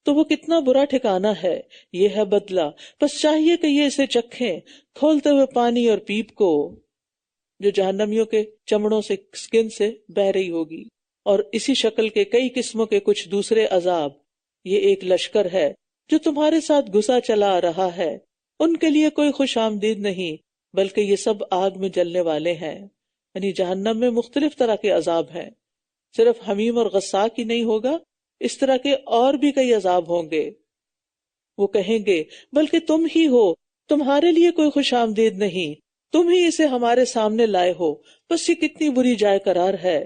تو وہ کتنا برا ٹھکانہ ہے، یہ ہے بدلہ، بس چاہیے کہ یہ اسے چکھیں کھولتے ہوئے پانی اور پیپ کو، جو جہنمیوں کے چمڑوں سے، سکن سے بہہ رہی ہوگی. اور اسی شکل کے کئی قسموں کے کچھ دوسرے عذاب. یہ ایک لشکر ہے جو تمہارے ساتھ گھسا چلا آ رہا ہے، ان کے لیے کوئی خوش آمدید نہیں، بلکہ یہ سب آگ میں جلنے والے ہیں. یعنی جہنم میں مختلف طرح کے عذاب ہیں، صرف حمیم اور غساق ہی نہیں ہوگا، اس طرح کے اور بھی کئی عذاب ہوں گے. وہ کہیں گے بلکہ تم ہی ہو، تمہارے لیے کوئی خوش آمدید نہیں، تم ہی اسے ہمارے سامنے لائے ہو، بس یہ کتنی بری جائے قرار ہے.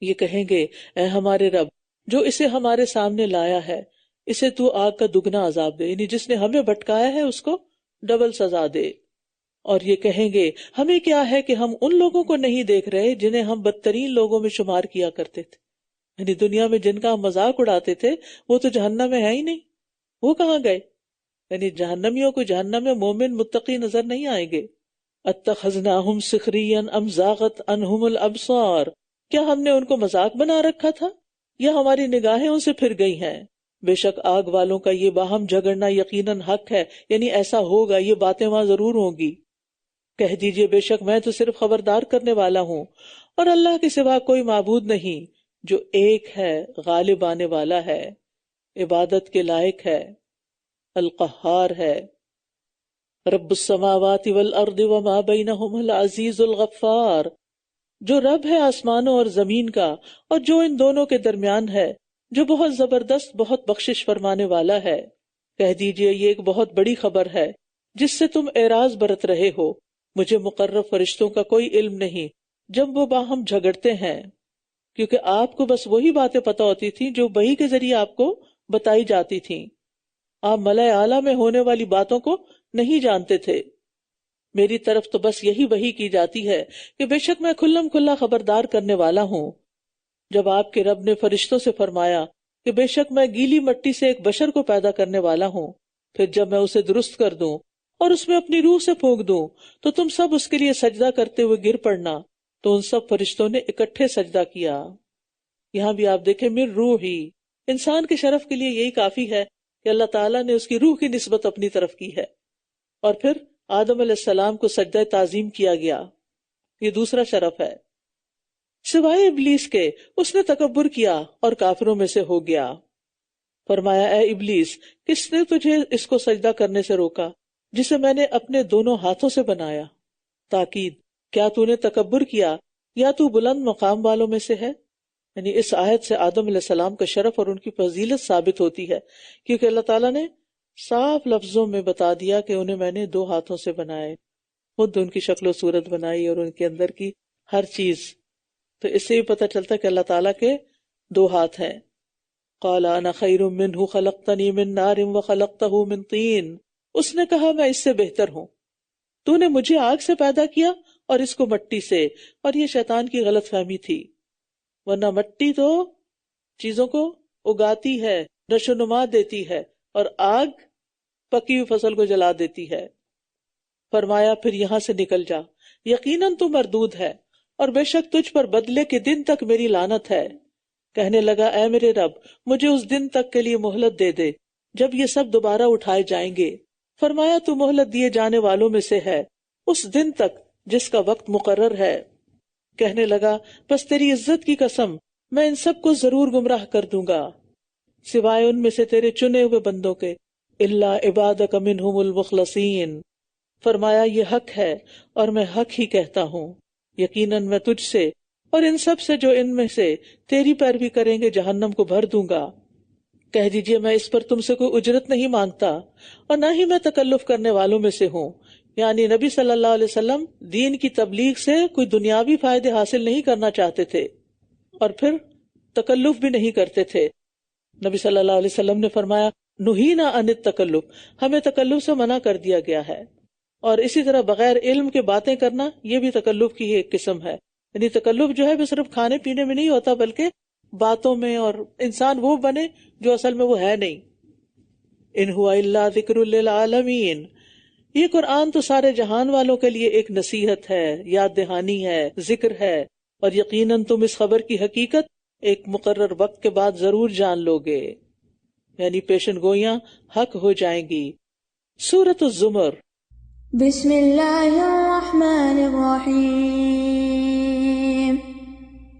یہ کہیں گے اے ہمارے رب، جو اسے ہمارے سامنے لایا ہے اسے تو آگ کا دگنا عذاب دے، یعنی جس نے ہمیں بھٹکایا ہے اس کو ڈبل سزا دے. اور یہ کہیں گے ہمیں کیا ہے کہ ہم ان لوگوں کو نہیں دیکھ رہے جنہیں ہم بدترین لوگوں میں شمار کیا کرتے تھے. یعنی دنیا میں جن کا ہم مذاق اڑاتے تھے وہ تو جہنم میں ہے ہی نہیں، وہ کہاں گئے؟ یعنی جہنمیوں کو جہنم میں مومن متقی نظر نہیں آئیں گے. اتخذناہم سخریا ام زاغت عنہم الابصار، کیا ہم نے ان کو مذاق بنا رکھا تھا یا ہماری نگاہیں ان سے پھر گئی ہیں؟ بے شک آگ والوں کا یہ باہم جھگڑنا یقیناً حق ہے، یعنی ایسا ہوگا، یہ باتیں وہاں ضرور ہوں گی. کہہ دیجئے بے شک میں تو صرف خبردار کرنے والا ہوں، اور اللہ کے سوا کوئی معبود نہیں، جو ایک ہے، غالب آنے والا ہے، عبادت کے لائق ہے، القہار ہے. رب السماوات والارض وما بینہم العزیز الغفار، جو رب ہے آسمانوں اور زمین کا اور جو ان دونوں کے درمیان ہے، جو بہت زبردست، بہت بخشش فرمانے والا ہے. کہہ دیجئے یہ ایک بہت بڑی خبر ہے جس سے تم اعراض برت رہے ہو. مجھے مقرب فرشتوں کا کوئی علم نہیں جب وہ باہم جھگڑتے ہیں، کیونکہ آپ کو بس وہی باتیں پتہ ہوتی تھیں جو وحی کے ذریعے آپ کو بتائی جاتی تھیں. آپ ملائے اعلیٰ میں ہونے والی باتوں کو نہیں جانتے تھے. میری طرف تو بس یہی وحی کی جاتی ہے کہ بے شک میں کھلم کھلا خبردار کرنے والا ہوں. جب آپ کے رب نے فرشتوں سے فرمایا کہ بے شک میں گیلی مٹی سے ایک بشر کو پیدا کرنے والا ہوں، پھر جب میں اسے درست کر دوں اور اس میں اپنی روح سے پھونک دوں تو تم سب اس کے لیے سجدہ کرتے ہوئے گر پڑنا، تو ان سب فرشتوں نے اکٹھے سجدہ کیا. یہاں بھی آپ دیکھیں من روح ہی، انسان کے شرف کے لیے یہی کافی ہے کہ اللہ تعالیٰ نے اس کی روح کی نسبت اپنی طرف کی ہے. اور پھر آدم علیہ السلام کو سجدہ تعظیم کیا گیا، یہ دوسرا شرف ہے. سوائے ابلیس کے اس نے تکبر کیا اور کافروں میں سے ہو گیا. فرمایا اے ابلیس، کس نے تجھے اس کو سجدہ کرنے سے روکا جسے میں نے اپنے دونوں ہاتھوں سے بنایا؟ تاکید، کیا تو نے تکبر کیا یا تو بلند مقام والوں میں سے ہے؟ یعنی اس آیت سے آدم علیہ السلام کا شرف اور ان کی فضیلت ثابت ہوتی ہے، کیونکہ اللہ تعالیٰ نے صاف لفظوں میں بتا دیا کہ انہیں میں نے دو ہاتھوں سے بنائے، خود ان کی شکل و صورت بنائی اور ان کے اندر کی ہر چیز. تو اس سے بھی پتہ چلتا ہے کہ اللہ تعالیٰ کے دو ہاتھ ہیں. قال انا خیر منہ خلقتنی من نار وخلقتہ من طین، اس نے کہا میں اس سے بہتر ہوں، تو نے مجھے آگ سے پیدا کیا اور اس کو مٹی سے. اور یہ شیطان کی غلط فہمی تھی، ورنہ مٹی تو چیزوں کو اگاتی ہے، نشو و نما دیتی ہے، اور آگ پکی ہوئی فصل کو جلا دیتی ہے. فرمایا پھر یہاں سے نکل جا، یقیناً تو مردود ہے، اور بے شک تجھ پر بدلے کے دن تک میری لعنت ہے. کہنے لگا اے میرے رب، مجھے اس دن تک کے لیے مہلت دے دے جب یہ سب دوبارہ اٹھائے جائیں گے. فرمایا تو مہلت دیے جانے والوں میں سے ہے اس دن تک جس کا وقت مقرر ہے۔ کہنے لگا بس تیری عزت کی قسم میں ان سب کو ضرور گمراہ کر دوں گا سوائے ان میں سے تیرے چنے ہوئے بندوں کے، الا عبادک منہم المخلصین۔ فرمایا یہ حق ہے اور میں حق ہی کہتا ہوں، یقیناً میں تجھ سے اور ان سب سے جو ان میں سے تیری پیروی کریں گے جہنم کو بھر دوں گا۔ کہہ دیجئے میں اس پر تم سے کوئی اجرت نہیں مانگتا اور نہ ہی میں تکلف کرنے والوں میں سے ہوں، یعنی نبی صلی اللہ علیہ وسلم دین کی تبلیغ سے کوئی دنیاوی فائدے حاصل نہیں کرنا چاہتے تھے اور پھر تکلف بھی نہیں کرتے تھے۔ نبی صلی اللہ علیہ وسلم نے فرمایا نہینا عن التکلف، ہمیں تکلف سے منع کر دیا گیا ہے، اور اسی طرح بغیر علم کے باتیں کرنا یہ بھی تکلف کی ایک قسم ہے۔ یعنی تکلف جو ہے وہ صرف کھانے پینے میں نہیں ہوتا بلکہ باتوں میں، اور انسان وہ بنے جو اصل میں وہ ہے نہیں۔ ان ہوا الا ذکر للعالمین، یہ قرآن تو سارے جہان والوں کے لیے ایک نصیحت ہے، یاد دہانی ہے، ذکر ہے، اور یقیناً تم اس خبر کی حقیقت ایک مقرر وقت کے بعد ضرور جان لو گے، یعنی پیشن گوئیاں حق ہو جائیں گی۔ سورۃ الزمر۔ بسم اللہ الرحمن الرحیم،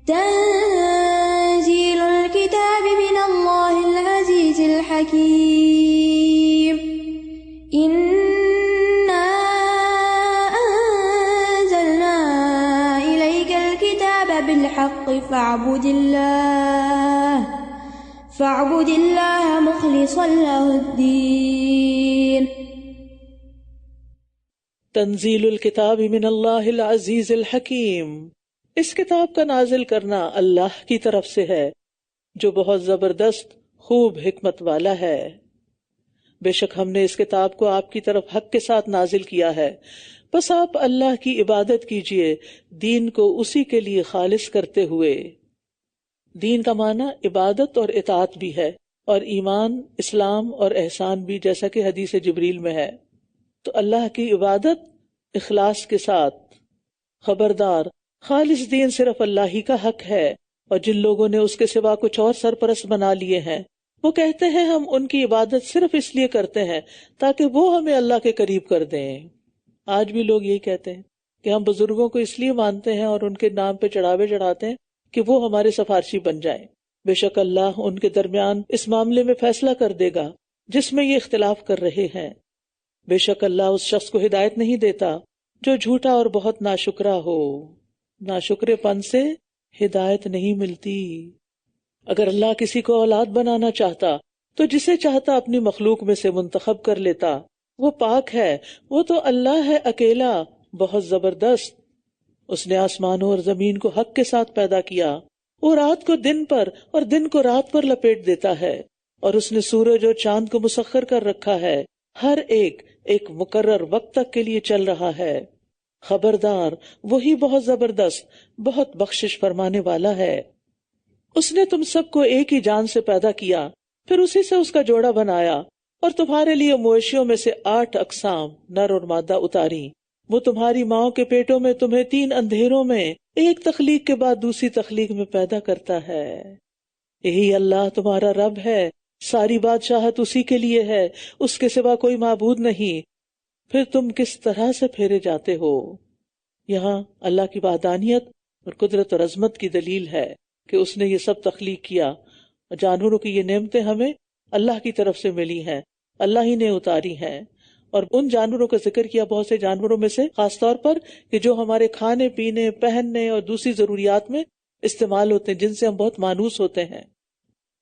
تنزیل الکتاب من اللہ العزیز الحکیم، انا انزلنا الیک الکتاب بالحق فاعبد اللہ مخلصا لہ الدین۔ تنزیل الکتاب من اللہ العزیز الحکیم، اس کتاب کا نازل کرنا اللہ کی طرف سے ہے جو بہت زبردست خوب حکمت والا ہے۔ بے شک ہم نے اس کتاب کو آپ کی طرف حق کے ساتھ نازل کیا ہے، بس آپ اللہ کی عبادت کیجئے دین کو اسی کے لیے خالص کرتے ہوئے۔ دین کا معنی عبادت اور اطاعت بھی ہے، اور ایمان، اسلام اور احسان بھی، جیسا کہ حدیث جبریل میں ہے۔ تو اللہ کی عبادت اخلاص کے ساتھ۔ خبردار، خالص دین صرف اللہ ہی کا حق ہے، اور جن لوگوں نے اس کے سوا کچھ اور سرپرست بنا لیے ہیں وہ کہتے ہیں ہم ان کی عبادت صرف اس لیے کرتے ہیں تاکہ وہ ہمیں اللہ کے قریب کر دیں۔ آج بھی لوگ یہی کہتے ہیں کہ ہم بزرگوں کو اس لیے مانتے ہیں اور ان کے نام پہ چڑھاوے چڑھاتے ہیں کہ وہ ہمارے سفارشی بن جائیں۔ بے شک اللہ ان کے درمیان اس معاملے میں فیصلہ کر دے گا جس میں یہ اختلاف کر رہے ہیں۔ بے شک اللہ اس شخص کو ہدایت نہیں دیتا جو جھوٹا اور بہت ناشکرا ہو۔ ناشکرے پن سے ہدایت نہیں ملتی۔ اگر اللہ کسی کو اولاد بنانا چاہتا تو جسے چاہتا اپنی مخلوق میں سے منتخب کر لیتا، وہ پاک ہے، وہ تو اللہ ہے اکیلا، بہت زبردست۔ اس نے آسمانوں اور زمین کو حق کے ساتھ پیدا کیا، وہ رات کو دن پر اور دن کو رات پر لپیٹ دیتا ہے، اور اس نے سورج اور چاند کو مسخر کر رکھا ہے، ہر ایک مقرر وقت تک کے لیے چل رہا ہے۔ خبردار، وہی بہت زبردست، بہت بخشش فرمانے والا ہے۔ اس نے تم سب کو ایک ہی جان سے پیدا کیا، پھر اسی سے اس کا جوڑا بنایا، اور تمہارے لیے مویشیوں میں سے 8 اقسام نر اور مادہ اتاری۔ وہ تمہاری ماؤں کے پیٹوں میں تمہیں 3 اندھیروں میں ایک تخلیق کے بعد دوسری تخلیق میں پیدا کرتا ہے۔ یہی اللہ تمہارا رب ہے، ساری بادشاہت اسی کے لیے ہے، اس کے سوا کوئی معبود نہیں۔ پھر تم کس طرح سے پھیرے جاتے ہو؟ یہاں اللہ کی وحدانیت اور قدرت اور عظمت کی دلیل ہے کہ اس نے یہ سب تخلیق کیا، اور جانوروں کی یہ نعمتیں ہمیں اللہ کی طرف سے ملی ہیں، اللہ ہی نے اتاری ہیں۔ اور ان جانوروں کا ذکر کیا بہت سے جانوروں میں سے، خاص طور پر کہ جو ہمارے کھانے پینے، پہننے اور دوسری ضروریات میں استعمال ہوتے ہیں، جن سے ہم بہت مانوس ہوتے ہیں۔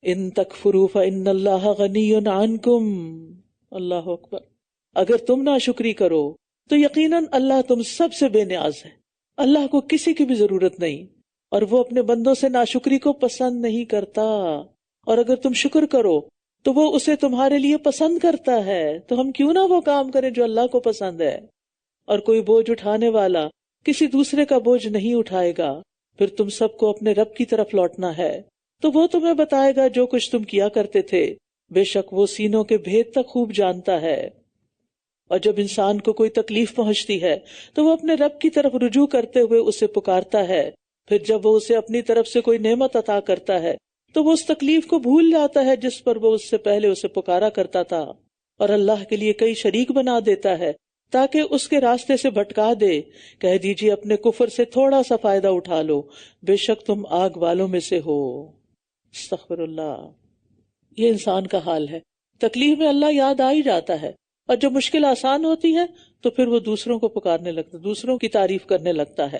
ان تکفروا فإن اللہ غنی عنکم، اللہ اکبر، اگر تم ناشکری کرو تو یقیناً اللہ تم سب سے بے نیاز ہے، اللہ کو کسی کی بھی ضرورت نہیں، اور وہ اپنے بندوں سے ناشکری کو پسند نہیں کرتا، اور اگر تم شکر کرو تو وہ اسے تمہارے لیے پسند کرتا ہے، تو ہم کیوں نہ وہ کام کریں جو اللہ کو پسند ہے۔ اور کوئی بوجھ اٹھانے والا کسی دوسرے کا بوجھ نہیں اٹھائے گا، پھر تم سب کو اپنے رب کی طرف لوٹنا ہے، تو وہ تمہیں بتائے گا جو کچھ تم کیا کرتے تھے، بے شک وہ سینوں کے بھید تک خوب جانتا ہے۔ اور جب انسان کو کوئی تکلیف پہنچتی ہے تو وہ اپنے رب کی طرف رجوع کرتے ہوئے اسے پکارتا ہے، پھر جب وہ اسے اپنی طرف سے کوئی نعمت عطا کرتا ہے تو وہ اس تکلیف کو بھول جاتا ہے جس پر وہ اس سے پہلے اسے پکارا کرتا تھا۔ اور اللہ کے لیے کئی شریک بنا دیتا ہے تاکہ اس کے راستے سے بھٹکا دے، کہہ دیجیے اپنے کفر سے تھوڑا سا فائدہ اٹھا لو، بے شک تم آگ والوں میں سے ہو۔ استغفر اللہ۔ یہ انسان کا حال ہے، تکلیف میں اللہ یاد آ ہی جاتا ہے، اور جب مشکل آسان ہوتی ہے تو پھر وہ دوسروں کو پکارنے لگتا ہے، دوسروں کی تعریف کرنے لگتا ہے۔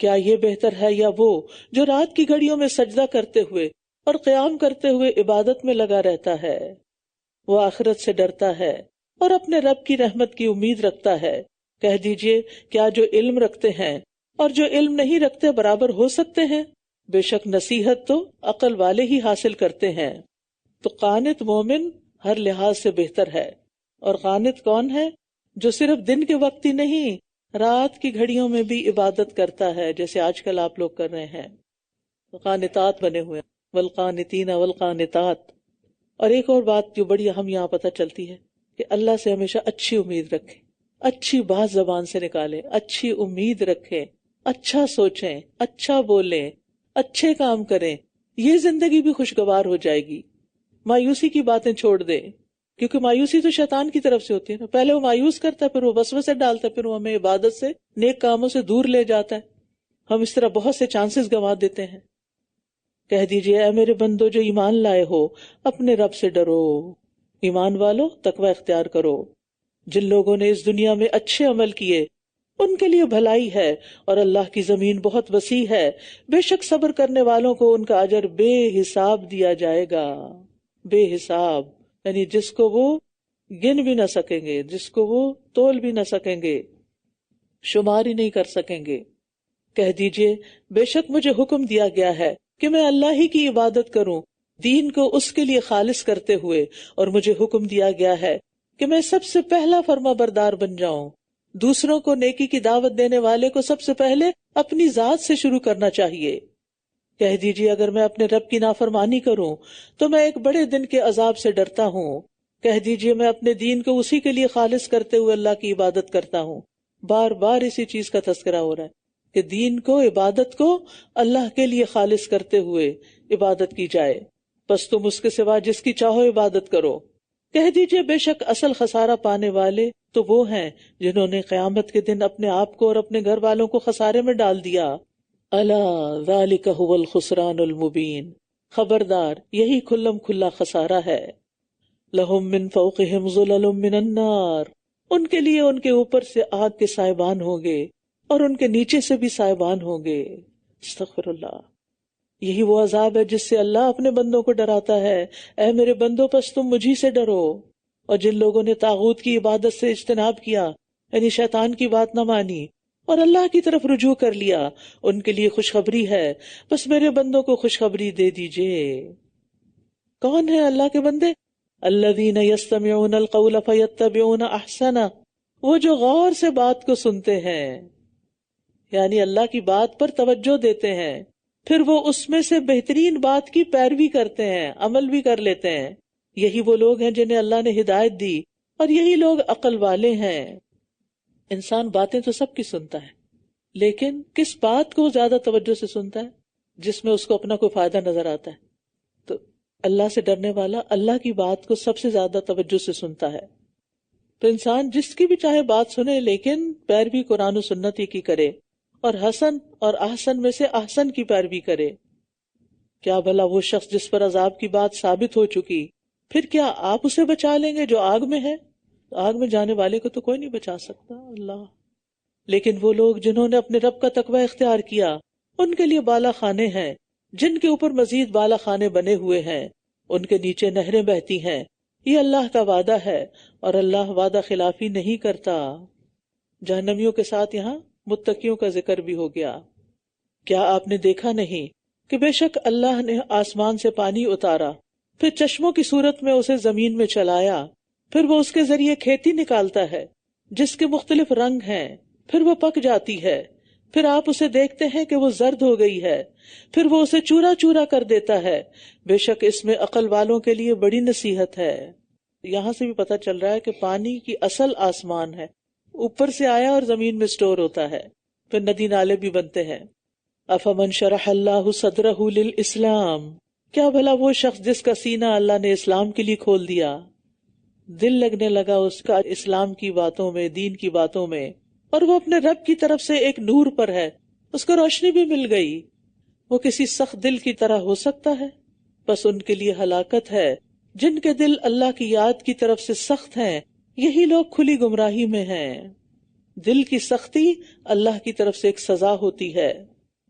کیا یہ بہتر ہے یا وہ جو رات کی گھڑیوں میں سجدہ کرتے ہوئے اور قیام کرتے ہوئے عبادت میں لگا رہتا ہے؟ وہ آخرت سے ڈرتا ہے اور اپنے رب کی رحمت کی امید رکھتا ہے۔ کہہ دیجئے کیا جو علم رکھتے ہیں اور جو علم نہیں رکھتے برابر ہو سکتے ہیں؟ بے شک نصیحت تو عقل والے ہی حاصل کرتے ہیں۔ تو قانت مومن ہر لحاظ سے بہتر ہے۔ اور قانت کون ہے؟ جو صرف دن کے وقت ہی نہیں، رات کی گھڑیوں میں بھی عبادت کرتا ہے، جیسے آج کل آپ لوگ کر رہے ہیں، قانتات بنے ہوئے، والقانتین والقانتات۔ اور ایک اور بات جو بڑی اہم یہاں پتہ چلتی ہے کہ اللہ سے ہمیشہ اچھی امید رکھیں، اچھی بات زبان سے نکالیں، اچھی امید رکھیں، اچھا سوچیں، اچھا بولیں، اچھے کام کریں، یہ زندگی بھی خوشگوار ہو جائے گی۔ مایوسی کی باتیں چھوڑ دیں، کیونکہ مایوسی تو شیطان کی طرف سے ہوتی ہے نا، پہلے وہ مایوس کرتا ہے، پھر وہ وسوسے ڈالتا ہے، پھر وہ ہمیں عبادت سے، نیک کاموں سے دور لے جاتا ہے۔ ہم اس طرح بہت سے چانسز گنوا دیتے ہیں۔ کہہ دیجئے اے میرے بندو جو ایمان لائے ہو، اپنے رب سے ڈرو، ایمان والو تقوی اختیار کرو۔ جن لوگوں نے اس دنیا میں اچھے عمل کیے ان کے لیے بھلائی ہے، اور اللہ کی زمین بہت وسیع ہے، بے شک صبر کرنے والوں کو ان کا اجر بے حساب دیا جائے گا۔ بے حساب یعنی جس کو وہ گن بھی نہ سکیں گے، جس کو وہ تول بھی نہ سکیں گے، شمار ہی نہیں کر سکیں گے۔ کہہ دیجئے بے شک مجھے حکم دیا گیا ہے کہ میں اللہ ہی کی عبادت کروں، دین کو اس کے لیے خالص کرتے ہوئے، اور مجھے حکم دیا گیا ہے کہ میں سب سے پہلا فرما بردار بن جاؤں۔ دوسروں کو نیکی کی دعوت دینے والے کو سب سے پہلے اپنی ذات سے شروع کرنا چاہیے۔ کہہ دیجئے اگر میں اپنے رب کی نافرمانی کروں تو میں ایک بڑے دن کے عذاب سے ڈرتا ہوں۔ کہہ دیجئے میں اپنے دین کو اسی کے لیے خالص کرتے ہوئے اللہ کی عبادت کرتا ہوں۔ بار بار اسی چیز کا تذکرہ ہو رہا ہے کہ دین کو، عبادت کو اللہ کے لیے خالص کرتے ہوئے عبادت کی جائے، پس تم اس کے سوا جس کی چاہو عبادت کرو۔ کہہ دیجئے بے شک اصل خسارہ پانے والے تو وہ ہیں جنہوں نے قیامت کے دن اپنے آپ کو اور اپنے گھر والوں کو خسارے میں ڈال دیا۔ الا ذالک هو الخسران المبین، خبردار یہی کھلم کھلا خسارہ ہے۔ لہم من فوقہم ظلل من النار، ان کے لیے ان کے اوپر سے آگ کے سائبان ہوں گے اور ان کے نیچے سے بھی سائبان ہوں گے۔ استغفر اللہ۔ یہی وہ عذاب ہے جس سے اللہ اپنے بندوں کو ڈراتا ہے، اے میرے بندوں پس تم مجھی سے ڈرو۔ اور جن لوگوں نے طاغوت کی عبادت سے اجتناب کیا، یعنی شیطان کی بات نہ مانی اور اللہ کی طرف رجوع کر لیا، ان کے لیے خوشخبری ہے، بس میرے بندوں کو خوشخبری دے دیجئے۔ کون ہے اللہ کے بندے؟ الذین یستمعون القول فیتبعون احسنہ، وہ جو غور سے بات کو سنتے ہیں، یعنی اللہ کی بات پر توجہ دیتے ہیں، پھر وہ اس میں سے بہترین بات کی پیروی کرتے ہیں، عمل بھی کر لیتے ہیں۔ یہی وہ لوگ ہیں جنہیں اللہ نے ہدایت دی، اور یہی لوگ عقل والے ہیں۔ انسان باتیں تو سب کی سنتا ہے، لیکن کس بات کو زیادہ توجہ سے سنتا ہے؟ جس میں اس کو اپنا کوئی فائدہ نظر آتا ہے۔ تو اللہ سے ڈرنے والا اللہ کی بات کو سب سے زیادہ توجہ سے سنتا ہے۔ تو انسان جس کی بھی چاہے بات سنے، لیکن پیروی قرآن و سنت ہی کی کرے، اور حسن اور احسن میں سے احسن کی پیروی کرے۔ کیا بھلا وہ شخص جس پر عذاب کی بات ثابت ہو چکی، پھر کیا آپ اسے بچا لیں گے جو آگ میں ہے؟ آگ میں جانے والے کو تو کوئی نہیں بچا سکتا، اللہ۔ لیکن وہ لوگ جنہوں نے اپنے رب کا تقوی اختیار کیا، ان کے لیے بالا خانے ہیں، جن کے اوپر مزید بالا خانے بنے ہوئے ہیں، ان کے نیچے نہریں بہتی ہیں۔ یہ اللہ کا وعدہ ہے، اور اللہ وعدہ خلافی نہیں کرتا۔ جہنمیوں کے ساتھ یہاں متقیوں کا ذکر بھی ہو گیا۔ کیا آپ نے دیکھا نہیں کہ بے شک اللہ نے آسمان سے پانی اتارا، پھر چشموں کی صورت میں اسے زمین میں چلایا، پھر وہ اس کے ذریعے کھیتی نکالتا ہے جس کے مختلف رنگ ہیں، پھر وہ پک جاتی ہے، پھر آپ اسے دیکھتے ہیں کہ وہ زرد ہو گئی ہے، پھر وہ اسے چورا چورا کر دیتا ہے۔ بے شک اس میں عقل والوں کے لیے بڑی نصیحت ہے۔ یہاں سے بھی پتہ چل رہا ہے کہ پانی کی اصل آسمان ہے، اوپر سے آیا اور زمین میں سٹور ہوتا ہے، پھر ندی نالے بھی بنتے ہیں۔ افمن شرح اللہ صدرہ للاسلام، کیا بھلا وہ شخص جس کا سینہ اللہ نے اسلام کے لیے کھول دیا۔ دل لگنے لگا اس کا اسلام کی باتوں میں، دین کی باتوں میں، اور وہ اپنے رب کی طرف سے ایک نور پر ہے، اس کو روشنی بھی مل گئی، وہ کسی سخت دل کی طرح ہو سکتا ہے؟ بس ان کے لیے ہلاکت ہے جن کے دل اللہ کی یاد کی طرف سے سخت ہیں، یہی لوگ کھلی گمراہی میں ہیں۔ دل کی سختی اللہ کی طرف سے ایک سزا ہوتی ہے۔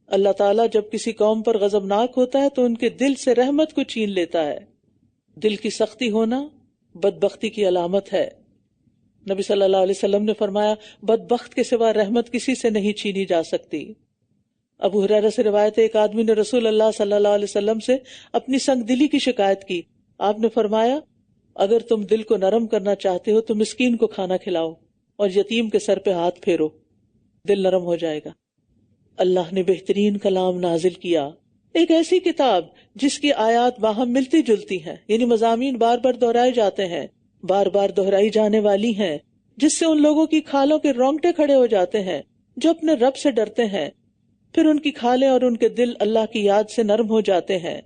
اللہ تعالیٰ جب کسی قوم پر غضبناک ہوتا ہے تو ان کے دل سے رحمت کو چھین لیتا ہے۔ دل کی سختی ہونا بدبختی کی علامت ہے۔ نبی صلی اللہ علیہ وسلم نے فرمایا، بدبخت کے سوا رحمت کسی سے نہیں چھینی جا سکتی۔ ابو ہریرہ سے روایت ہے، ایک آدمی نے رسول اللہ صلی اللہ علیہ وسلم سے اپنی سنگ دلی کی شکایت کی۔ آپ نے فرمایا، اگر تم دل کو نرم کرنا چاہتے ہو تو مسکین کو کھانا کھلاؤ اور یتیم کے سر پہ ہاتھ پھیرو، دل نرم ہو جائے گا۔ اللہ نے بہترین کلام نازل کیا، ایک ایسی کتاب جس کی آیات باہم ملتی جلتی ہیں، یعنی مضامین بار بار دہرائے جاتے ہیں، بار بار دہرائی جانے والی ہیں، جس سے ان لوگوں کی کھالوں کے رونگٹے کھڑے ہو جاتے ہیں جو اپنے رب سے ڈرتے ہیں، پھر ان کی کھالیں اور ان کے دل اللہ کی یاد سے نرم ہو جاتے ہیں۔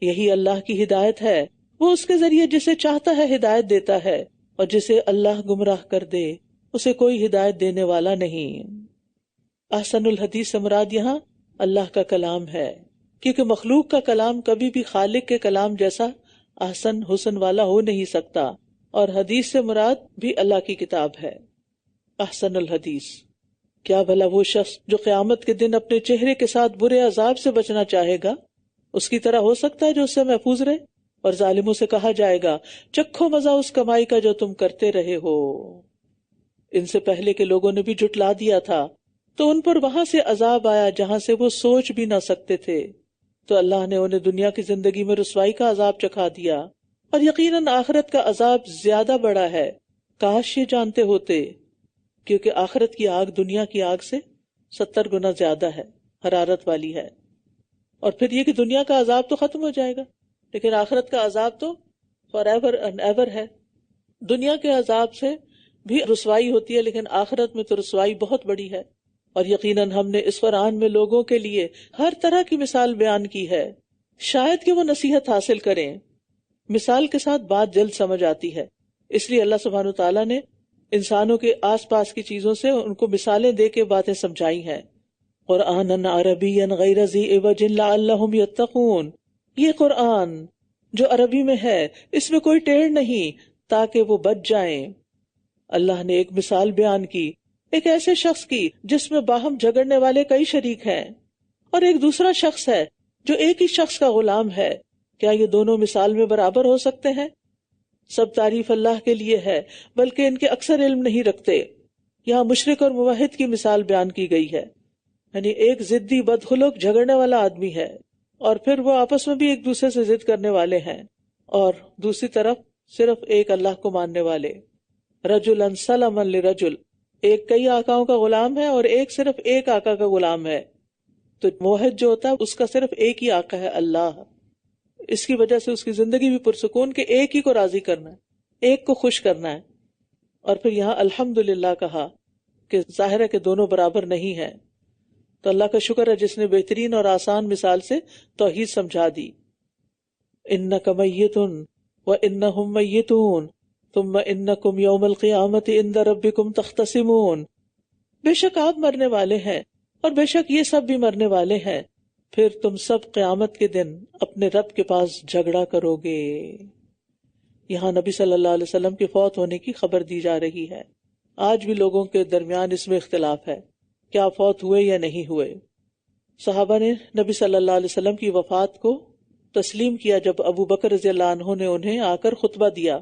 یہی اللہ کی ہدایت ہے، وہ اس کے ذریعے جسے چاہتا ہے ہدایت دیتا ہے، اور جسے اللہ گمراہ کر دے اسے کوئی ہدایت دینے والا نہیں۔ احسن الحدیث سے مراد یہاں اللہ کا کلام ہے، کیونکہ مخلوق کا کلام کبھی بھی خالق کے کلام جیسا احسن حسن والا ہو نہیں سکتا، اور حدیث سے مراد بھی اللہ کی کتاب ہے۔ احسن الحدیث، کیا بھلا وہ شخص جو قیامت کے دن اپنے چہرے کے ساتھ برے عذاب سے بچنا چاہے گا اس کی طرح ہو سکتا ہے جو اس سے محفوظ رہے؟ اور ظالموں سے کہا جائے گا، چکھو مزہ اس کمائی کا جو تم کرتے رہے ہو۔ ان سے پہلے کے لوگوں نے بھی جھٹلا دیا تھا تو ان پر وہاں سے عذاب آیا جہاں سے وہ سوچ بھی نہ سکتے تھے، تو اللہ نے انہیں دنیا کی زندگی میں رسوائی کا عذاب چکھا دیا، اور یقیناً آخرت کا عذاب زیادہ بڑا ہے۔ کاش یہ جانتے ہوتے، کیونکہ آخرت کی آگ دنیا کی آگ سے 70 گنا زیادہ ہے، حرارت والی ہے۔ اور پھر یہ کہ دنیا کا عذاب تو ختم ہو جائے گا، لیکن آخرت کا عذاب تو فار ایور اینڈ ایور ہے۔ دنیا کے عذاب سے بھی رسوائی ہوتی ہے، لیکن آخرت میں تو رسوائی بہت بڑی ہے۔ اور یقیناً ہم نے اس قرآن میں لوگوں کے لیے ہر طرح کی مثال بیان کی ہے، شاید کہ وہ نصیحت حاصل کریں۔ مثال کے ساتھ بات جلد سمجھ آتی ہے، اس لیے اللہ سبحانہ وتعالیٰ نے انسانوں کے آس پاس کی چیزوں سے ان کو مثالیں دے کے باتیں سمجھائی ہیں۔ قرآنً عربیًا غیر ذی عوج لعلہم یتقون، یہ قرآن جو عربی میں ہے اس میں کوئی ٹیڑھ نہیں تاکہ وہ بچ جائیں۔ اللہ نے ایک مثال بیان کی، ایک ایسے شخص کی جس میں باہم جھگڑنے والے کئی شریک ہیں، اور ایک دوسرا شخص ہے جو ایک ہی شخص کا غلام ہے، کیا یہ دونوں مثال میں برابر ہو سکتے ہیں؟ سب تعریف اللہ کے لیے ہے، بلکہ ان کے اکثر علم نہیں رکھتے۔ یہاں مشرک اور موحد کی مثال بیان کی گئی ہے، یعنی ایک ضدی بدخلق جھگڑنے والا آدمی ہے، اور پھر وہ آپس میں بھی ایک دوسرے سے ضد کرنے والے ہیں، اور دوسری طرف صرف ایک اللہ کو ماننے والے۔ رجلا سلما لرجل، ایک کئی آقاؤں کا غلام ہے اور ایک صرف ایک آقا کا غلام ہے، تو موحد جو ہوتا ہے اس کا صرف ایک ہی آقا ہے، اللہ۔ اس کی وجہ سے اس کی زندگی بھی پرسکون کہ ایک ہی کو راضی کرنا ہے، ایک کو خوش کرنا ہے۔ اور پھر یہاں الحمدللہ کہا کہ ظاہر ہے کہ دونوں برابر نہیں ہیں، تو اللہ کا شکر ہے جس نے بہترین اور آسان مثال سے توحید سمجھا دی۔ انک میت وانہم میتون ثم انکم یوم القیامت عند ربکم تختصمون، بے شک آپ مرنے والے ہیں اور بے شک یہ سب بھی مرنے والے ہیں، پھر تم سب قیامت کے دن اپنے رب کے پاس جھگڑا کرو گے۔ یہاں نبی صلی اللہ علیہ وسلم کے فوت ہونے کی خبر دی جا رہی ہے۔ آج بھی لوگوں کے درمیان اس میں اختلاف ہے، کیا فوت ہوئے یا نہیں ہوئے۔ صحابہ نے نبی صلی اللہ علیہ وسلم کی وفات کو تسلیم کیا جب ابو بکر رضی اللہ عنہ نے انہیں آ کر خطبہ دیا،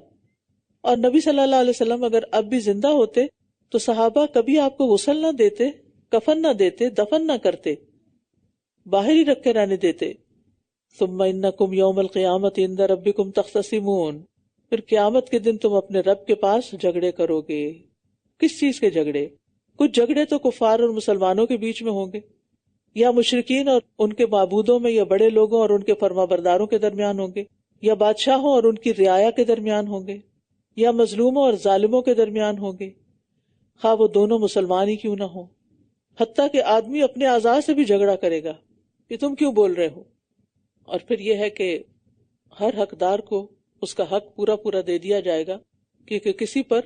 اور نبی صلی اللہ علیہ وسلم اگر اب بھی زندہ ہوتے تو صحابہ کبھی آپ کو غسل نہ دیتے، کفن نہ دیتے، دفن نہ کرتے، باہر ہی رکھ کے رہنے دیتے۔ ثم انکم یوم القیامت عند ربکم تختصمون، پھر قیامت کے دن تم اپنے رب کے پاس جھگڑے کرو گے۔ کس چیز کے جھگڑے؟ کچھ جھگڑے تو کفار اور مسلمانوں کے بیچ میں ہوں گے، یا مشرکین اور ان کے معبودوں میں، یا بڑے لوگوں اور ان کے فرما برداروں کے درمیان ہوں گے، یا بادشاہوں اور ان کی رعایا کے درمیان ہوں گے، یا مظلوموں اور ظالموں کے درمیان ہوں گے، خواہ وہ دونوں مسلمان ہی کیوں نہ ہوں۔ حتیٰ کہ آدمی اپنے اعضاء سے بھی جھگڑا کرے گا کہ تم کیوں بول رہے ہو۔ اور پھر یہ ہے کہ ہر حقدار کو اس کا حق پورا پورا دے دیا جائے گا، کہ کسی پر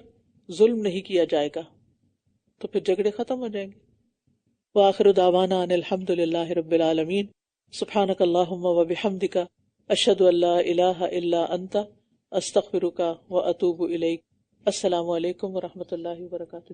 ظلم نہیں کیا جائے گا، تو پھر جھگڑے ختم ہو جائیں گے۔ وآخر دعوانا ان الحمد للہ رب العالمین، سبحانک اللہم و بحمدک، اشہد ان لا الہ الا انت، استغفرک و اتوب الیک۔ السلام علیکم و رحمۃ اللہ وبرکاتہ۔